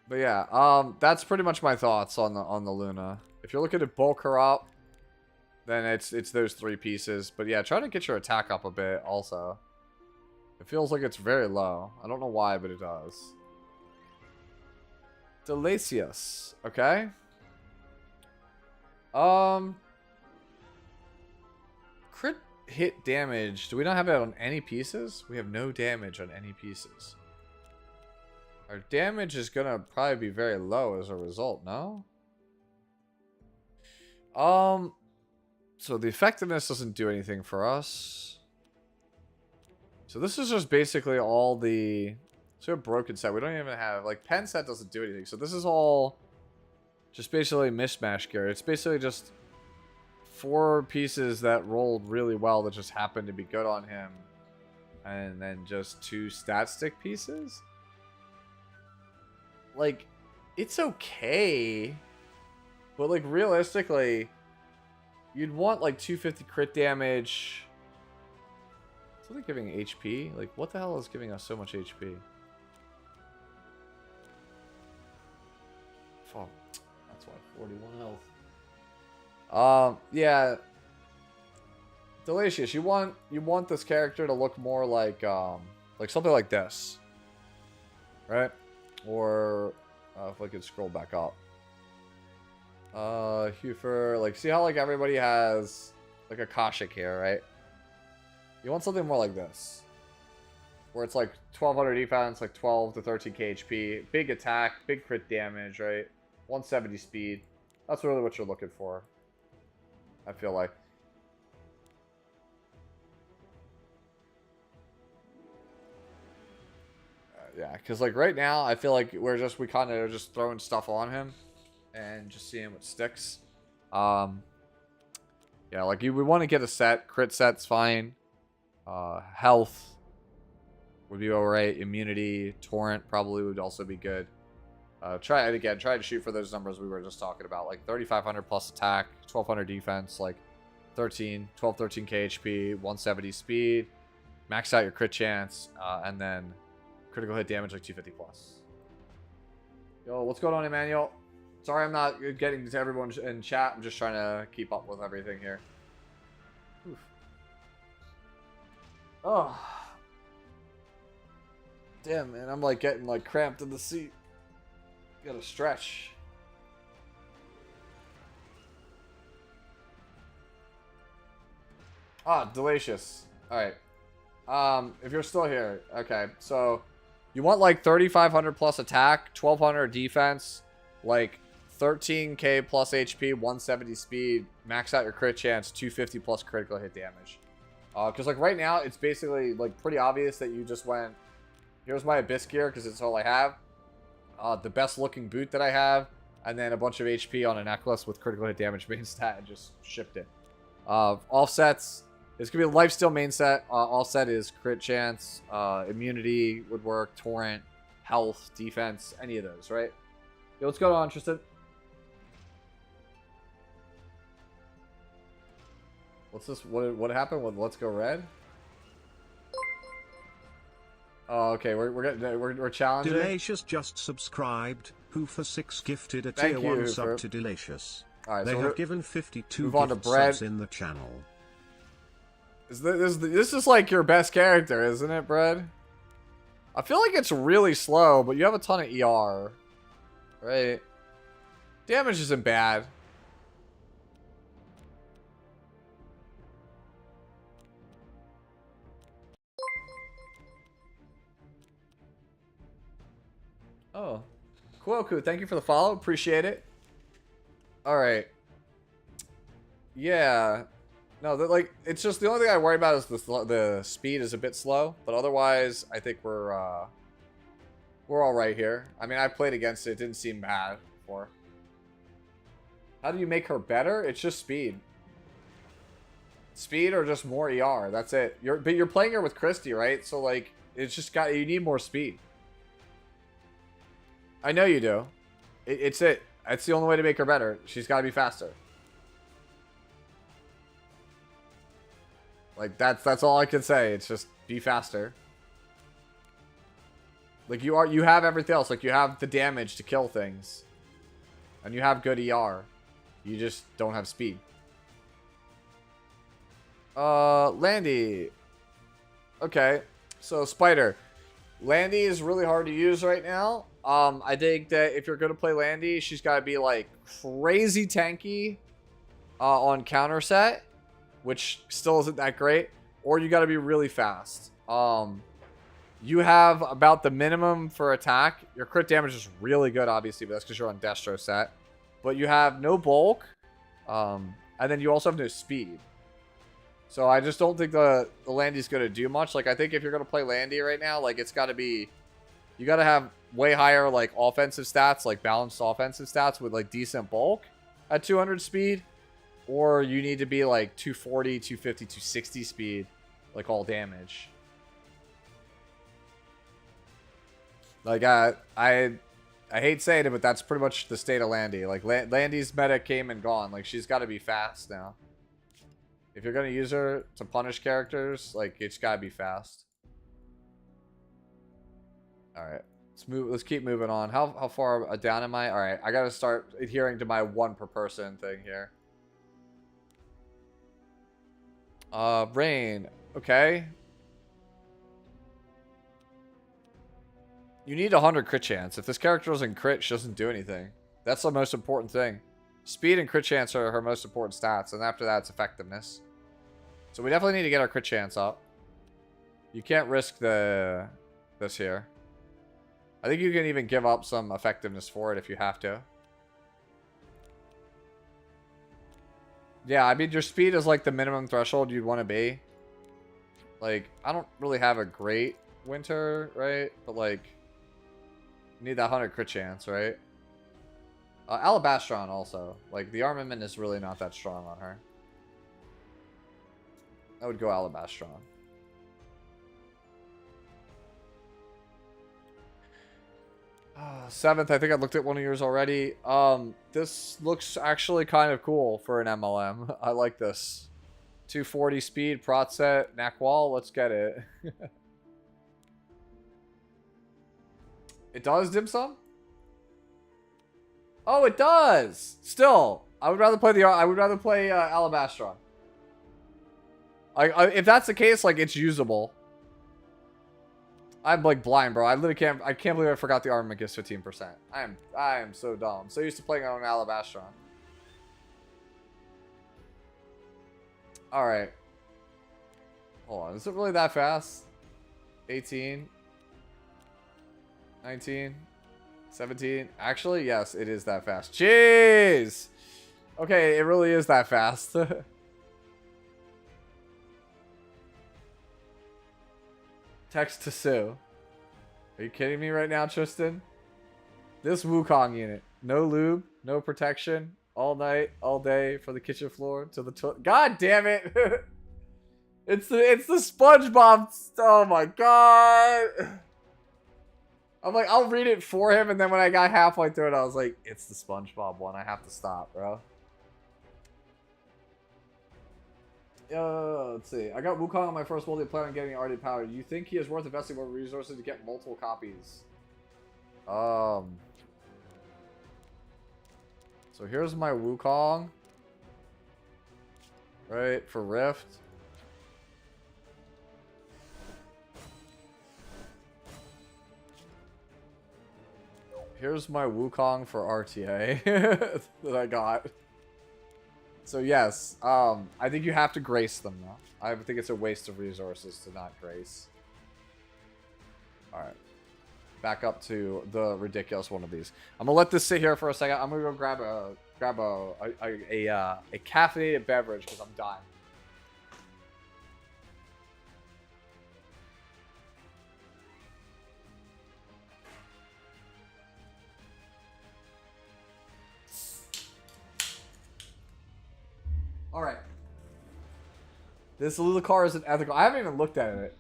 But yeah, that's pretty much my thoughts on the Luna. If you're looking to bulk her up, then it's those three pieces. But yeah, try to get your attack up a bit also. It feels like it's very low. I don't know why, but it does. Delicious. Okay. Crit hit damage. Do we not have it on any pieces? We have no damage on any pieces. Our damage is gonna probably be very low as a result, no? So the effectiveness doesn't do anything for us. So this is just basically all the... So a broken set. We don't even have... Like, pen set doesn't do anything. So this is all just basically mishmash gear. It's basically just 4 pieces that rolled really well that just happened to be good on him. And then just 2 stat stick pieces. Like, it's okay. But, like, realistically... You'd want, like, 250 crit damage. Something giving HP? Like, what the hell is giving us so much HP? Fuck. That's why 41 health. Yeah. Delicious. You want this character to look more like something like this. Right? Or, if I could scroll back up. Hufer, like, see how, like, everybody has, like, a Kashik here, right? You want something more like this. Where it's, like, 1200 defense, like, 12 to 13k HP. Big attack, big crit damage, right? 170 speed. That's really what you're looking for. I feel like. Yeah, because, like, right now, I feel like we kind of are just throwing stuff on him. And just seeing what sticks. Yeah, like we want to get a set. Crit set's fine. Health would be alright. Immunity, torrent probably would also be good. Try to shoot for those numbers we were just talking about. Like 3,500 plus attack, 1,200 defense, like 13k HP, 170 speed. Max out your crit chance, and then critical hit damage like 250 plus. Yo, what's going on, Emmanuel? Sorry I'm not getting to everyone in chat. I'm just trying to keep up with everything here. Oof. Oh. Damn, man. I'm like getting like cramped in the seat. Gotta stretch. Ah, delicious. Alright. If you're still here. Okay, so you want like 3,500 plus attack, 1,200 defense, like 13k plus HP, 170 speed, max out your crit chance, 250 plus critical hit damage. Because like right now, it's basically like pretty obvious that you just went, here's my Abyss gear because it's all I have. The best looking boot that I have, and then a bunch of HP on a necklace with critical hit damage main stat and just shipped it. Offsets, it's going to be a lifesteal main set. Offset is crit chance, immunity would work, torrent, health, defense, any of those, right? Yo, what's going on, Tristan? What's this? What happened with Let's Go Red? Oh, okay. We're challenging. Delicious just subscribed. Who for 6 gifted a tier 1 sub to Delicious. Alright, They so have given 52 move on to gift Bread. subs in the channel. This is like your best character, isn't it, Bread? I feel like it's really slow, but you have a ton of ER. Right? Damage isn't bad. Oh. Kuoku, thank you for the follow. Appreciate it. Alright. Yeah. No, like, it's just the only thing I worry about is the speed is a bit slow. But otherwise, I think we're all right here. I mean, I played against it. It didn't seem bad before. How do you make her better? It's just speed. Speed or just more ER. That's it. But you're playing her with Christy, right? So, like, it's just you need more speed. I know you do. It's it. That's the only way to make her better. She's got to be faster. Like, that's all I can say. It's just be faster. Like, you have everything else. Like, you have the damage to kill things. And you have good ER. You just don't have speed. Landy. Okay. So, Spider. Landy is really hard to use right now. I think that if you're going to play Landy, she's got to be, like, crazy tanky on counter set, which still isn't that great. Or you got to be really fast. You have about the minimum for attack. Your crit damage is really good, obviously, but that's because you're on Destro set. But you have no bulk, and then you also have no speed. So I just don't think the Landy's going to do much. Like, I think if you're going to play Landy right now, like, it's got to be... You got to have way higher, like, offensive stats, like, balanced offensive stats with, like, decent bulk at 200 speed. Or you need to be, like, 240, 250, 260 speed, like, all damage. Like, I hate saying it, but that's pretty much the state of Landy. Like, Landy's meta came and gone. Like, she's got to be fast now. If you're going to use her to punish characters, like, it's got to be fast. Alright. Let's keep moving on. How far down am I? Alright, I got to start adhering to my one per person thing here. Rain. Okay. You need 100 crit chance. If this character doesn't crit, she doesn't do anything. That's the most important thing. Speed and crit chance are her most important stats, and after that, it's effectiveness. So we definitely need to get our crit chance up. You can't risk this here. I think you can even give up some effectiveness for it if you have to. Yeah, I mean, your speed is like the minimum threshold you'd want to be. Like, I don't really have a great winter, right? But, like, you need that 100 crit chance, right? Alabastron also. Like, the armament is really not that strong on her. I would go Alabastron. Seventh, I think I looked at one of yours already. This looks actually kind of cool for an MLM. I like this. 240 speed, prot set, Nakwal, let's get it. It does, Dim Sum? Oh, it does! Still, I would rather play Alabastron. If that's the case, like, it's usable. I'm like blind, bro. I can't believe I forgot the armament gives 15%. I am so dumb. So used to playing on Alabastron. Alright. Hold on. Is it really that fast? 18. 19. 17. Actually, yes, it is that fast. Jeez! Okay, it really is that fast. Text to Sue. Are you kidding me right now, Tristan? This Wukong unit. No lube, no protection. All night, all day, from the kitchen floor to the toilet. God damn it! It's the SpongeBob. Oh my god! I'm like, I'll read it for him, and then when I got halfway through it, I was like, it's the SpongeBob one. I have to stop, bro. Let's see. I got Wukong on my first multi, plan on getting already powered. You think he is worth investing more resources to get multiple copies? So here's my Wukong. Right, for Rift. Here's my Wukong for RTA that I got. So yes, I think you have to grace them now. I think it's a waste of resources to not grace. Alright. Back up to the ridiculous one of these. I'm gonna let this sit here for a second. I'm gonna go grab a caffeinated beverage because I'm dying. Alright. This Lulucar isn't ethical. I haven't even looked at it.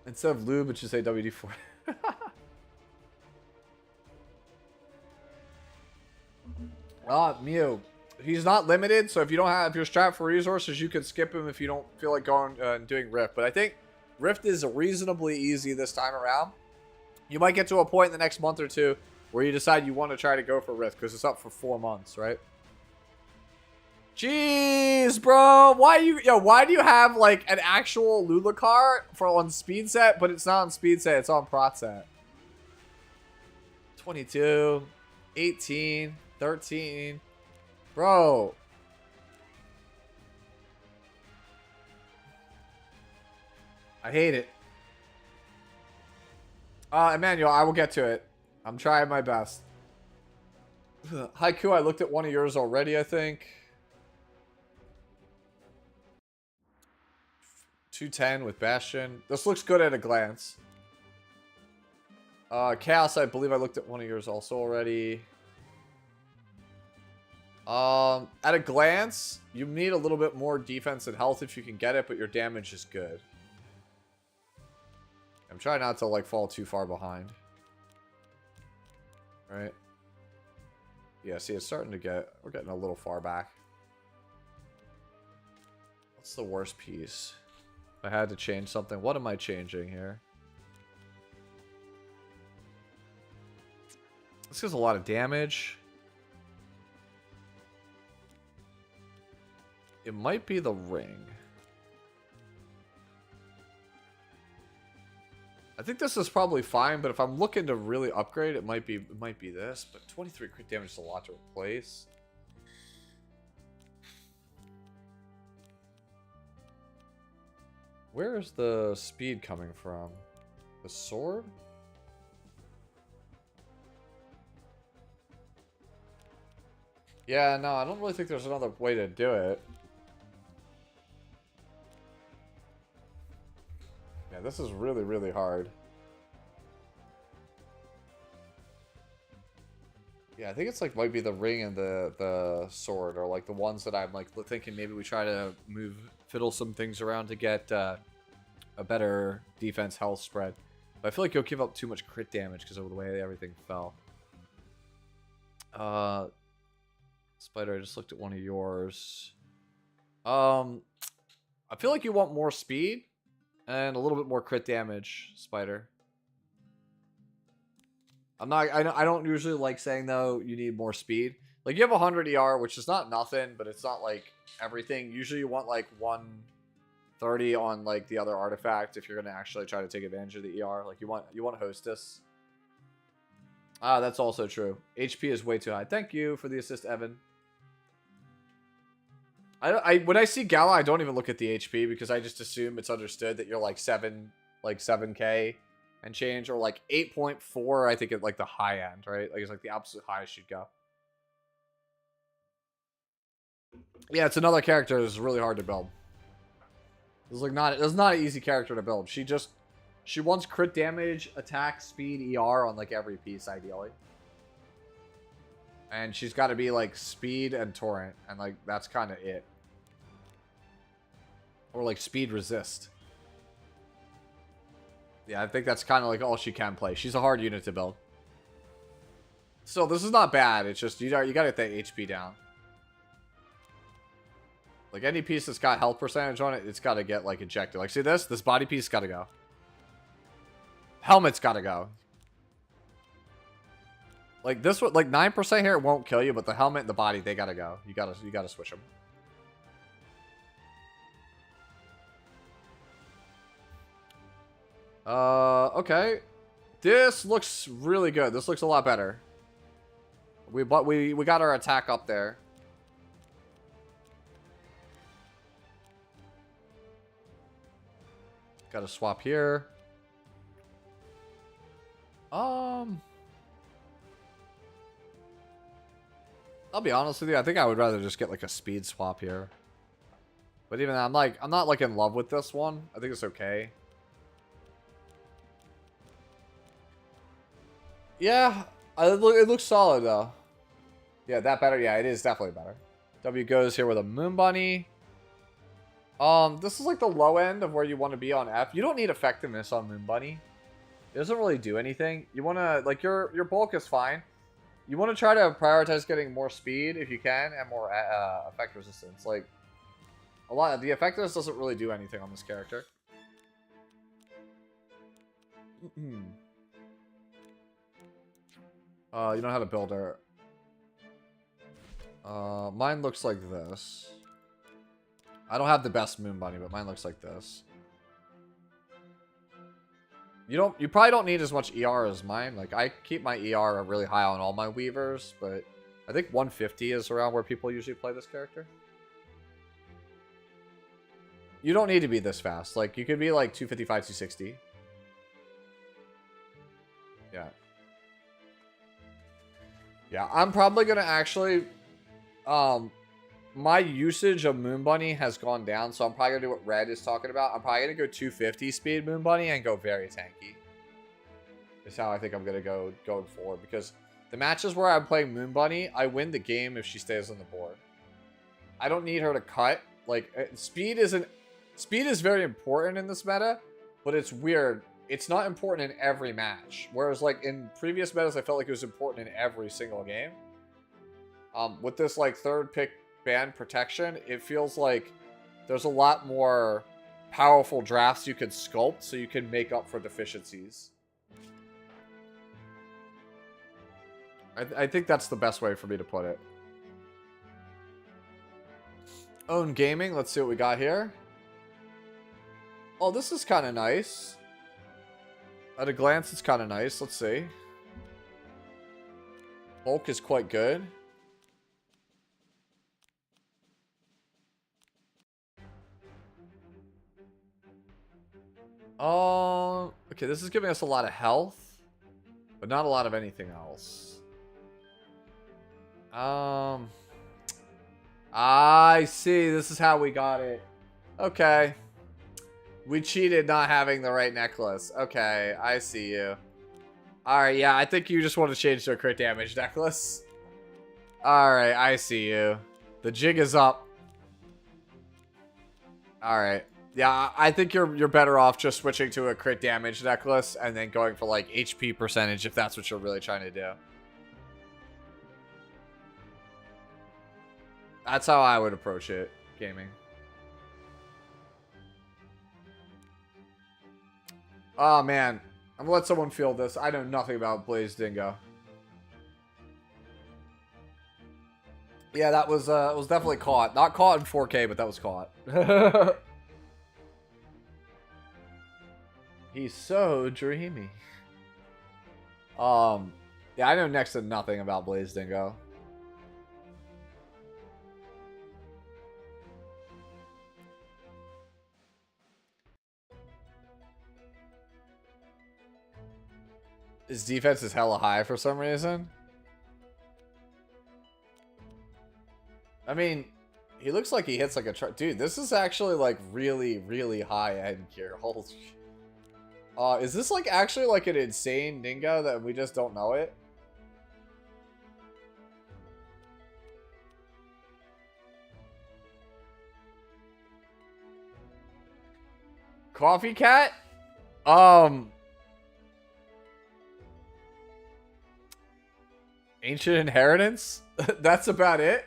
Instead of lube, it should say WD-40. Mew. He's not limited, so if you're strapped for resources, you can skip him if you don't feel like going and doing Rift. But I think Rift is reasonably easy this time around. You might get to a point in the next month or two where you decide you want to try to go for Rift because it's up for 4 months, right? Jeez, bro. Why do you have like an actual Lulucar on speed set, but it's not on speed set, it's on prot set? 22, 18, 13. Bro. I hate it. Emmanuel, I will get to it. I'm trying my best. Haiku, I looked at one of yours already, I think. 210 with Bastion. This looks good at a glance. Chaos, I believe I looked at one of yours also already. At a glance, you need a little bit more defense and health if you can get it, but your damage is good. I'm trying not to like fall too far behind. Right? Yeah, see, it's starting to we're getting a little far back. What's the worst piece? If I had to change something, what am I changing here? This does a lot of damage. It might be the ring. I think this is probably fine, but if I'm looking to really upgrade, it might be this. But 23 crit damage is a lot to replace. Where is the speed coming from? The sword? Yeah, no, I don't really think there's another way to do it. Yeah, this is really, really hard. Yeah, I think it's like might be the ring and the sword, or like the ones that I'm like thinking maybe we try to fiddle some things around to get a better defense health spread. But I feel like you'll give up too much crit damage because of the way everything fell. Spider, I just looked at one of yours. I feel like you want more speed and a little bit more crit damage, Spider. I don't usually like saying though you need more speed. Like you have 100 ER, which is not nothing, but it's not like everything. Usually you want like 130 on like the other artifact if you're gonna actually try to take advantage of the ER. Like you want Hostess. Ah, that's also true. HP is way too high. Thank you for the assist, Evan. When I see Gala, I don't even look at the HP because I just assume it's understood that you're like 7K and change, or like 8.4. I think at like the high end, right? Like it's like the absolute highest you'd go. Yeah, it's another character that's really hard to build. It's not an easy character to build. She wants crit damage, attack, speed, ER on like every piece ideally. And she's got to be like speed and torrent, and like that's kind of it. Or like speed resist. Yeah, I think that's kind of like all she can play. She's a hard unit to build. So this is not bad. It's just you got to get that HP down. Like any piece that's got health percentage on it, it's got to get like ejected. Like see this body piece got to go. Helmet's got to go. Like this one, like 9% here, it won't kill you, but the helmet and the body, they gotta go. You gotta switch them. Okay. This looks really good. This looks a lot better. We got our attack up there. Got to swap here. I'll be honest with you. I think I would rather just get like a speed swap here. But even I'm not like in love with this one. I think it's okay. Yeah, it looks solid though. Yeah, that better. Yeah, it is definitely better. W goes here with a Moon Bunny. This is like the low end of where you want to be on F. You don't need effectiveness on Moon Bunny. It doesn't really do anything. You want to, like, your bulk is fine. You want to try to prioritize getting more speed if you can and more effect resistance. Like, a lot of the effectiveness doesn't really do anything on this character. You don't know how to build her. Mine looks like this. I don't have the best Moon Bunny, but mine looks like this. You probably don't need as much ER as mine. Like, I keep my ER really high on all my Weavers, but I think 150 is around where people usually play this character. You don't need to be this fast. Like, you could be like 255, 260. Yeah. Yeah, I'm probably gonna actually, my usage of Moon Bunny has gone down, so I'm probably gonna do what Red is talking about. I'm probably gonna go 250 speed Moon Bunny and go very tanky. Is how I think I'm gonna go going forward, because the matches where I'm playing Moon Bunny, I win the game if she stays on the board. I don't need her to cut. Like, speed is very important in this meta, but it's weird. It's not important in every match. Whereas, like, in previous metas, I felt like it was important in every single game. With this, like, third pick ban protection, it feels like there's a lot more powerful drafts you can sculpt so you can make up for deficiencies. I think that's the best way for me to put it. Own Gaming, let's see what we got here. Oh, this is kind of nice. At a glance, it's kind of nice. Let's see. Bulk is quite good. Okay, this is giving us a lot of health, but not a lot of anything else. I see. This is how we got it. Okay. We cheated not having the right necklace. Okay, I see you. Alright, yeah, I think you just want to change to a crit damage necklace. Alright, I see you. The jig is up. Alright. Yeah, I think you're better off just switching to a crit damage necklace and then going for, like, HP percentage if that's what you're really trying to do. That's how I would approach it, gaming. Oh, man. I'm gonna let someone feel this. I know nothing about Blaze Dingo. Yeah, that was definitely caught. Not caught in 4K, but that was caught. He's so dreamy. Yeah, I know next to nothing about Blaze Dingo. His defense is hella high for some reason. I mean, he looks like he hits like a truck. Dude, this is actually like really, really high end gear. Holy. Is this like actually like an insane dingo that we just don't know it? Coffee Cat? Ancient Inheritance? That's about it?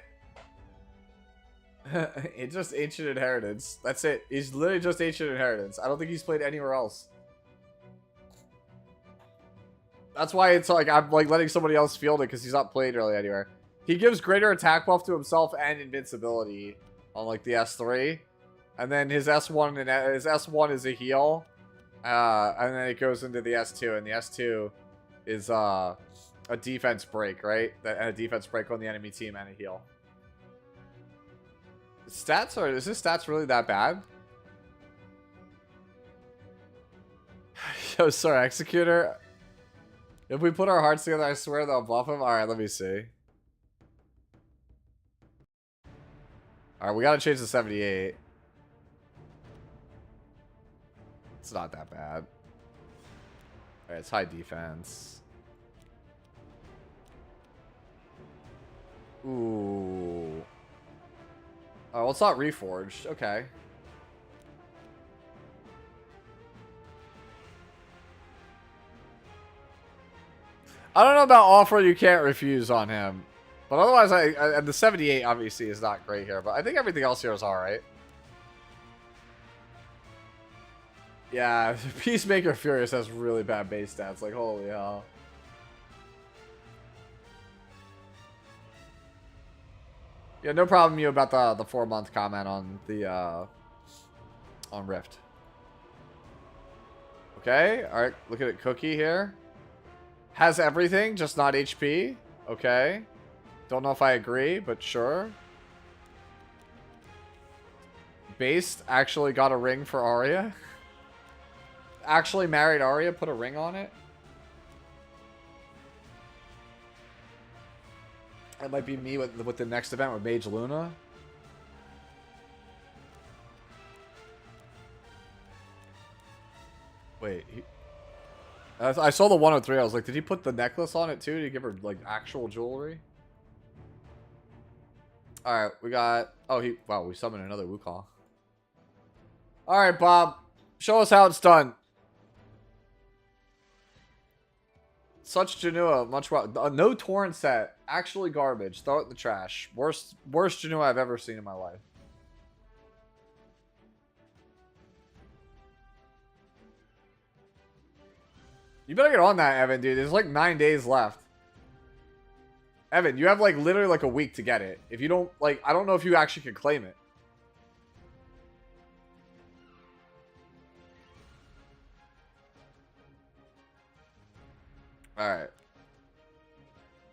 It's just Ancient Inheritance. That's it. He's literally just Ancient Inheritance. I don't think he's played anywhere else. That's why it's like I'm like letting somebody else field it because he's not played really anywhere. He gives greater attack buff to himself and invincibility on like the S3, and then his S1 and his S1 is a heal, and then it goes into the S2, and the S2 is a defense break, right? And a defense break on the enemy team and a heal. Stats are is his stats really that bad? Yo, sorry, Executor. If we put our hearts together, I swear they'll buff him. Alright, let me see. Alright, we gotta change to 78. It's not that bad. Alright, it's high defense. Ooh. Oh, well, it's not reforged. Okay. I don't know about offer you can't refuse on him. But otherwise, and the 78 obviously is not great here. But I think everything else here is alright. Yeah, Peacemaker Furious has really bad base stats. Like, holy hell. Yeah, no problem you about the 4-month comment on the on Rift. Okay, alright, look at it. Cookie here. Has everything, just not HP. Okay. Don't know if I agree, but sure. Based actually got a ring for Arya. Actually married Arya, put a ring on it. That might be me with the next event with Mage Luna. Wait, I saw the 103. I was like, did he put the necklace on it too? Did he give her like actual jewelry? All right, we got. Oh, wow, we summoned another Wukong. All right, Bob, show us how it's done. Such Janua, much no torrent set. Actually garbage. Throw it in the trash. Worst Janua I've ever seen in my life. You better get on that, Evan, dude. There's like 9 days left. Evan, you have like literally like a week to get it. If you don't, like, I don't know if you actually can claim it. Alright.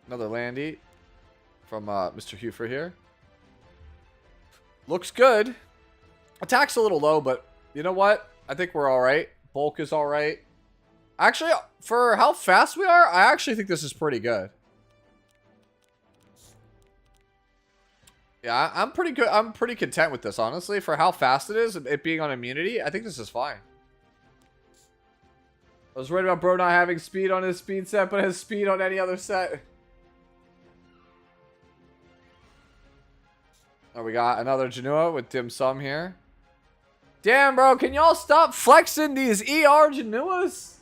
Another Landy from Mr. Hufer here. Looks good. Attack's a little low, but you know what? I think we're alright. Bulk is alright. Actually, for how fast we are, I actually think this is pretty good. Yeah, I'm pretty good. I'm pretty content with this, honestly. For how fast it is, it being on immunity, I think this is fine. I was worried about bro not having speed on his speed set, but has speed on any other set. Oh, we got another Janua with Dim Sum here. Damn, bro, can y'all stop flexing these ER Januas?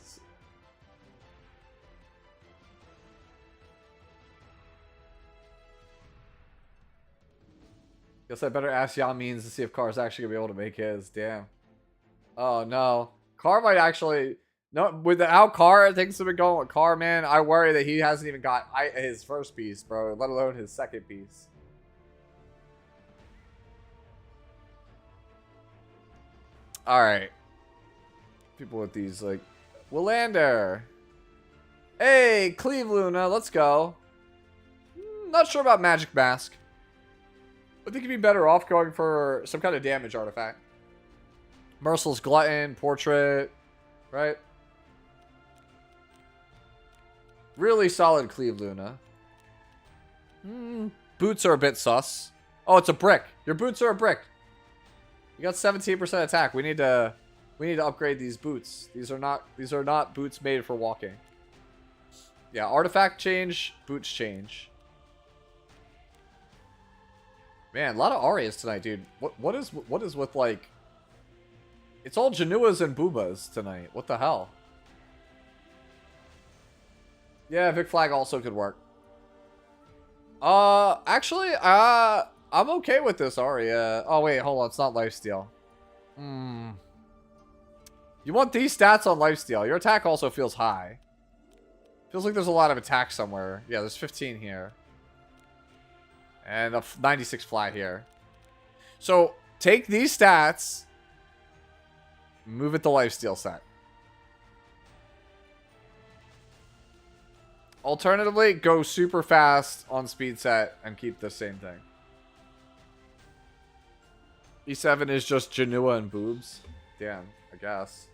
Guess I better ask Yao Means to see if Car's actually gonna be able to make his. Damn. Oh no. Car might actually. No, with how Car things have been going with Car, man, I worry that he hasn't even got his first piece, bro, let alone his second piece. Alright. People with these, like, Willander. Hey, Cleve Luna, let's go. Not sure about Magic Mask. I think you'd be better off going for some kind of damage artifact. Merciless Glutton, Portrait, right? Really solid Cleve Luna. Boots are a bit sus. Oh, it's a brick. Your boots are a brick. You got 17% attack. We need to upgrade these boots. These are not boots made for walking. Yeah, artifact change, boots change. Man, a lot of Arias tonight, dude. What is with like? It's all Januas and Boobas tonight. What the hell? Yeah, Vic Flag also could work. Actually, I'm okay with this Aria. Oh wait, hold on, it's not lifesteal. You want these stats on lifesteal. Your attack also feels high. Feels like there's a lot of attack somewhere. Yeah, there's 15 here. And a 96 fly here. So, take these stats. Move it to lifesteal set. Alternatively, go super fast on speed set and keep the same thing. E7 is just Janua and boobs. Damn, I guess.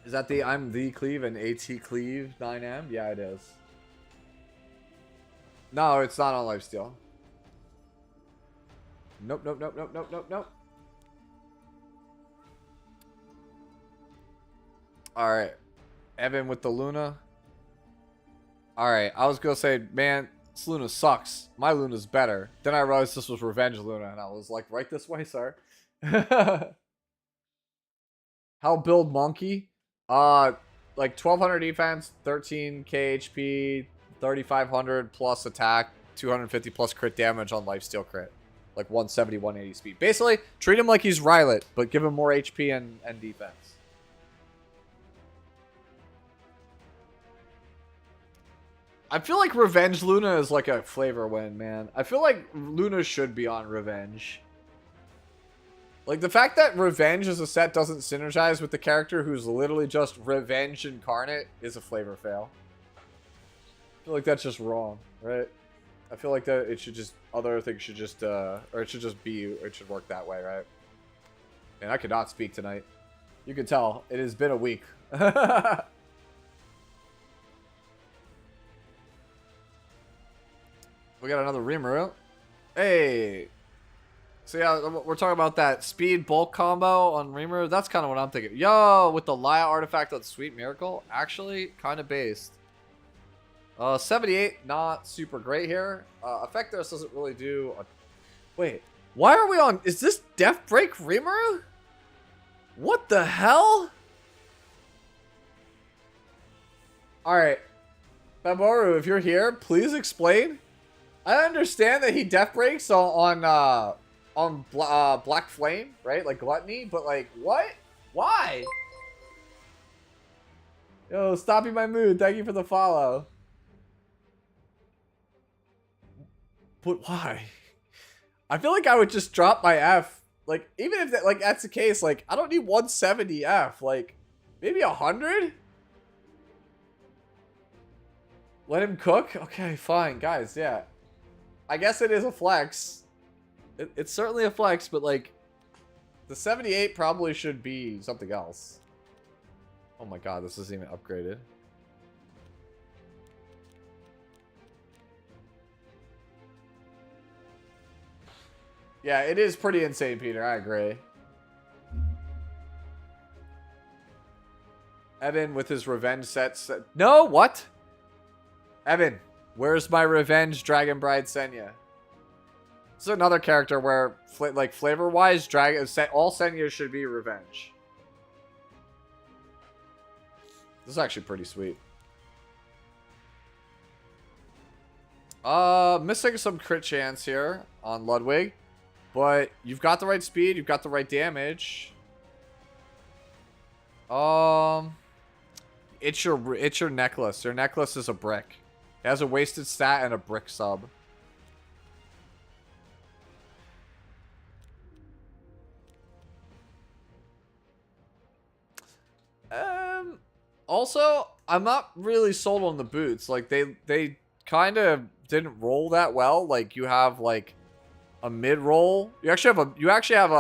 Is that the I'm the cleave and AT cleave 9M? Yeah, it is. No, it's not on lifesteal. Nope, nope, nope, nope, nope, nope, nope. Alright. Evan with the Luna. Alright, I was gonna say, man, this Luna sucks. My Luna's better. Then I realized this was Revenge Luna, and I was like, right this way, sir. How build Monkey? Like 1200 defense, 13k HP, 3500 plus attack, 250 plus crit damage on lifesteal crit. Like 170, 180 speed. Basically, treat him like he's Rylet, but give him more HP and defense. I feel like Revenge Luna is like a flavor win, man. I feel like Luna should be on Revenge. Like, the fact that Revenge as a set doesn't synergize with the character who's literally just Revenge incarnate is a flavor fail. I feel like that's just wrong, right? I feel like that it should just, other things should just, or it should just be, or it should work that way, right? And I could not speak tonight. You can tell, it has been a week. We got another Rimuru. Hey! So yeah, we're talking about that speed bulk combo on Rimuru. That's kind of what I'm thinking. Yo, with the Laya artifact on Sweet Miracle, actually kind of based. 78, not super great here. Effectus doesn't really do a... Wait, why are we on... Is this Death Break Rimuru? What the hell? Alright. Baboru, if you're here, please explain. I understand that he Death Breaks on Black Flame, right? Like Gluttony, but like, what? Why? Yo, stopping my mood. Thank you for the follow. But why? I feel like I would just drop my F. Like, even if that, like, that's the case, like, I don't need 170 F. Like, maybe 100? Let him cook? Okay, fine, guys, yeah. I guess it is a flex. It's certainly a flex, but, like, the 78 probably should be something else. Oh my god, this isn't even upgraded. Yeah, it is pretty insane, Peter. I agree. Evan with his revenge sets. No, what? Evan, where's my revenge Dragon Bride Senya? This is another character where, like, flavor-wise, all Senyas should be revenge. This is actually pretty sweet. Missing some crit chance here on Ludwig. But you've got the right speed, you've got the right damage. It's your necklace. Your necklace is a brick. It has a wasted stat and a brick sub. Also, I'm not really sold on the boots. Like, they kind of didn't roll that well. Like, you have like a mid roll. You actually have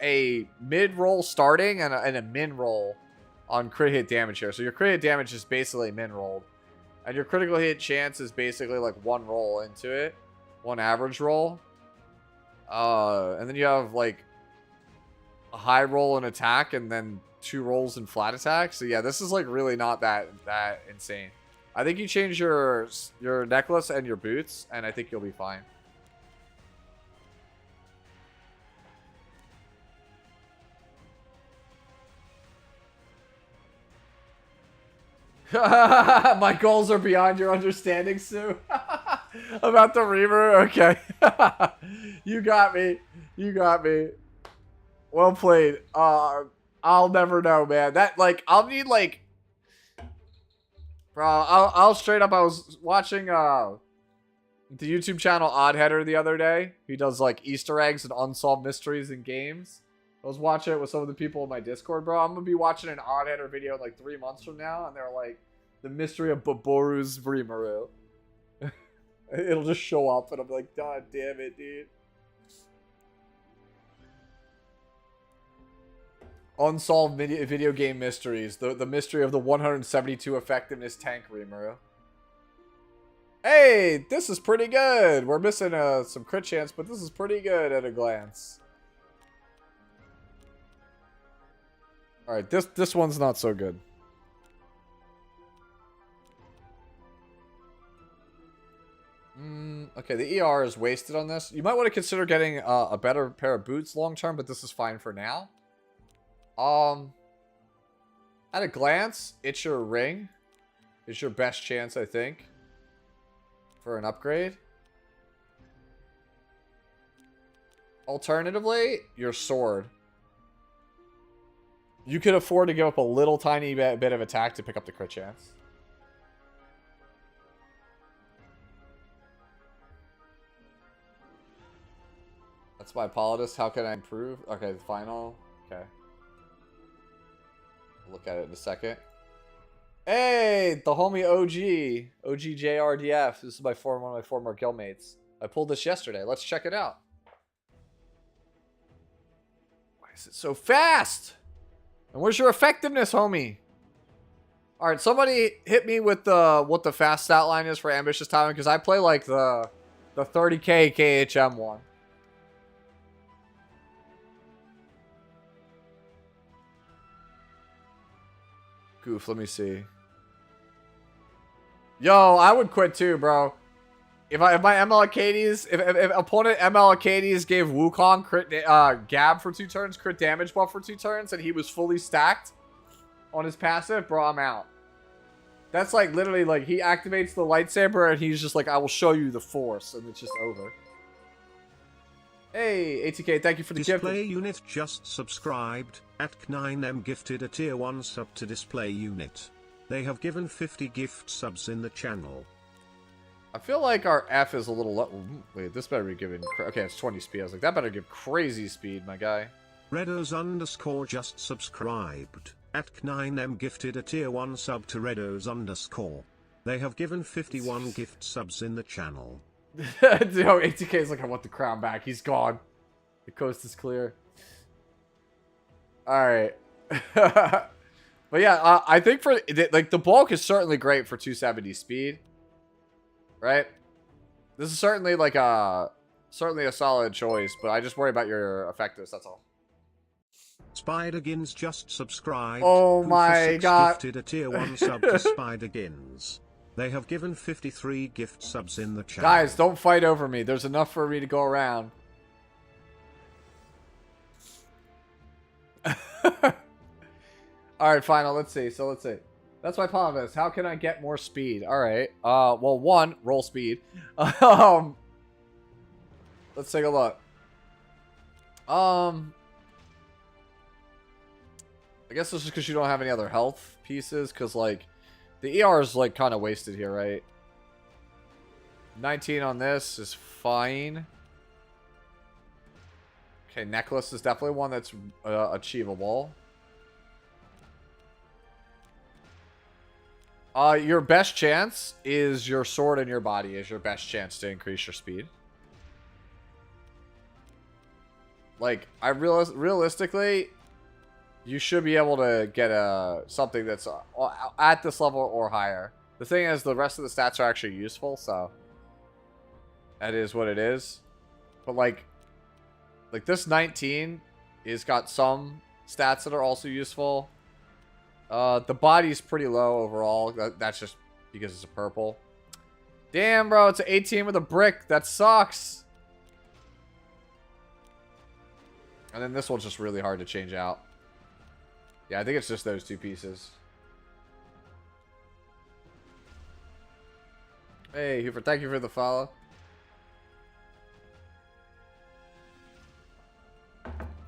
a mid roll starting and a min roll on crit hit damage here. So your crit hit damage is basically min rolled, and your critical hit chance is basically like one roll into it, one average roll. And then you have like a high roll in attack, and then 2 rolls in flat attack. So yeah, this is like really not that insane. I think you change your necklace and your boots, and I think you'll be fine. My goals are beyond your understanding, Sue. About the Reaver? Okay. You got me. You got me. Well played. I'll never know, man. That, like, I'll need, like... Bro, I'll straight up. I was watching the YouTube channel Oddheader the other day. He does like Easter eggs and unsolved mysteries in games. I was watching it with some of the people in my Discord, bro. I'm gonna be watching an Oddheader video like 3 months from now, and they're like, the mystery of Boboru's Vrimaru. It'll just show up, and I'm like, God damn it, dude. Unsolved video game mysteries. The mystery of the 172 effectiveness tank Rimuru. Hey, this is pretty good. We're missing some crit chance, but this is pretty good at a glance. Alright, this one's not so good. Okay, the ER is wasted on this. You might want to consider getting a better pair of boots long term, but this is fine for now. At a glance, it's your ring. It's your best chance, I think, for an upgrade. Alternatively, your sword. You could afford to give up a little tiny bit of attack to pick up the crit chance. That's my Politis. How can I improve? Okay, the final. Okay. Look at it in a second. Hey, the homie OG. OGJRDF. This is one of my former guildmates. I pulled this yesterday. Let's check it out. Why is it so fast? And where's your effectiveness, homie? Alright, somebody hit me with what the fast stat line is for ambitious timing, because I play like the 30k KHM one. Goof, let me see. Yo, I would quit too, bro. If my ML Arcades, if opponent ML Arcades gave Wukong crit Gab for 2 turns, crit damage buff for 2 turns, and he was fully stacked on his passive, bro, I'm out. That's like literally like he activates the lightsaber and he's just like, I will show you the force, and it's just over. Hey, ATK, thank you for the gift. Display unit just subscribed. At K9M gifted a tier 1 sub to display unit. They have given 50 gift subs in the channel. I feel like our F is a little low. Wait, this better be giving... Okay, it's 20 speed. I was like, that better give crazy speed, my guy. Redos_ just subscribed. At K9M gifted a tier 1 sub to Redos_. They have given 51 gift subs in the channel. Yo, ATK is like, I want the crown back. He's gone. The coast is clear. Alright. But yeah, I think for... Like, the bulk is certainly great for 270 speed. Right? This is certainly like a... Certainly a solid choice, but I just worry about your effectiveness, that's all. Spidergins just subscribed. Oh my god. Gifted a tier 1 sub to Spidergins. They have given 53 gift subs in the channel. Guys, don't fight over me. There's enough for me to go around. Alright, final. Let's see. So let's see. That's my Politis. How can I get more speed? Alright. Well, one, roll speed. Let's take a look. I guess it's just because you don't have any other health pieces, because, like, the ER is, like, kind of wasted here, right? 19 on this is fine. Okay, necklace is definitely one that's achievable. Your best chance is your sword in your body is your best chance to increase your speed. Like, realistically, you should be able to get something that's at this level or higher. The thing is, the rest of the stats are actually useful, so that is what it is. But like this 19 is got some stats that are also useful. The body's pretty low overall. That's just because it's a purple. Damn, bro, it's an 18 with a brick. That sucks. And then this one's just really hard to change out. Yeah, I think it's just those two pieces. Hey, Hoover, thank you for the follow.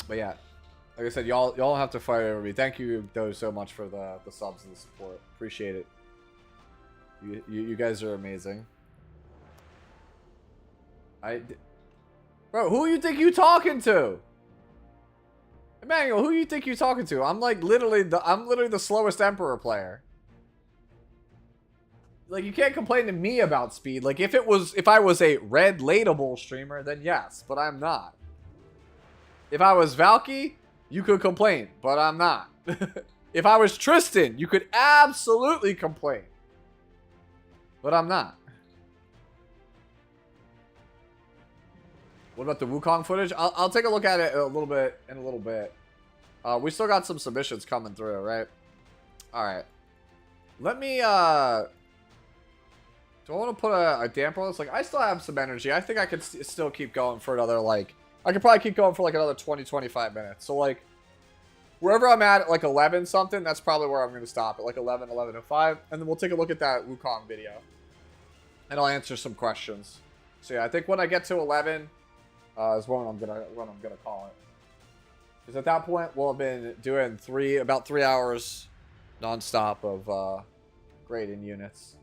But yeah, like I said, y'all don't have to fight over me. Thank you, though, so much for the subs and the support. Appreciate it. You guys are amazing. Bro, who you think you talking to? Emmanuel, who you think you talking to? I'm like literally the slowest Emperor player. Like, you can't complain to me about speed. Like, if I was a red ladable streamer, then yes, but I'm not. If I was Valky, you could complain, but I'm not. If I was Tristan, you could absolutely complain. But I'm not. What about the Wukong footage? I'll take a look at it in a little bit. We still got some submissions coming through, right? Alright. Let me, do I want to put a damper on this? Like, I still have some energy. I think I could still keep going for another, like... I could probably keep going for, like, another 20-25 minutes. So, like, wherever I'm at like, 11 something, that's probably where I'm going to stop. At, like, 11:05. And then we'll take a look at that Wukong video. And I'll answer some questions. So, yeah, I think when I get to 11... is when I'm gonna call it. Because at that point, we'll have been doing about 3 hours non-stop of grading units.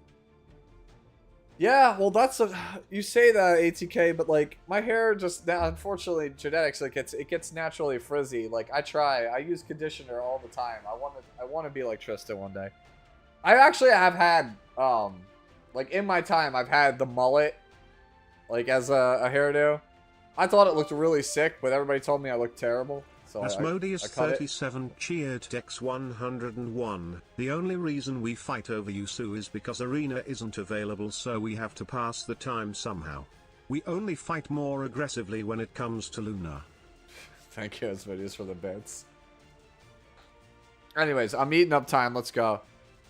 Yeah, well, you say that, ATK, but like my hair just now, unfortunately, genetics, like it gets naturally frizzy. Like I use conditioner all the time. I want to be like Tristan one day. I actually have had like in my time, I've had the mullet like as a hairdo. I thought it looked really sick, but everybody told me I looked terrible. So Asmodeus37 cheered Dex 101. The only reason we fight over Yusu is because Arena isn't available, so we have to pass the time somehow. We only fight more aggressively when it comes to Luna. Thank you, Asmodeus, for the bits. Anyways, I'm eating up time. Let's go.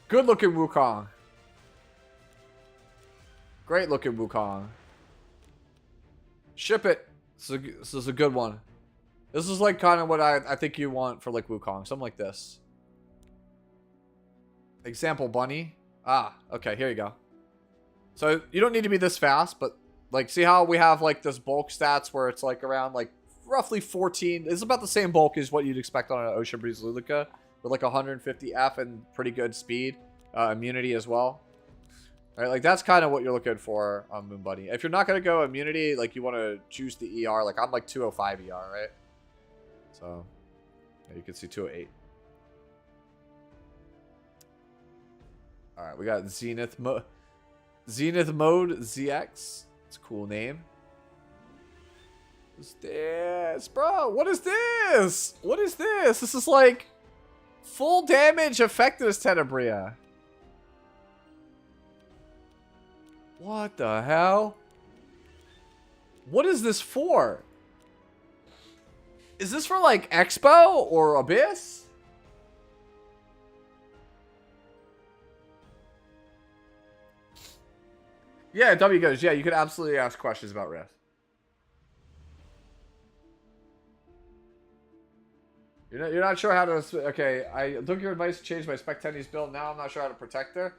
Good looking Wukong. Great looking Wukong. Ship it. This is a good one. This is like kind of what I think you want for like Wukong. Something like this. Example bunny. Ah, okay, here you go. So you don't need to be this fast, but like see how we have like this bulk stats where it's like around like roughly 14. It's about the same bulk as what you'd expect on an Ocean Breeze Luluca with like 150 F and pretty good speed. Immunity as well. Right, like that's kind of what you're looking for on Moon Bunny. If you're not gonna go immunity, like you want to choose the ER. Like I'm like 205 ER, right? So yeah, you can see 208. All right, we got Zenith mode ZX. It's a cool name. What's this, bro? What is this? What is this? This is like full damage effectiveness Tenebria. What the hell? What is this for? Is this for like Expo or Abyss? Yeah, W goes. Yeah, you could absolutely ask questions about Rift. You're not sure how to... Okay, I took your advice to change my Spec Tennis build. Now I'm not sure how to protect her.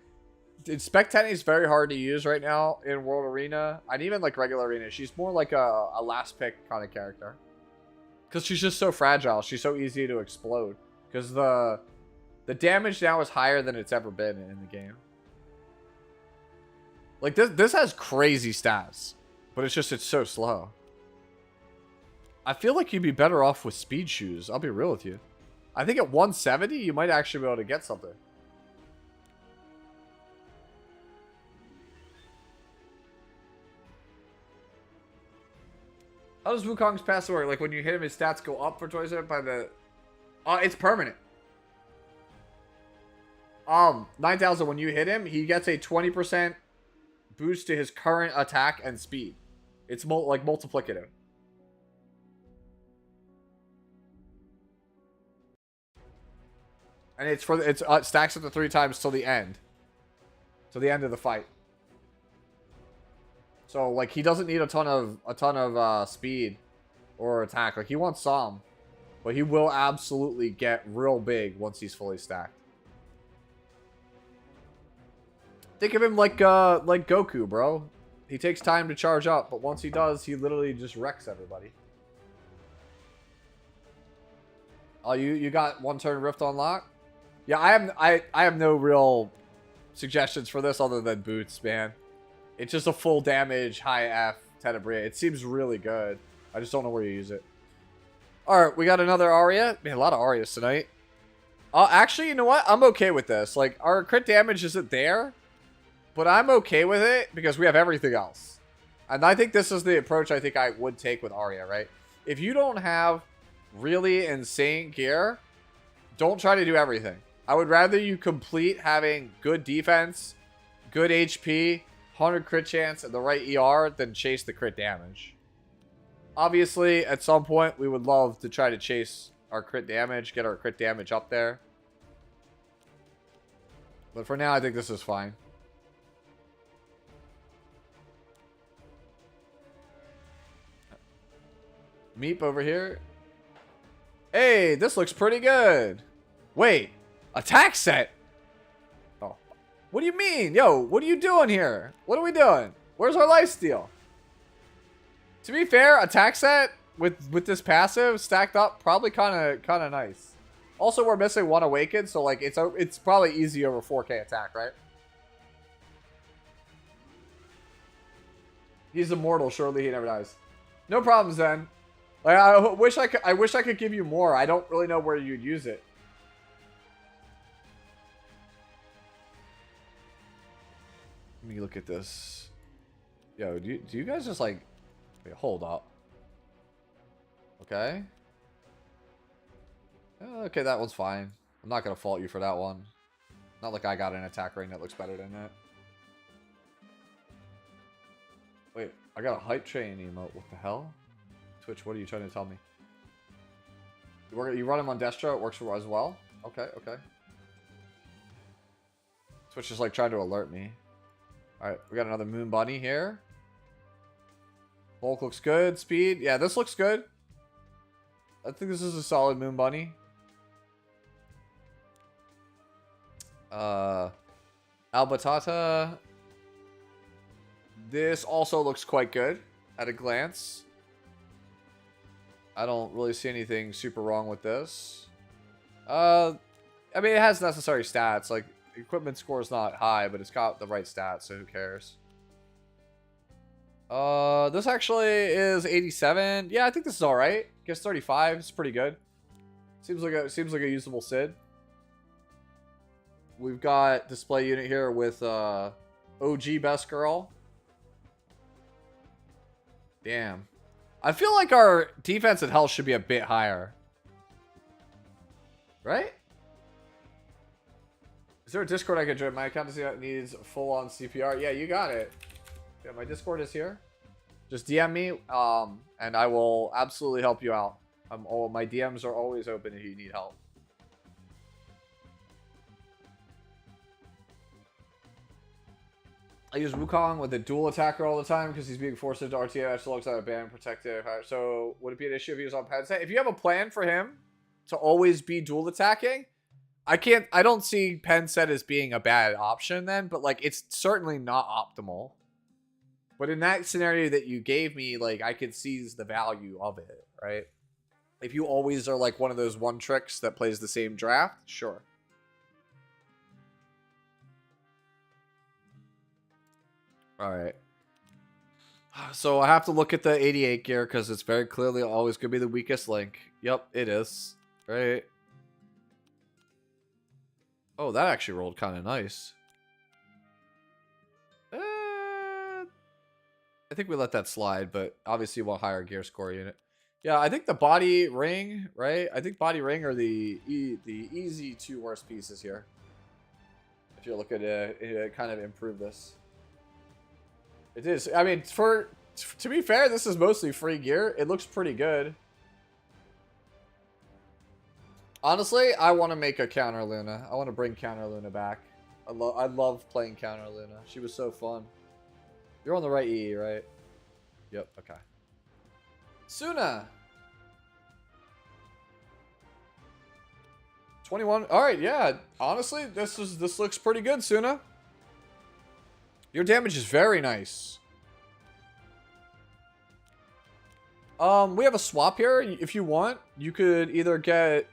Spec Tennis is very hard to use right now in World Arena. And even like regular Arena. She's more like a last pick kind of character. Because she's just so fragile. She's so easy to explode. Because the damage now is higher than it's ever been in the game. Like this has crazy stats. But it's so slow. I feel like you'd be better off with speed shoes. I'll be real with you. I think at 170, you might actually be able to get something. How does Wukong's pass work? Like when you hit him, his stats go up for 27 by the... it's permanent. 9,000, when you hit him, he gets a 20% boost to his current attack and speed. It's like multiplicative. And it's stacks up to 3 times till the end. Till the end of the fight. So like he doesn't need a ton of speed or attack. Like he wants some, but he will absolutely get real big once he's fully stacked. Think of him like Goku, bro. He takes time to charge up, but once he does, he literally just wrecks everybody. Oh, you got 1 turn Rift on lock? Yeah, I have no real suggestions for this other than boots, man. It's just a full damage, high F Tenebria. It seems really good. I just don't know where you use it. Alright, we got another Aria. Man, a lot of Arias tonight. Actually, you know what? I'm okay with this. Like, our crit damage isn't there, but I'm okay with it because we have everything else. And I think this is the approach I think I would take with Aria, right? If you don't have really insane gear, don't try to do everything. I would rather you complete having good defense, good HP, 100 crit chance, and the right ER than chase the crit damage. Obviously, at some point, we would love to try to chase our crit damage, get our crit damage up there. But for now, I think this is fine. Meep over here. Hey, this looks pretty good. Wait, attack set? Oh, what do you mean? Yo, what are you doing here? What are we doing? Where's our lifesteal? To be fair, attack set with this passive stacked up, probably kind of nice. Also, we're missing one awakened, so like it's probably easy over 4K attack, right? He's immortal. Surely he never dies. No problem, Zen. Like, I wish I could give you more. I don't really know where you'd use it. Let me look at this. Yo, do you guys just like... Wait, hold up. Okay. Okay, that one's fine. I'm not going to fault you for that one. Not like I got an attack ring that looks better than that. Wait, I got a hype train emote. What the hell? Twitch, what are you trying to tell me? You run him on Destro, it works for as well? Okay, okay. Twitch is like trying to alert me. Alright, we got another Moon Bunny here. Bulk looks good. Speed. Yeah, this looks good. I think this is a solid Moon Bunny. Albatata. This also looks quite good at a glance. I don't really see anything super wrong with this. I mean, it has necessary stats. Like, equipment score is not high, but it's got the right stats, so who cares? This actually is 87. Yeah, I think this is all right. Gets 35. It's pretty good. Seems like a usable Sid. We've got display unit here with OG Best Girl. Damn. I feel like our defense and health should be a bit higher. Right? Is there a Discord I can join? My account needs full-on CPR. Yeah, you got it. Yeah, my Discord is here. Just DM me, and I will absolutely help you out. My DMs are always open if you need help. I use Wukong with a dual attacker all the time because he's being forced into RTH alongside a band protective. So would it be an issue if he was on pen set? If you have a plan for him to always be dual attacking, I don't see pen set as being a bad option then, but like it's certainly not optimal. But in that scenario that you gave me, like I could seize the value of it, right? If you always are like one of those one tricks that plays the same draft, sure. Alright. So I have to look at the 88 gear because it's very clearly always going to be the weakest link. Yep, it is. Right. Oh, that actually rolled kind of nice. I think we let that slide, but obviously you want higher gear score unit. Yeah, I think the body ring, right? I think body ring are the easy two worst pieces here. If you look at it, kind of improve this. It is. I mean, to be fair, this is mostly free gear. It looks pretty good. Honestly, I want to make a Counter Luna. I want to bring Counter Luna back. I love playing Counter Luna. She was so fun. You're on the right E, right? Yep, okay. Suna! 21. Alright, yeah. Honestly, this looks pretty good, Suna. Your damage is very nice. We have a swap here. If you want, you could either get...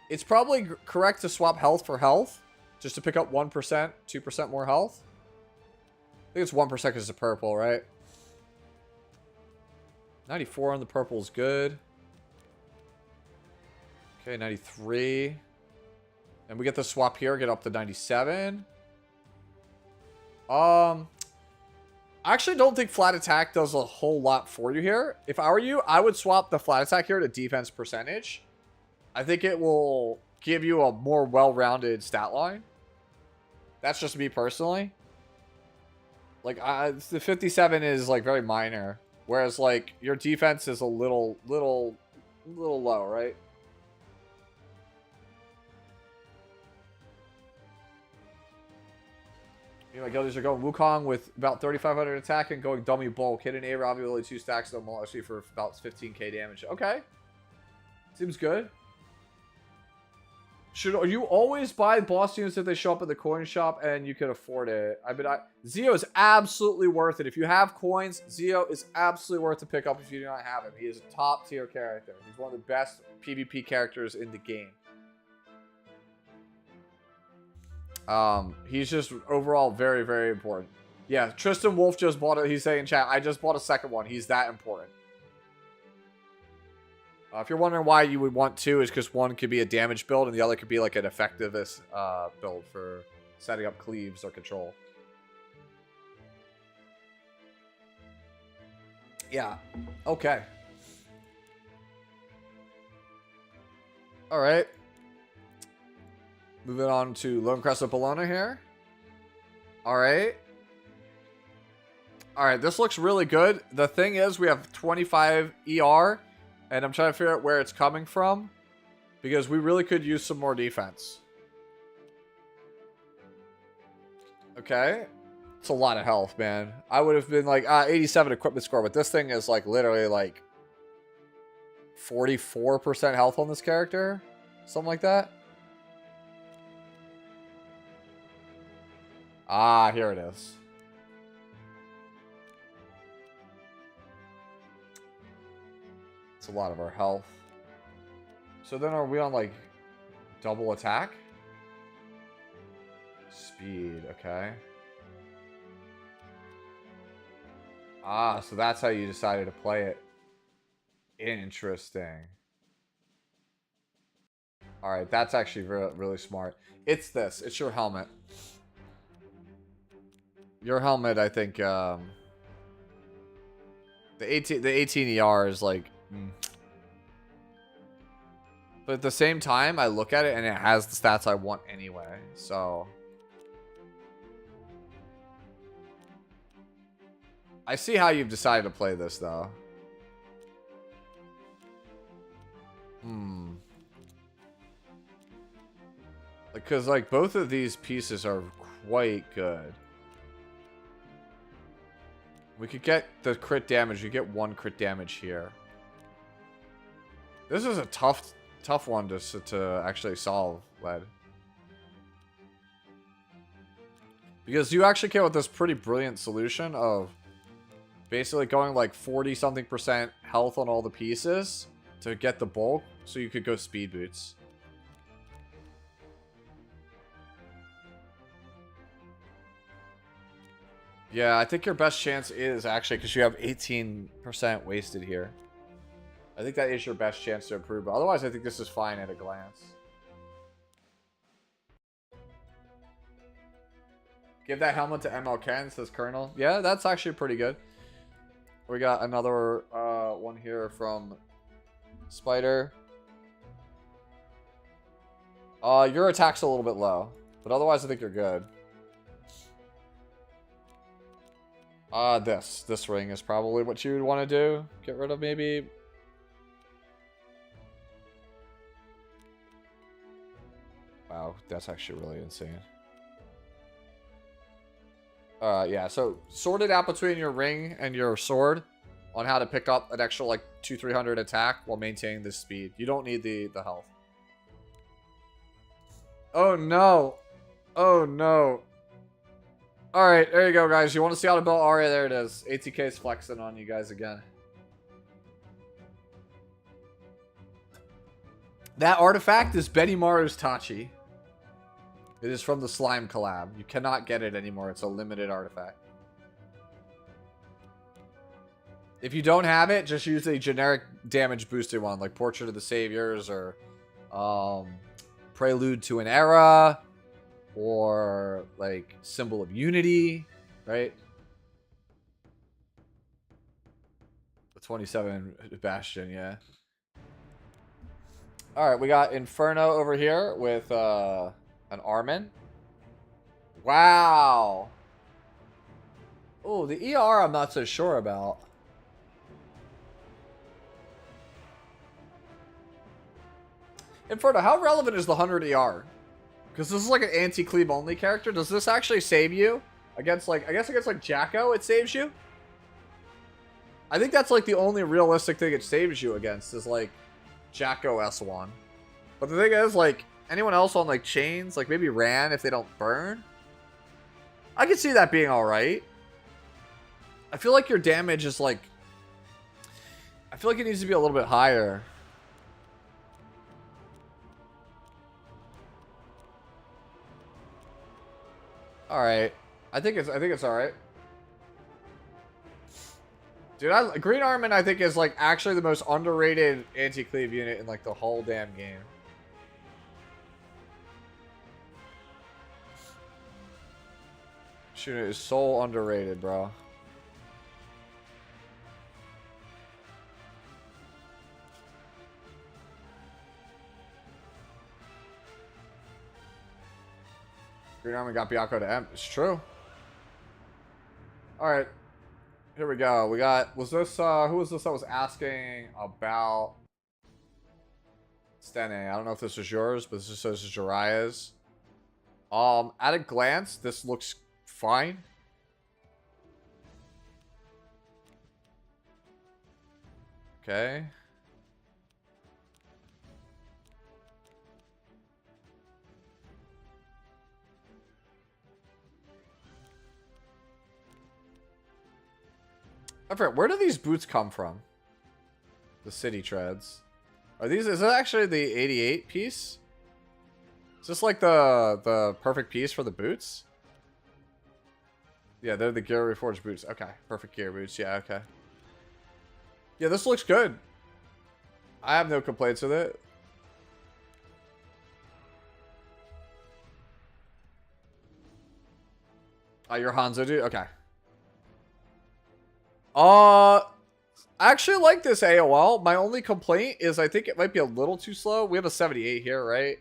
It's probably correct to swap health for health. Just to pick up 1%, 2% more health. I think it's 1% because it's a purple, right? 94 on the purple is good. Okay, 93. And we get the swap here, get up to 97. I actually don't think flat attack does a whole lot for you here. If I were you, I would swap the flat attack here to defense percentage. I think it will give you a more well-rounded stat line. That's just me personally. Like, the 57 is, like, very minor. Whereas, like, your defense is a little low, right? You know, my guildies are going Wukong with about 3,500 attack and going dummy bulk. Hit an A-Rob with only 2 stacks, though, actually for about 15k damage. Okay. Seems good. Should you always buy boss units if they show up at the coin shop and you can afford it? Zeo is absolutely worth it. If you have coins, Zeo is absolutely worth to pick up if you do not have him. He is a top tier character. He's one of the best PvP characters in the game. He's just overall very, very important. Yeah, Tristan Wolf just bought it. He's saying in chat, I just bought a second one. He's that important. If you're wondering why you would want two, is because one could be a damage build and the other could be like an effectiveness build for setting up cleaves or control. Yeah. Okay. All right. Moving on to Lone Crest of Bologna here. All right. All right, this looks really good. The thing is, we have 25 ER. And I'm trying to figure out where it's coming from. Because we really could use some more defense. Okay. It's a lot of health, man. I would have been like, 87 equipment score. But this thing is like literally like 44% health on this character. Something like that. Ah, here it is. It's a lot of our health. So then are we on like double attack? Speed, okay. Ah, so that's how you decided to play it. Interesting. Alright, that's actually really smart. It's this. It's your helmet. Your helmet, I think, the 18 ER is like... But at the same time, I look at it and it has the stats I want anyway, so... I see how you've decided to play this, though. Because, like, both of these pieces are quite good. We could get the crit damage. You get 1 crit damage here. This is a tough one to actually solve, Led. Because you actually came with this pretty brilliant solution of basically going like 40-something% health on all the pieces to get the bulk, so you could go speed boots. Yeah, I think your best chance is actually because you have 18% wasted here. I think that is your best chance to improve. But otherwise, I think this is fine at a glance. Give that helmet to ML Ken, says Colonel. Yeah, that's actually pretty good. We got another one here from Spider. Your attack's a little bit low. But otherwise, I think you're good. This ring is probably what you would want to do. Get rid of maybe... Wow, that's actually really insane. Yeah, so sort it out between your ring and your sword on how to pick up an extra like 200-300 attack while maintaining this speed. You don't need the health. Oh no. Oh no. Alright, there you go, guys. You want to see how to build Arya? There it is. ATK is flexing on you guys again. That artifact is Betty Maru's Tachi. It is from the slime collab. You cannot get it anymore. It's a limited artifact. If you don't have it, just use a generic damage boosted one, like Portrait of the Saviors or Prelude to an Era or like Symbol of Unity, right? The 27 Bastion, yeah. Alright, we got Inferno over here with an Armin. Wow. Oh, the ER I'm not so sure about. Inferno, how relevant is the 100 ER? Because this is like an anti-cleave only character. Does this actually save you against like, I guess against like Jacko it saves you? I think that's like the only realistic thing it saves you against is like Jacko S1. But the thing is, like, anyone else on like chains, like maybe Ran if they don't burn, I could see that being alright. I feel like your damage is like, I feel like it needs to be a little bit higher. Alright. I think it's alright. Dude, Green Armin I think is like actually the most underrated anti-cleave unit in like the whole damn game. This unit is so underrated, bro. Green Armin got Byakko to M. It's true. Alright. Here we go. We got, was this, who was this that was asking about Stene? I don't know if this was yours, but this just says Jiraiya's. At a glance, this looks fine. Okay. I forget, where do these boots come from? The city treads. Are these, is it actually the 88 piece? Is this like the perfect piece for the boots? Yeah, they're the Gear Reforged boots. Okay, perfect gear boots. Yeah, okay. Yeah, this looks good. I have no complaints with it. Oh, you're Hanzo, dude? Okay. I actually like this AOL. My only complaint is I think it might be a little too slow. We have a 78 here, right?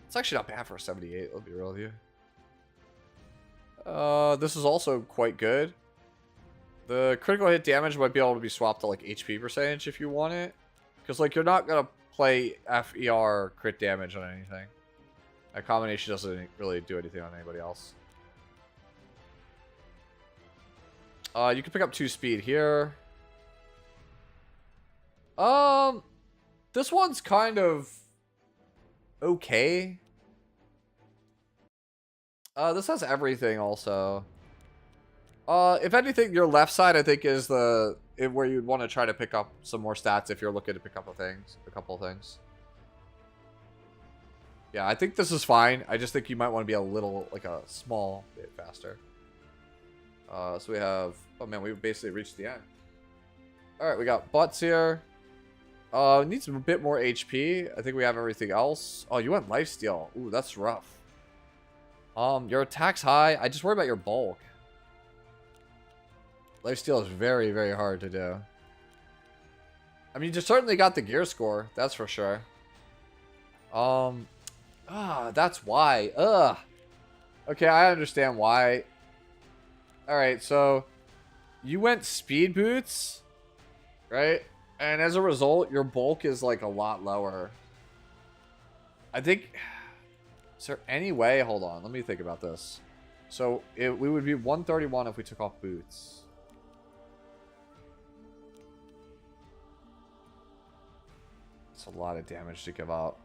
It's actually not bad for a 78, I'll be real with you. This is also quite good. The critical hit damage might be able to be swapped to like HP percentage if you want it. Because like you're not going to play FER crit damage on anything. That combination doesn't really do anything on anybody else. You can pick up 2 speed here. This one's kind of okay. This has everything also. If anything, your left side I think is the where you'd want to try to pick up some more stats if you're looking to pick up a couple of things. Yeah, I think this is fine. I just think you might want to be a little, like a small bit faster. So we have, oh man, we've basically reached the end. Alright, we got butts here. Needs a bit more HP. I think we have everything else. Oh, you went lifesteal. Ooh, that's rough. Your attack's high. I just worry about your bulk. Lifesteal is very, very hard to do. I mean, you just certainly got the gear score. That's for sure. That's why. Ugh. Okay, I understand why. Alright, so you went speed boots, right? And as a result, your bulk is like a lot lower. I think, is there any way, hold on, let me think about this. So we would be 131 if we took off boots. It's a lot of damage to give up.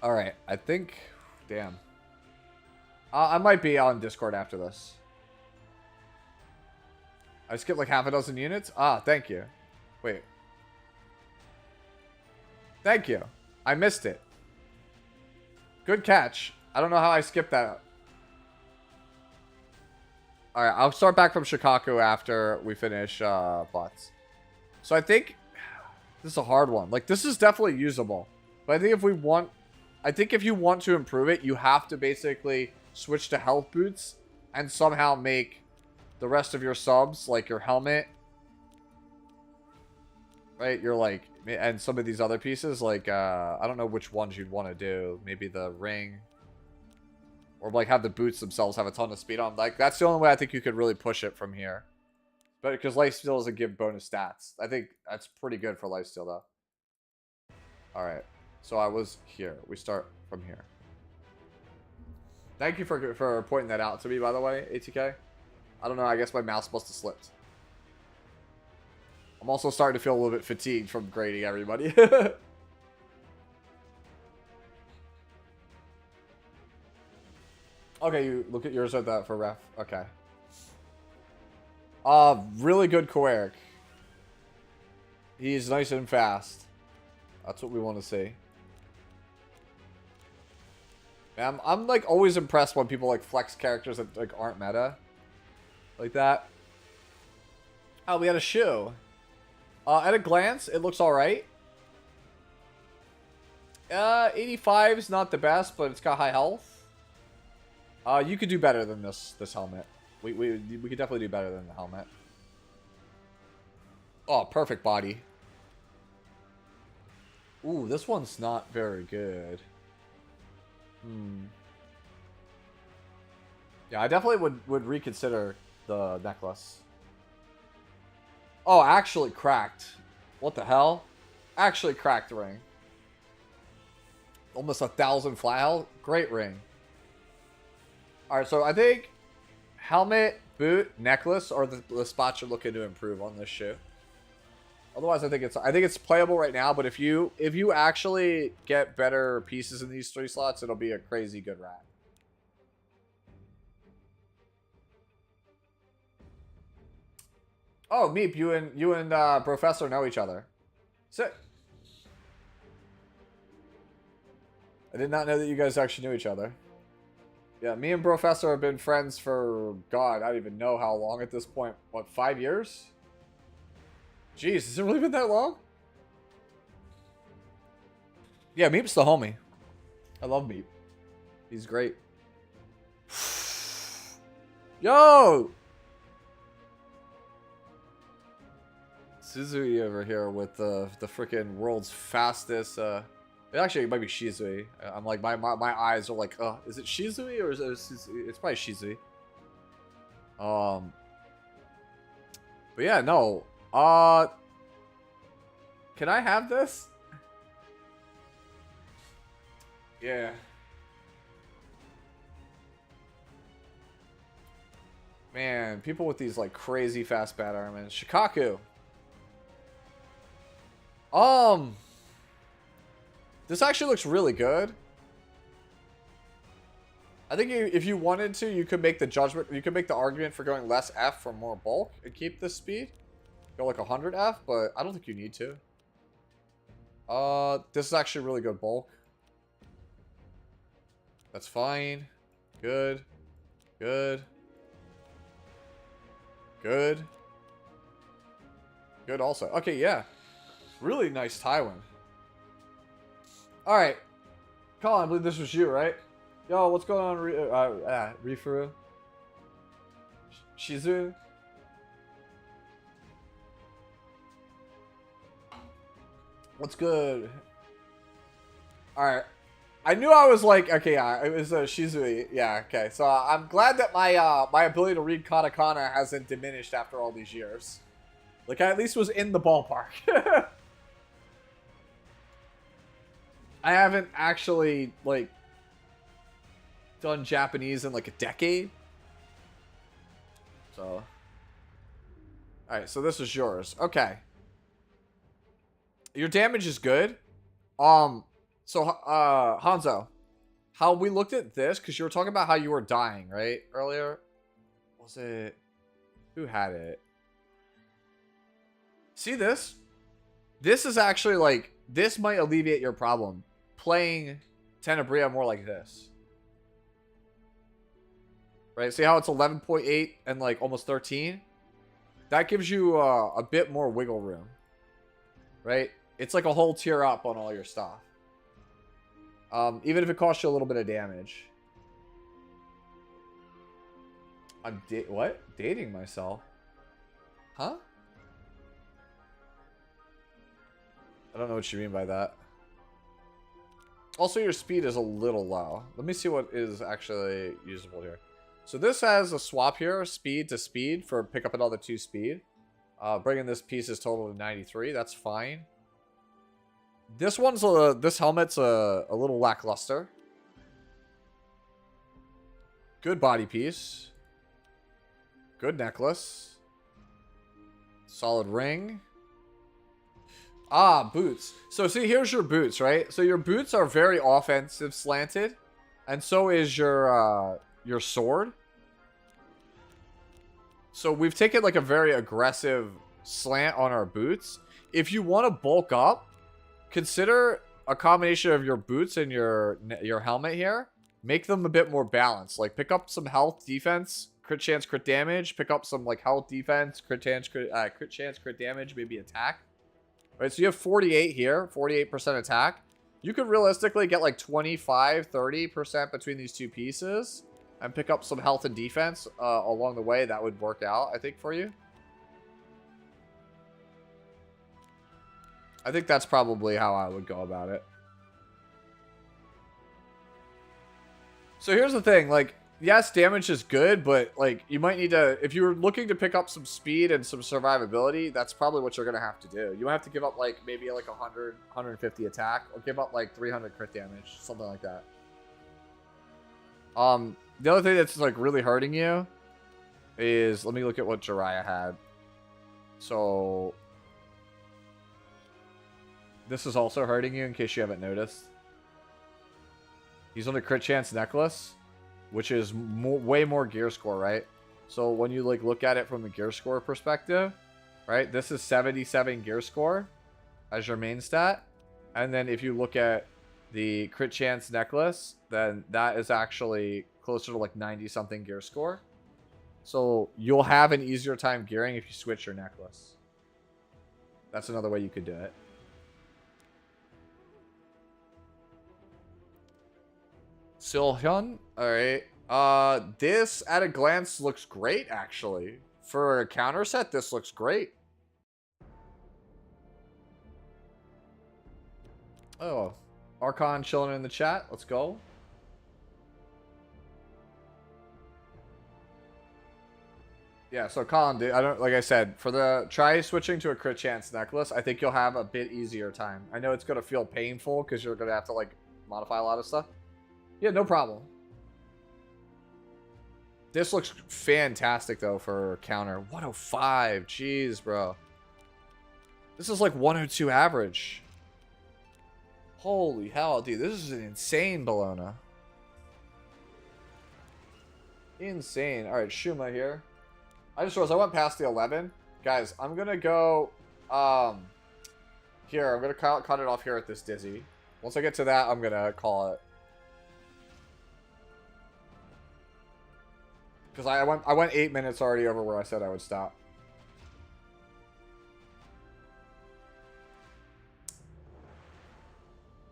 Alright, I think... Damn. I might be on Discord after this. I skipped like half a dozen units? Ah, thank you. Wait. Thank you. I missed it. Good catch. I don't know how I skipped that. Alright, I'll start back from Shikaku after we finish bots. So I think this is a hard one. Like, this is definitely usable. But I think if you want to improve it, you have to basically switch to health boots and somehow make the rest of your subs, like your helmet, right? You're like, and some of these other pieces, like, I don't know which ones you'd want to do. Maybe the ring. Or, like, have the boots themselves have a ton of speed on them. Like, that's the only way I think you could really push it from here. But because lifesteal doesn't give bonus stats. I think that's pretty good for lifesteal, though. Alright. So I was here. We start from here. Thank you for pointing that out to me, by the way, ATK. I don't know. I guess my mouse must have slipped. I'm also starting to feel a little bit fatigued from grading everybody. Okay, you look at yours at that for ref. Okay. Really good Koeric. He's nice and fast. That's what we want to see. I'm like always impressed when people like flex characters that like aren't meta. Like that. Oh, we had a shoe. At a glance, it looks alright. 85 is not the best, but it's got high health. You could do better than this helmet. We could definitely do better than the helmet. Oh, perfect body. Ooh, this one's not very good. Yeah, I definitely would reconsider the necklace. Oh, actually cracked. What the hell? Actually cracked ring. Almost 1,000 flat health. Great ring. Alright, so I think helmet, boot, necklace are the spots you're looking to improve on this shoe. Otherwise, I think it's playable right now, but if you actually get better pieces in these 3 slots, it'll be a crazy good rat. Oh, Meep, you and Professor know each other. Sick. I did not know that you guys actually knew each other. Yeah, me and Professor have been friends for, God, I don't even know how long at this point. What, 5 years? Jeez, has it really been that long? Yeah, Meep's the homie. I love Meep. He's great. Yo! Suzui over here with the freaking world's fastest, actually, it might be Shizui. I'm like, my eyes are like, is it Shizui or is it Suzui? It's probably Shizui. But yeah, no. Can I have this? Yeah. Man, people with these like crazy fast bat armaments. Shikaku. This actually looks really good. I think if you wanted to, you could make the judgment. You could make the argument for going less F for more bulk and keep this speed. Go like 100 F, but I don't think you need to. This is actually really good bulk. That's fine. Good. Good. Good. Good also. Okay, yeah. Really nice Tywin. Alright. Colin, I believe this was you, right? Yo, what's going on, Rifuru? Shizu? What's good? Alright. I knew I was like, okay, yeah, it was Shizui. Yeah, okay. So I'm glad that my my ability to read katakana hasn't diminished after all these years. Like, I at least was in the ballpark. I haven't actually, like, done Japanese in, like, a decade. So. Alright, so this is yours. Okay. Your damage is good. So, Hanzo. How we looked at this, because you were talking about how you were dying, right? Earlier? Was it... Who had it? See this? This is actually like, this might alleviate your problem. Playing Tenebria more like this. Right? See how it's 11.8 and like almost 13? That gives you a bit more wiggle room. Right? It's like a whole tier up on all your stuff. Even if it costs you a little bit of damage. I'm dating myself? Huh? I don't know what you mean by that. Also, your speed is a little low. Let me see what is actually usable here. So this has a swap here, speed to speed, for pick up another 2 speed. Bringing this piece's total to 93. That's fine. This helmet's a little lackluster. Good body piece. Good necklace. Solid ring. Ah, boots. So see, here's your boots, right? So your boots are very offensive slanted. And so is your sword. So we've taken like a very aggressive slant on our boots. If you want to bulk up, consider a combination of your boots and your helmet here. Make them a bit more balanced. Like pick up some health, defense, crit chance, crit damage. Pick up some like health, defense, crit chance, crit damage, maybe attack. Right, so you have 48 here, 48% attack. You could realistically get like 25, 30% between these two pieces and pick up some health and defense along the way. That would work out, I think, for you. I think that's probably how I would go about it. So here's the thing, like, yes, damage is good, but like you might need to, if you're looking to pick up some speed and some survivability, that's probably what you're gonna have to do. You have to give up like maybe like 100, 150 attack, or give up like 300 crit damage, something like that. The other thing that's like really hurting you is, let me look at what Jiraiya had. So this is also hurting you in case you haven't noticed. He's on a crit chance necklace, which is way more gear score, right? So when you like look at it from the gear score perspective, right? This is 77 gear score as your main stat. And then if you look at the crit chance necklace, then that is actually closer to like 90 something gear score. So you'll have an easier time gearing if you switch your necklace. That's another way you could do it. Silhyun, alright. This at a glance looks great, actually. For a counter set, this looks great. Oh, Archon chilling in the chat. Let's go. Yeah, so Colin, dude, like I said, for the try switching to a crit chance necklace, I think you'll have a bit easier time. I know it's gonna feel painful because you're gonna have to like modify a lot of stuff. Yeah, no problem. This looks fantastic, though, for counter. 105. Jeez, bro. This is like 102 average. Holy hell, dude. This is an insane Bologna. Insane. All right, Shuma here. I just realized I went past the 11. Guys, I'm going to go... here, I'm going to cut it off here at this Dizzy. Once I get to that, I'm going to call it. Because I went 8 minutes already over where I said I would stop.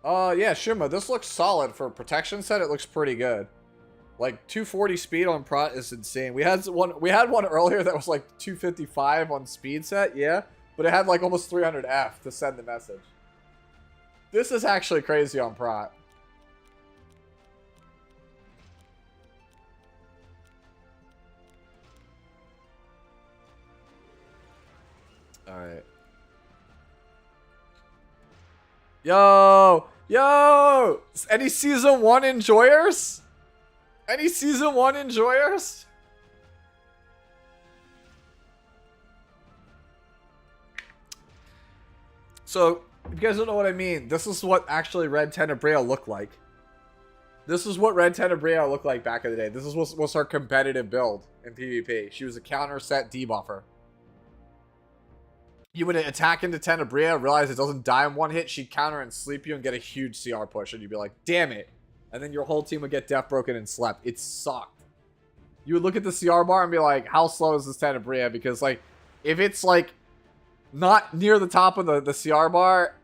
Yeah, Shima, this looks solid for a protection set. It looks pretty good. Like 240 speed on prot is insane. We had one earlier that was like 255 on speed set, yeah, but it had like almost 300 F to send the message. This is actually crazy on prot. Alright. Yo! Any Season 1 enjoyers? Any Season 1 enjoyers? So, if you guys don't know what I mean, this is what actually Red Tenebria looked like. This is what Red Tenebria looked like back in the day. This is what's her competitive build in PvP. She was a counter set debuffer. you would attack into Tenebria, realize it doesn't die in one hit, she'd counter and sleep you and get a huge CR push, and you'd be like, damn it. And then your whole team would get death broken and slept. It sucked. You would look at the CR bar and be like, how slow is this Tenebria? Because, like, if it's, like, not near the top of the CR bar,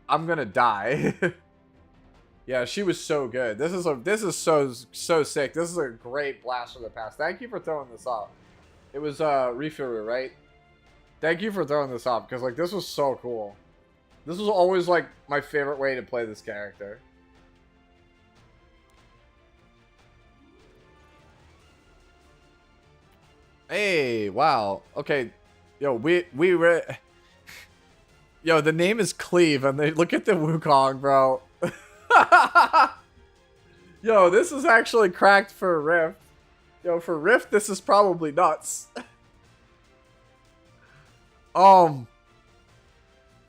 I'm gonna die. Yeah, she was so good. This is so sick. This is a great blast from the past. Thank you for throwing this up. It was Rifuru, right? Thank you for throwing this up, because like this was so cool. This was always like my favorite way to play this character. Hey, wow. Okay. Yo, Yo, the name is Cleve, and they look at the Wukong, bro. Yo, this is actually cracked for Rift. Yo, for Rift, this is probably nuts. You're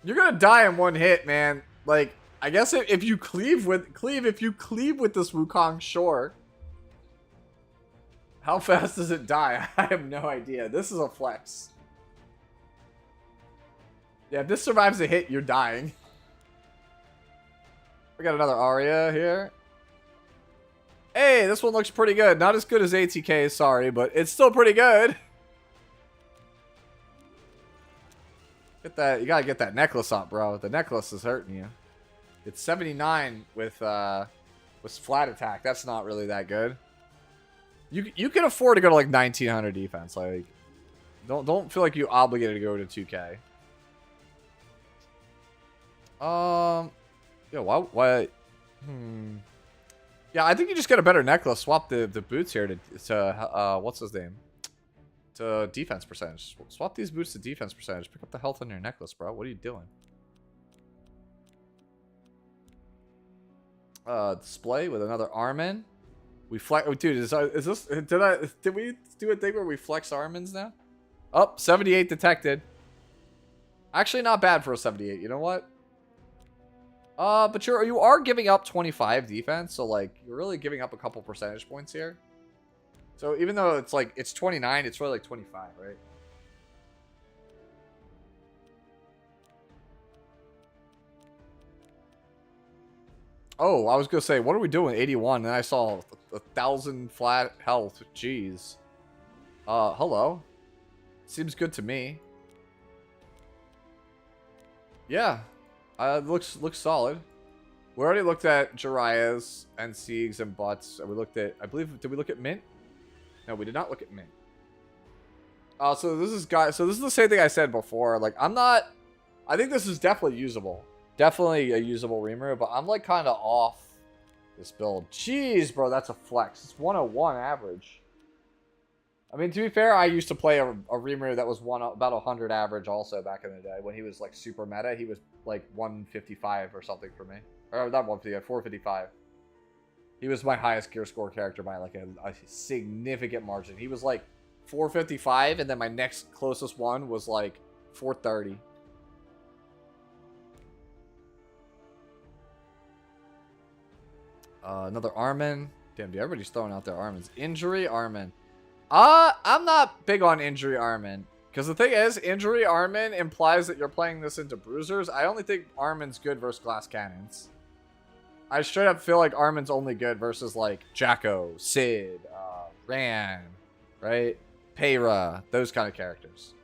gonna die in one hit, man. Like, I guess if you cleave with this Wukong, sure. How fast does it die? I have no idea. This is a flex. Yeah, if this survives a hit, you're dying. We got another Aria here. Hey, this one looks pretty good. Not as good as ATK, sorry, but it's still pretty good. Get that, you gotta get that necklace up, bro. The necklace is hurting you. It's 79 with flat attack. That's not really that good. You can afford to go to like 1900 defense. Like, don't feel like you obligated to go to 2K. Yo, why? Yeah, I think you just get a better necklace. Swap the boots here to what's his name? To defense percentage. Swap these boots to defense percentage. Pick up the health on your necklace, bro. What are you doing? Display with another Armin. We flex. Oh, dude, is this? Did we do a thing where we flex Armins now? Oh, 78 detected. Actually, not bad for a 78. You know what? But you are giving up 25 defense, so like you're really giving up a couple percentage points here. So even though it's like it's 29, it's really like 25, right? Oh, I was gonna say, what are we doing? 81, and I saw 1,000 flat health. Jeez. Hello. Seems good to me. Yeah. Looks solid. We already looked at Jiraiya's and Sieg's and Butts. And we looked at, I believe, did we look at Mint? No, we did not look at Mint. So this is the same thing I said before. Like, I think this is definitely usable. Definitely a usable Rimuru, but I'm like kind of off this build. Jeez, bro, that's a flex. It's 101 average. I mean, to be fair, I used to play a Rimuru that was about 100 average also back in the day. When he was like super meta, he was like 155 or something for me. Or not 155, 455. He was my highest gear score character by like a significant margin. He was like 455, and then my next closest one was like 430. Another Armin. Damn, dude, everybody's throwing out their Armins. Injury Armin. I'm not big on Injury Armin. Because the thing is, Injury Armin implies that you're playing this into bruisers. I only think Armin's good versus glass cannons. I straight up feel like Armin's only good versus like Jacko, Sid, Ran, right? Peyra, those kind of characters.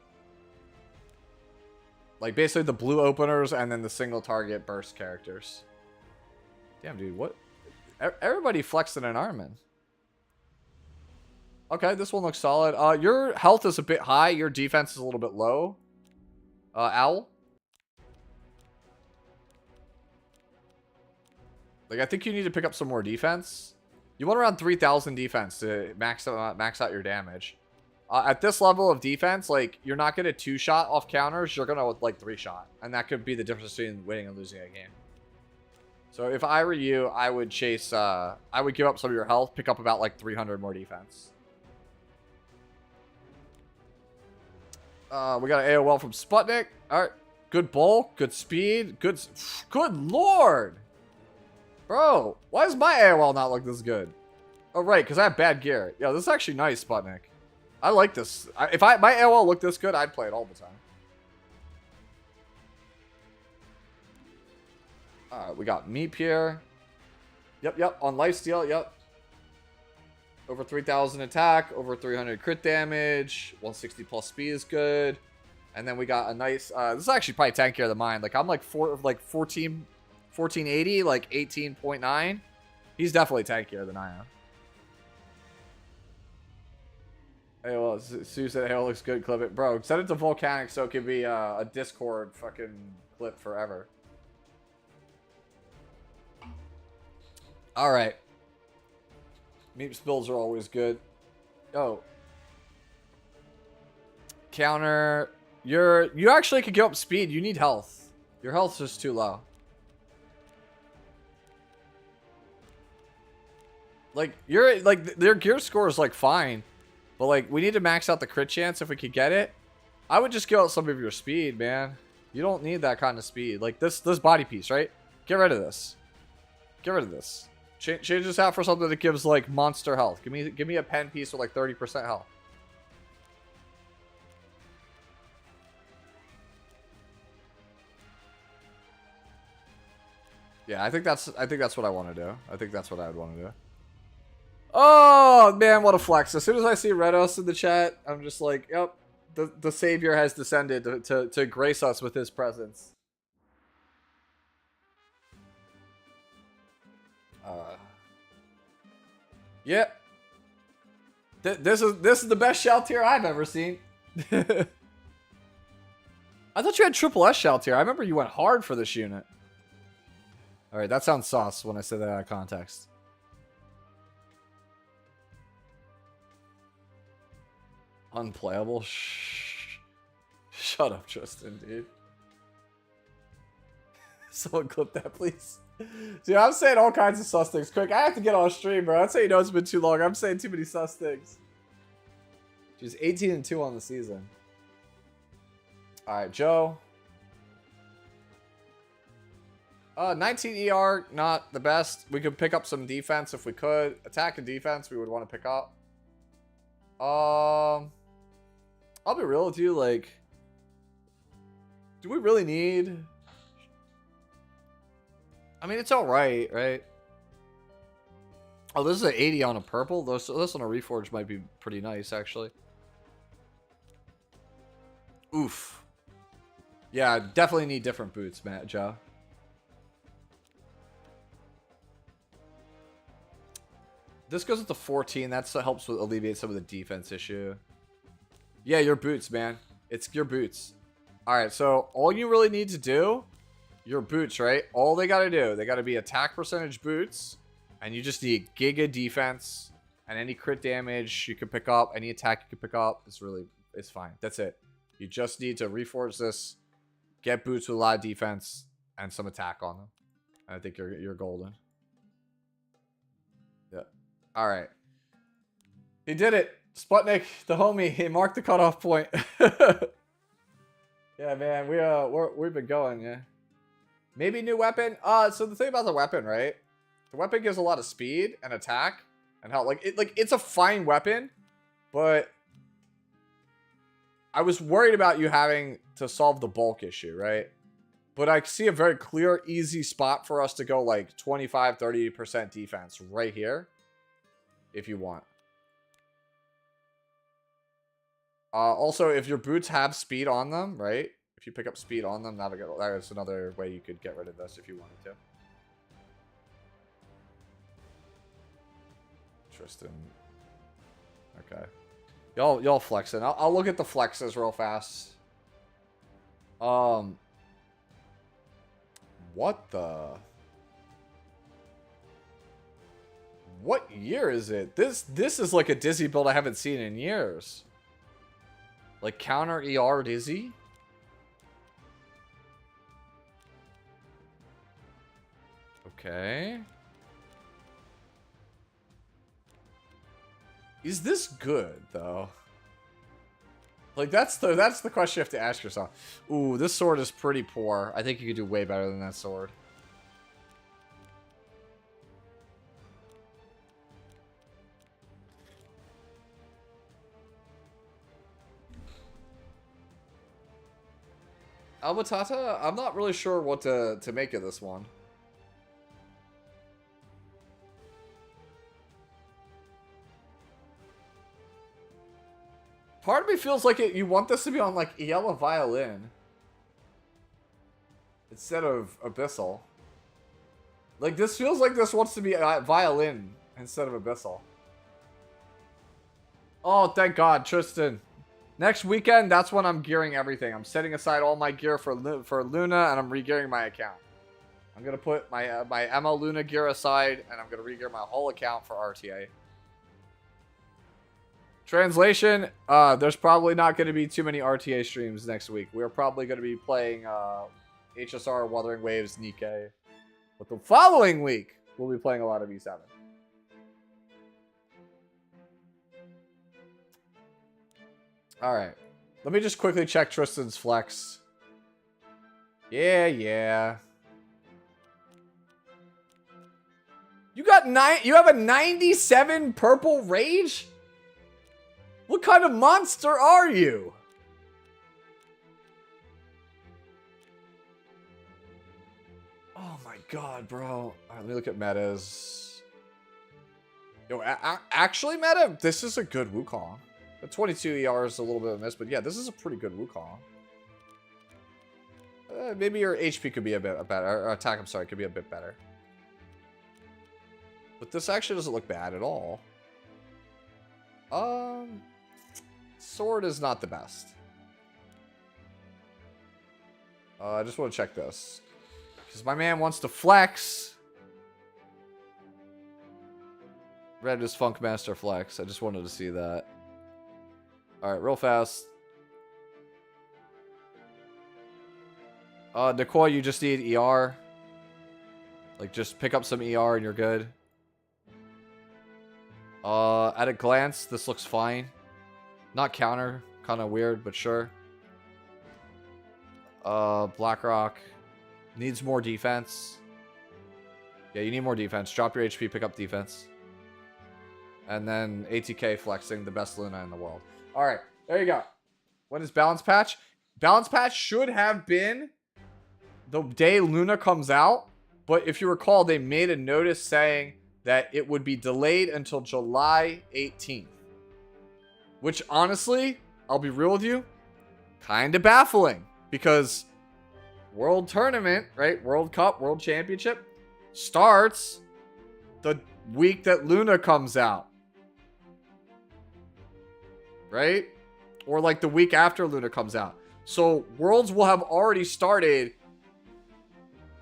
Like basically the blue openers and then the single target burst characters. Damn, dude, what? Everybody flexing an Armin. Okay, this one looks solid. Your health is a bit high. Your defense is a little bit low. Owl. Like, I think you need to pick up some more defense. You want around 3,000 defense to max out your damage. At this level of defense, like, you're not going to 2-shot off counters. You're going to, like, 3-shot. And that could be the difference between winning and losing a game. So if I were you, I would chase, I would give up some of your health, pick up about, like, 300 more defense. We got an AOL from Sputnik. All right. Good bulk, good speed, good lord. Bro, why does my AOL not look this good? Oh, right, because I have bad gear. Yeah, this is actually nice, Sputnik. I like this. If my AOL looked this good, I'd play it all the time. Alright, we got Meep here. Yep. On lifesteal, yep. Over 3,000 attack, over 300 crit damage, 160 plus speed is good. And then we got a nice, this is actually probably tankier than mine. Like, I'm like 1480, like 18.9. He's definitely tankier than I am. Hey, well, Sue said, hey, it looks good, clip it. Bro, set it to volcanic so it can be a Discord fucking clip forever. Alright. Meep builds are always good. Oh. Counter. You actually could give up speed. You need health. Your health's just too low. Like, their gear score is like fine. But like, we need to max out the crit chance if we could get it. I would just give out some of your speed, man. You don't need that kind of speed. Like this body piece, right? Get rid of this. Get rid of this. Change this out for something that gives like monster health. Give me a pen piece with like 30% health. Yeah, I think that's what I want to do. I think that's what I would want to do. Oh man, what a flex! As soon as I see Redos in the chat, I'm just like, yep, the savior has descended to grace us with his presence. Yep. This is the best shell tier I've ever seen. I thought you had triple S shell tier. I remember you went hard for this unit. All right, that sounds sauce when I say that out of context. Unplayable. Shut up, Tristan, dude. Someone clip that, please. Dude, I'm saying all kinds of sus things. Quick, I have to get on stream, bro. That's how you know it's been too long. I'm saying too many sus things. She's 18-2 on the season. Alright, Joe. 19 ER, not the best. We could pick up some defense if we could. Attack and defense we would want to pick up. I'll be real with you, like, do we really need... I mean, it's alright, right? Oh, this is an 80 on a purple? This on a Reforge might be pretty nice, actually. Oof. Yeah, definitely need different boots, Matt, Joe. This goes up to 14. That helps with alleviate some of the defense issue. Yeah, your boots, man. It's your boots. Alright, so all you really need to do... Your boots, right? All they gotta do, they gotta be attack percentage boots, and you just need giga defense, and any crit damage you can pick up, any attack you can pick up, it's fine. That's it. You just need to reforge this, get boots with a lot of defense, and some attack on them. And I think you're golden. Yeah. Alright. He did it! Sputnik, the homie, he marked the cutoff point. Yeah, man, we've been going, yeah. Maybe new weapon. So the thing about the weapon, right? The weapon gives a lot of speed and attack and how it's a fine weapon, but I was worried about you having to solve the bulk issue, right? But I see a very clear, easy spot for us to go like 25-30% defense right here, if you want. Also, if your boots have speed on them, right? If you pick up speed on them, that is another way you could get rid of this if you wanted to. Tristan. Okay. Y'all flexing. I'll look at the flexes real fast. What the? What year is it? This is like a Dizzy build I haven't seen in years. Like counter ER Dizzy? Okay. Is this good though? Like that's the question you have to ask yourself. Ooh, this sword is pretty poor. I think you could do way better than that sword. Albatata, I'm not really sure what to make of this one. Part of me feels like you want this to be on, like, Yellow Violin. Instead of Abyssal. Like, this feels like this wants to be Violin instead of Abyssal. Oh, thank God, Tristan. Next weekend, that's when I'm gearing everything. I'm setting aside all my gear for Luna, and I'm re-gearing my account. I'm going to put my ML Luna gear aside, and I'm going to re-gear my whole account for RTA. Translation, there's probably not going to be too many RTA streams next week. We're probably going to be playing HSR, Wuthering Waves, Nikkei. But the following week, we'll be playing a lot of E7. Alright. Let me just quickly check Tristan's flex. Yeah. You have a 97 purple rage? What kind of monster are you? Oh my god, bro. Alright, let me look at metas. Yo, actually, meta, this is a good Wukong. The 22 ER is a little bit of a miss, but yeah, this is a pretty good Wukong. Maybe your HP could be a bit better. Or attack, I'm sorry, could be a bit better. But this actually doesn't look bad at all. Sword is not the best. I just want to check this. Because my man wants to flex. Red is Funkmaster flex. I just wanted to see that. Alright, real fast. Decoy, you just need ER. Like, just pick up some ER and you're good. At a glance, this looks fine. Not counter. Kind of weird, but sure. BlackRock. Needs more defense. Yeah, you need more defense. Drop your HP, pick up defense. And then ATK flexing, the best Luna in the world. Alright, there you go. When is Balance Patch? Balance Patch should have been the day Luna comes out. But if you recall, they made a notice saying that it would be delayed until July 18th. Which, honestly, I'll be real with you, kind of baffling. Because World Tournament, right? World Cup, World Championship starts the week that Luna comes out. Right? Or like the week after Luna comes out. So Worlds will have already started.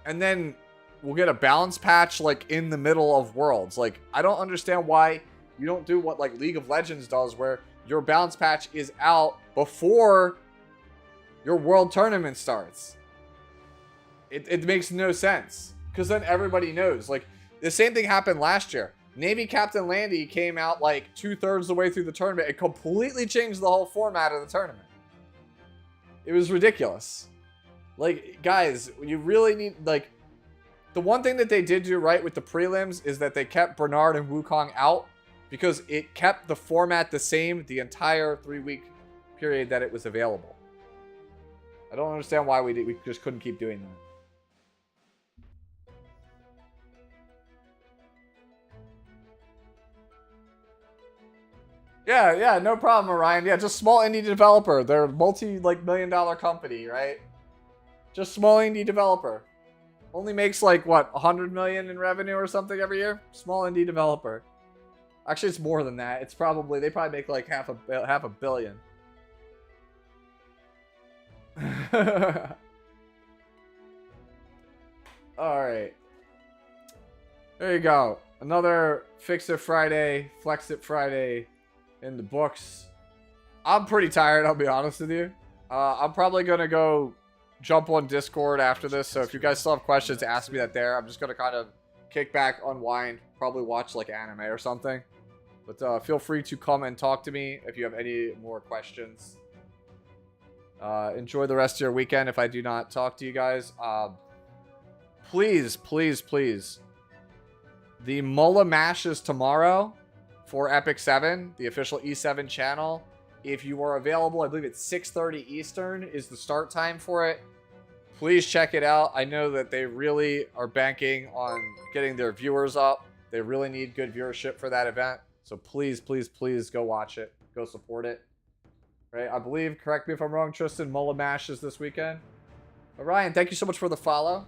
And then we'll get a balance patch like in the middle of Worlds. Like, I don't understand why you don't do what like League of Legends does, where your balance patch is out before your World Tournament starts. It makes no sense. Because then everybody knows. Like, the same thing happened last year. Navy Captain Landy came out like 2/3 the way through the tournament. It completely changed the whole format of the tournament. It was ridiculous. Like, guys, you really need, like, the one thing that they did do right with the prelims is that they kept Bernard and Wukong out because it kept the format the same the entire 3-week period that it was available. I don't understand why we just couldn't keep doing that. Yeah, no problem, Orion. Yeah, just small indie developer. They're a multi-million-dollar company, right? Just small indie developer. Only makes like, what, 100 million in revenue or something every year? Small indie developer. Actually, it's more than that. It's probably, they probably make like half a billion. Alright. There you go. Another Fix It Friday, Flex It Friday in the books. I'm pretty tired, I'll be honest with you. I'm probably going to go jump on Discord after this, so if you guys still have questions, ask me that there. I'm just going to kind of kick back, unwind, probably watch like anime or something. But feel free to come and talk to me if you have any more questions. Enjoy the rest of your weekend if I do not talk to you guys. Please, please, please. The Mullah Mash is tomorrow for Epic 7, the official E7 channel. If you are available, I believe it's 6:30 Eastern is the start time for it. Please check it out. I know that they really are banking on getting their viewers up. They really need good viewership for that event. So please, please, please go watch it. Go support it. right? I believe, correct me if I'm wrong, Tristan, Mullah Mash is this weekend. But Ryan, thank you so much for the follow.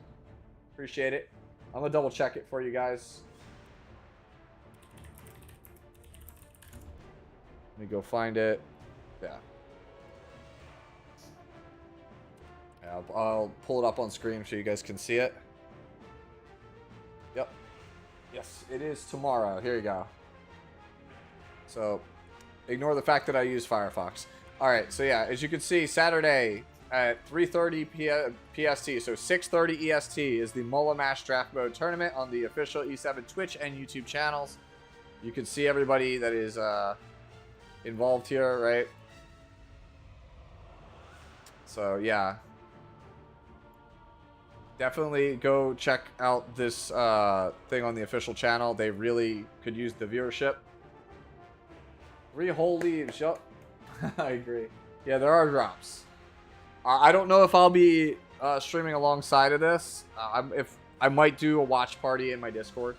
Appreciate it. I'm going to double check it for you guys. Let me go find it. Yeah. I'll pull it up on screen so you guys can see it. Yep. Yes, it is tomorrow. Here you go. So, ignore the fact that I use Firefox. Alright, so yeah, as you can see, Saturday at 3:30 PST, so 6:30 EST, is the Mullah Mash Draft Mode Tournament on the official E7 Twitch and YouTube channels. You can see everybody that is involved here, right? So, yeah. Definitely go check out this thing on the official channel. They really could use the viewership. 3 whole leaves. Yup. I agree. Yeah, there are drops. I don't know if I'll be streaming alongside of this. If I might do a watch party in my Discord.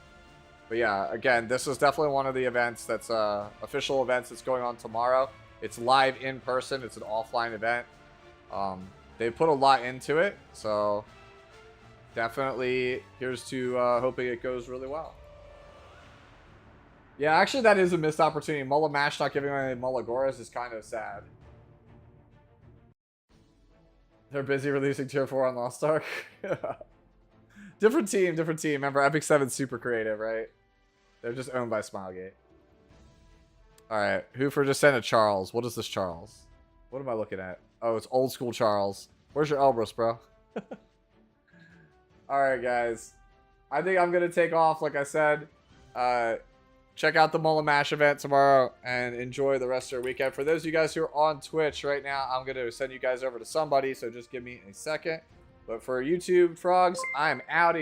But yeah, again, this is definitely one of the events that's official events that's going on tomorrow. It's live in person. It's an offline event. They put a lot into it, so definitely here's to hoping it goes really well. Yeah, actually, that is a missed opportunity. Mullah Mash not giving away Mullah Goras is kind of sad. They're busy releasing Tier 4 on Lost Ark. Different team, different team. Remember, Epic 7's super creative, right? They're just owned by Smilegate. Alright, Hoofer just sent a Charles. What is this Charles? What am I looking at? Oh, it's old school Charles. Where's your Elbrus, bro? Alright, guys. I think I'm going to take off, like I said. Check out the Mullah Mash event tomorrow and enjoy the rest of your weekend. For those of you guys who are on Twitch right now, I'm going to send you guys over to somebody, so just give me a second. But for YouTube frogs, I'm out of here.